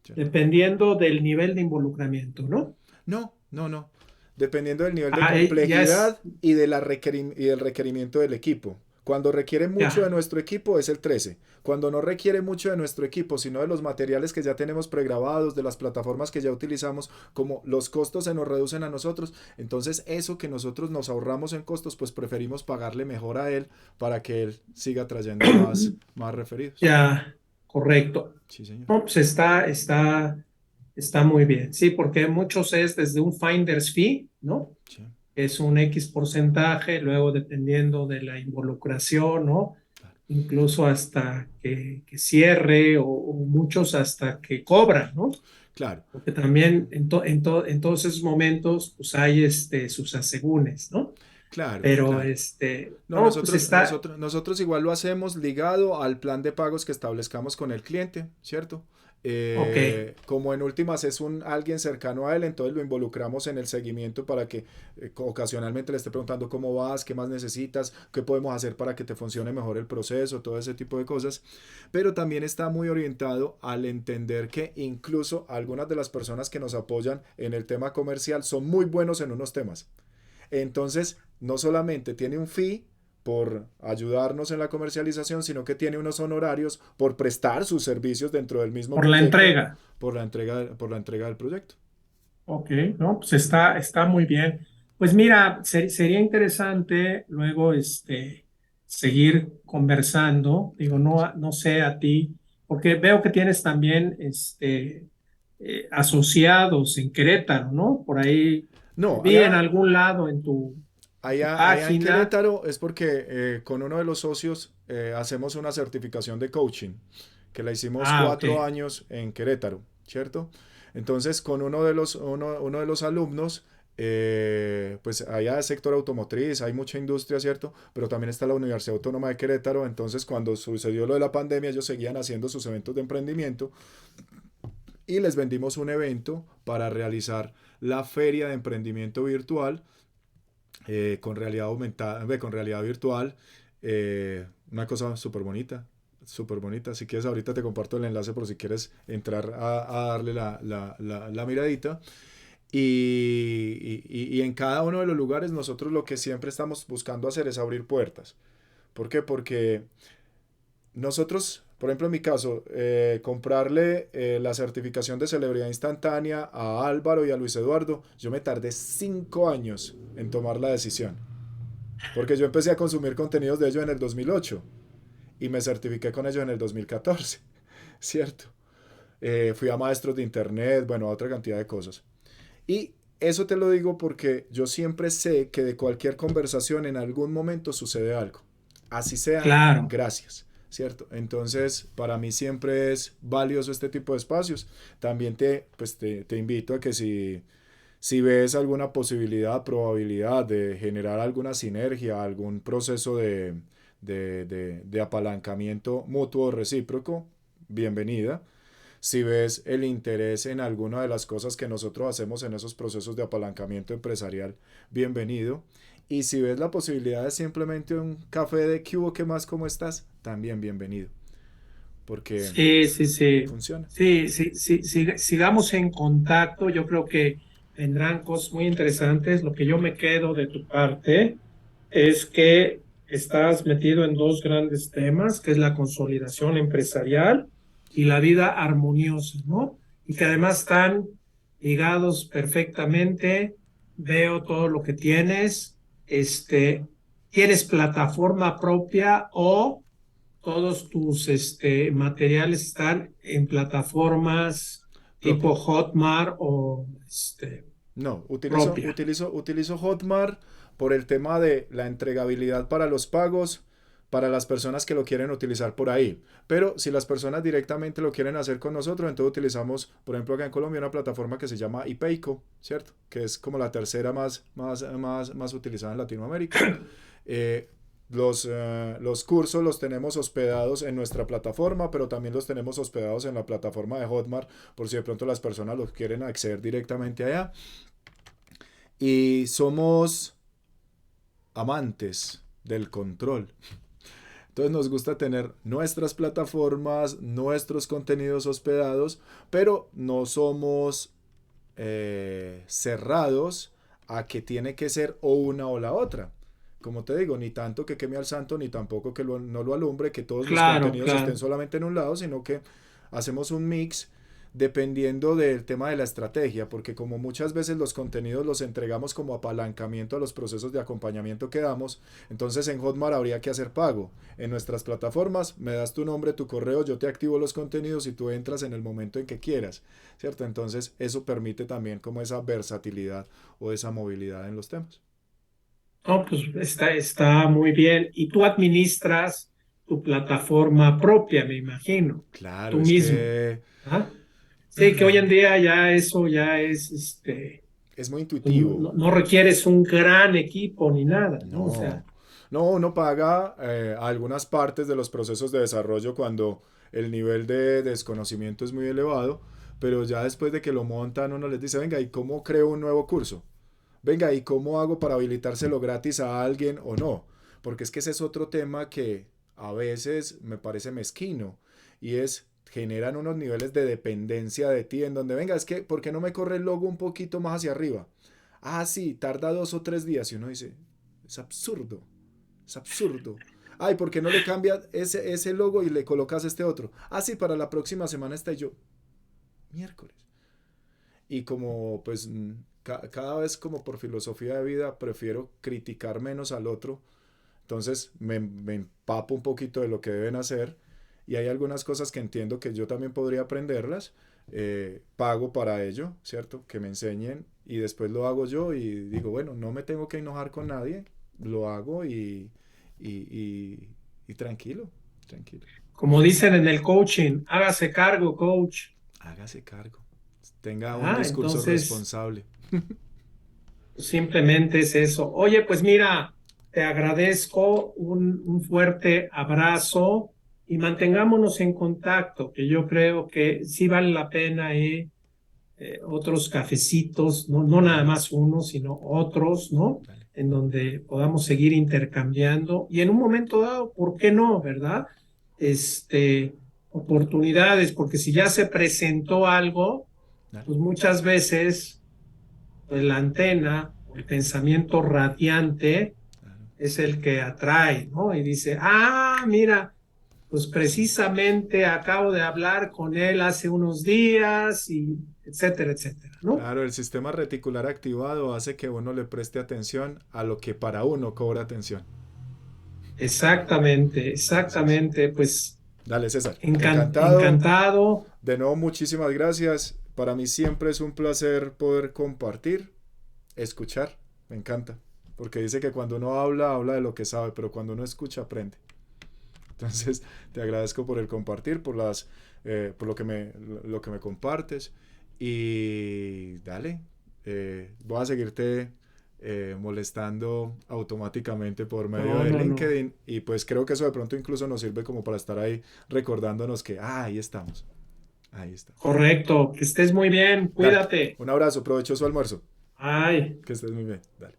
Speaker 1: ¿Cierto?
Speaker 2: dependiendo del nivel de involucramiento, ¿no?
Speaker 1: No, no, no. Dependiendo del nivel de
Speaker 2: Ah, ya es,
Speaker 1: complejidad y del requerimiento del equipo. Cuando requiere mucho de
Speaker 2: ya.
Speaker 1: nuestro equipo es el 13. Cuando no requiere mucho de nuestro equipo, sino de los materiales que ya tenemos pregrabados, de las plataformas que ya utilizamos, como los costos se nos reducen a nosotros, entonces eso que nosotros nos ahorramos en costos, pues preferimos pagarle mejor a él para que él siga trayendo más referidos.
Speaker 2: Ya, correcto.
Speaker 1: Sí, señor.
Speaker 2: No, pues está muy bien. Sí, porque muchos es desde un finder's fee, ¿no?
Speaker 1: Sí,
Speaker 2: Es un X porcentaje, luego dependiendo de la involucración, ¿no?
Speaker 1: claro.
Speaker 2: Incluso hasta que cierre o muchos hasta que cobran, ¿no?
Speaker 1: Claro,
Speaker 2: Porque también en todos esos momentos pues hay sus asegúnes, ¿no?
Speaker 1: claro,
Speaker 2: Pero
Speaker 1: claro. No,
Speaker 2: no, pues está,
Speaker 1: nosotros igual lo hacemos ligado al plan de pagos que establezcamos con el cliente, ¿cierto?
Speaker 2: ok.
Speaker 1: Como en últimas es alguien cercano a él, entonces lo involucramos en el seguimiento para que ocasionalmente le esté preguntando cómo vas, qué más necesitas, qué podemos hacer para que te funcione mejor el proceso, todo ese tipo de cosas. Pero también está muy orientado al entender que incluso algunas de las personas que nos apoyan en el tema comercial son muy buenos en unos temas. Entonces, no solamente tiene un fee por ayudarnos en la comercialización, sino que tiene unos honorarios por prestar sus servicios dentro del mismo
Speaker 2: Por la
Speaker 1: proyecto,
Speaker 2: entrega.
Speaker 1: por la entrega del proyecto.
Speaker 2: Ok, no, pues está muy bien. Pues mira, sería interesante luego seguir conversando. Digo, no sé a ti, porque veo que tienes también asociados en Querétaro, ¿no? Por ahí
Speaker 1: No,
Speaker 2: vi en algún lado en tu
Speaker 1: allá en
Speaker 2: página.
Speaker 1: Querétaro es porque con uno de los socios hacemos una certificación de coaching, que la hicimos
Speaker 2: Ah, ok.
Speaker 1: 4 años en Querétaro, ¿cierto? Entonces, con uno de los alumnos, pues allá es sector automotriz, hay mucha industria, ¿cierto? Pero también está la Universidad Autónoma de Querétaro, entonces cuando sucedió lo de la pandemia, ellos seguían haciendo sus eventos de emprendimiento y les vendimos un evento para realizar la feria de emprendimiento virtual con realidad aumentada, con realidad virtual. Una cosa súper bonita, súper bonita. Si quieres, ahorita te comparto el enlace por si quieres entrar a darle la miradita. Y en cada uno de los lugares nosotros lo que siempre estamos buscando hacer es abrir puertas. ¿Por qué? Porque nosotros, por ejemplo, en mi caso, comprarle la certificación de celebridad instantánea a Álvaro y a Luis Eduardo, yo me tardé 5 años en tomar la decisión. Porque yo empecé a consumir contenidos de ellos en el 2008 y me certifiqué con ellos en el 2014, ¿cierto? Fui a maestros de internet, bueno, a otra cantidad de cosas. Y eso te lo digo porque yo siempre sé que de cualquier conversación en algún momento sucede algo. Así sea,
Speaker 2: Claro.
Speaker 1: gracias, ¿cierto? Entonces, para mí siempre es valioso este tipo de espacios. También te invito a que si ves alguna posibilidad, probabilidad de generar alguna sinergia, algún proceso de apalancamiento mutuo recíproco, bienvenida. Si ves el interés en alguna de las cosas que nosotros hacemos en esos procesos de apalancamiento empresarial, bienvenido. Y si ves la posibilidad de simplemente un café de ¿qué hubo? ¿Qué más? ¿Cómo estás? También bienvenido. Porque
Speaker 2: Sí, sí, sí.
Speaker 1: funciona.
Speaker 2: Sí, sí, sí, sigamos en contacto. Yo creo que vendrán cosas muy interesantes. Lo que yo me quedo de tu parte es que estás metido en dos grandes temas, que es la consolidación empresarial y la vida armoniosa, ¿no? Y que además están ligados perfectamente. Veo todo lo que tienes. ¿Tienes plataforma propia o todos tus materiales están en plataformas tipo
Speaker 1: Propia.
Speaker 2: Hotmart o
Speaker 1: No,
Speaker 2: propia?
Speaker 1: utilizo Hotmart por el tema de la entregabilidad para los pagos para las personas que lo quieren utilizar por ahí. Pero si las personas directamente lo quieren hacer con nosotros, entonces utilizamos, por ejemplo, acá en Colombia una plataforma que se llama iPayco, ¿cierto? Que es como la tercera más utilizada en Latinoamérica. Eh, los cursos los tenemos hospedados en nuestra plataforma, pero también los tenemos hospedados en la plataforma de Hotmart, por si de pronto las personas los quieren acceder directamente allá. Y somos amantes del control. Entonces nos gusta tener nuestras plataformas, nuestros contenidos hospedados, pero no somos cerrados a que tiene que ser o una o la otra. Como te digo, ni tanto que queme al santo, ni tampoco que no lo alumbre, que todos mis
Speaker 2: Claro,
Speaker 1: contenidos estén
Speaker 2: claro.
Speaker 1: solamente en un lado, sino que hacemos un mix dependiendo del tema de la estrategia, porque como muchas veces los contenidos los entregamos como apalancamiento a los procesos de acompañamiento que damos, entonces en Hotmart habría que hacer pago. En nuestras plataformas me das tu nombre, tu correo, yo te activo los contenidos y tú entras en el momento en que quieras, ¿cierto? Entonces eso permite también como esa versatilidad o esa movilidad en los temas.
Speaker 2: No, pues está muy bien. Y tú administras tu plataforma propia, me imagino,
Speaker 1: Claro,
Speaker 2: tú
Speaker 1: es
Speaker 2: mismo.
Speaker 1: que
Speaker 2: ¿Ah? Sí, que hoy en día ya eso ya es,
Speaker 1: es muy
Speaker 2: pues
Speaker 1: intuitivo.
Speaker 2: no requieres un gran equipo ni nada, ¿no? O sea,
Speaker 1: No, no, uno paga algunas partes de los procesos de desarrollo cuando el nivel de desconocimiento es muy elevado, pero ya después de que lo montan uno les dice, venga, ¿y cómo creo un nuevo curso? Venga, ¿y cómo hago para habilitárselo gratis a alguien o no? Porque es que ese es otro tema que a veces me parece mezquino y es generan unos niveles de dependencia de ti en donde venga, es que ¿por qué no me corre el logo un poquito más hacia arriba? Ah, sí, tarda 2 o 3 días y uno dice, es absurdo. Es absurdo. Ay, ¿por qué no le cambias ese logo y le colocas este otro? Ah, sí, para la próxima semana está y yo. Miércoles. Y como pues cada vez como por filosofía de vida prefiero criticar menos al otro, entonces me empapo un poquito de lo que deben hacer y hay algunas cosas que entiendo que yo también podría aprenderlas, pago para ello, ¿cierto? Que me enseñen y después lo hago yo y digo, bueno, no me tengo que enojar con nadie, lo hago y, y, y tranquilo, tranquilo.
Speaker 2: Como dicen en el coaching, hágase cargo, coach.
Speaker 1: Hágase cargo. Tenga un
Speaker 2: Ah,
Speaker 1: discurso
Speaker 2: entonces
Speaker 1: responsable.
Speaker 2: simplemente es eso. Oye, pues mira, te agradezco un fuerte abrazo y mantengámonos en contacto, que yo creo que sí vale la pena otros cafecitos, no, no nada
Speaker 1: Dale,
Speaker 2: más uno, sino otros, ¿no?
Speaker 1: dale.
Speaker 2: En donde podamos seguir intercambiando y en un momento dado, ¿por qué no, verdad? Oportunidades, porque si ya se presentó algo,
Speaker 1: Dale.
Speaker 2: pues muchas veces pues, la antena, el pensamiento radiante
Speaker 1: Claro.
Speaker 2: es el que atrae, ¿no? Y dice, ah, mira, pues
Speaker 1: Sí.
Speaker 2: precisamente acabo de hablar con él hace unos días y etcétera, etcétera, ¿no?
Speaker 1: Claro, el sistema reticular activado hace que uno le preste atención a lo que para uno cobra atención.
Speaker 2: Exactamente,
Speaker 1: Entonces,
Speaker 2: exactamente. Pues
Speaker 1: dale, César. Encantado.
Speaker 2: encantado.
Speaker 1: De nuevo, muchísimas gracias. Para mí siempre es un placer poder compartir, escuchar. Me encanta. Porque dice que cuando uno habla, habla de lo que sabe, pero cuando uno escucha, aprende. Entonces, te agradezco por el compartir, por lo que me compartes. Y dale, voy a seguirte molestando automáticamente por medio
Speaker 2: No,
Speaker 1: de
Speaker 2: no, no.
Speaker 1: LinkedIn. Y pues creo que eso de pronto incluso nos sirve como para estar ahí recordándonos que, ahí estamos, ahí estamos.
Speaker 2: Correcto. Que estés muy bien.
Speaker 1: Dale,
Speaker 2: Cuídate.
Speaker 1: un abrazo, provechoso almuerzo.
Speaker 2: Ay.
Speaker 1: Que estés muy bien. Dale.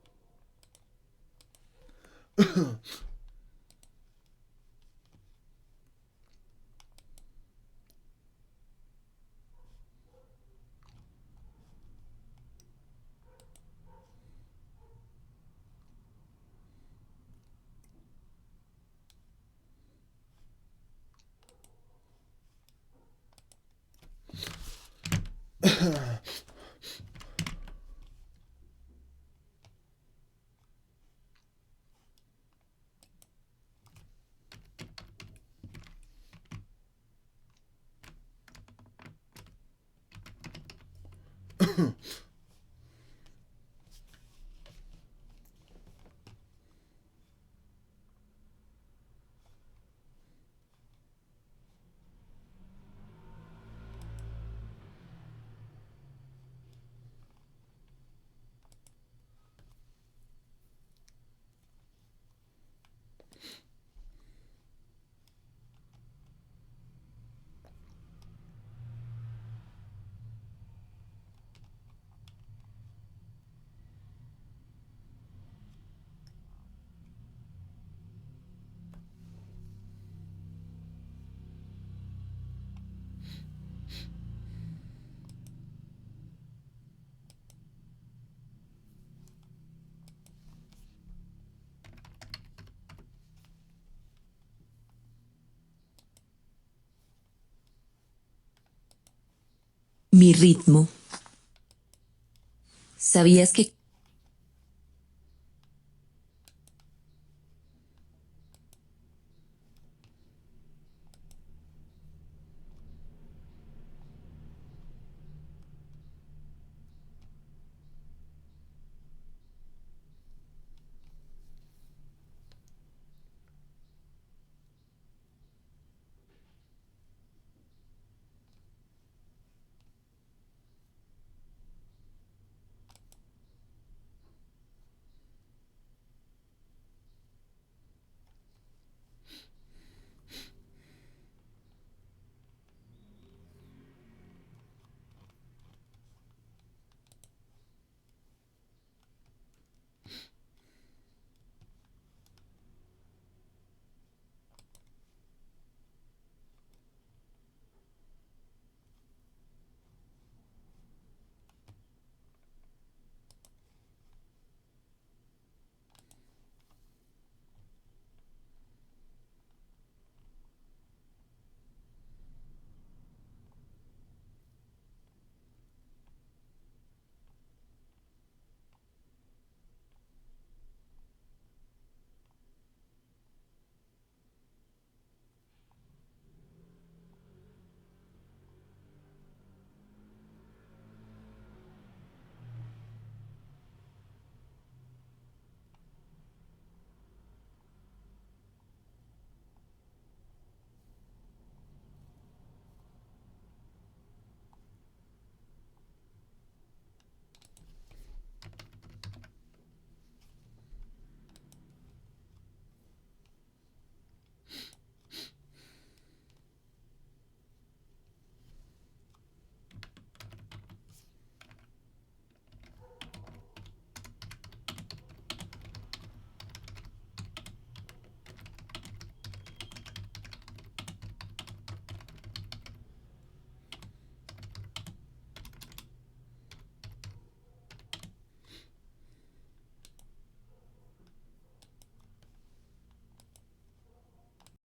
Speaker 3: Mi ritmo. ¿Sabías que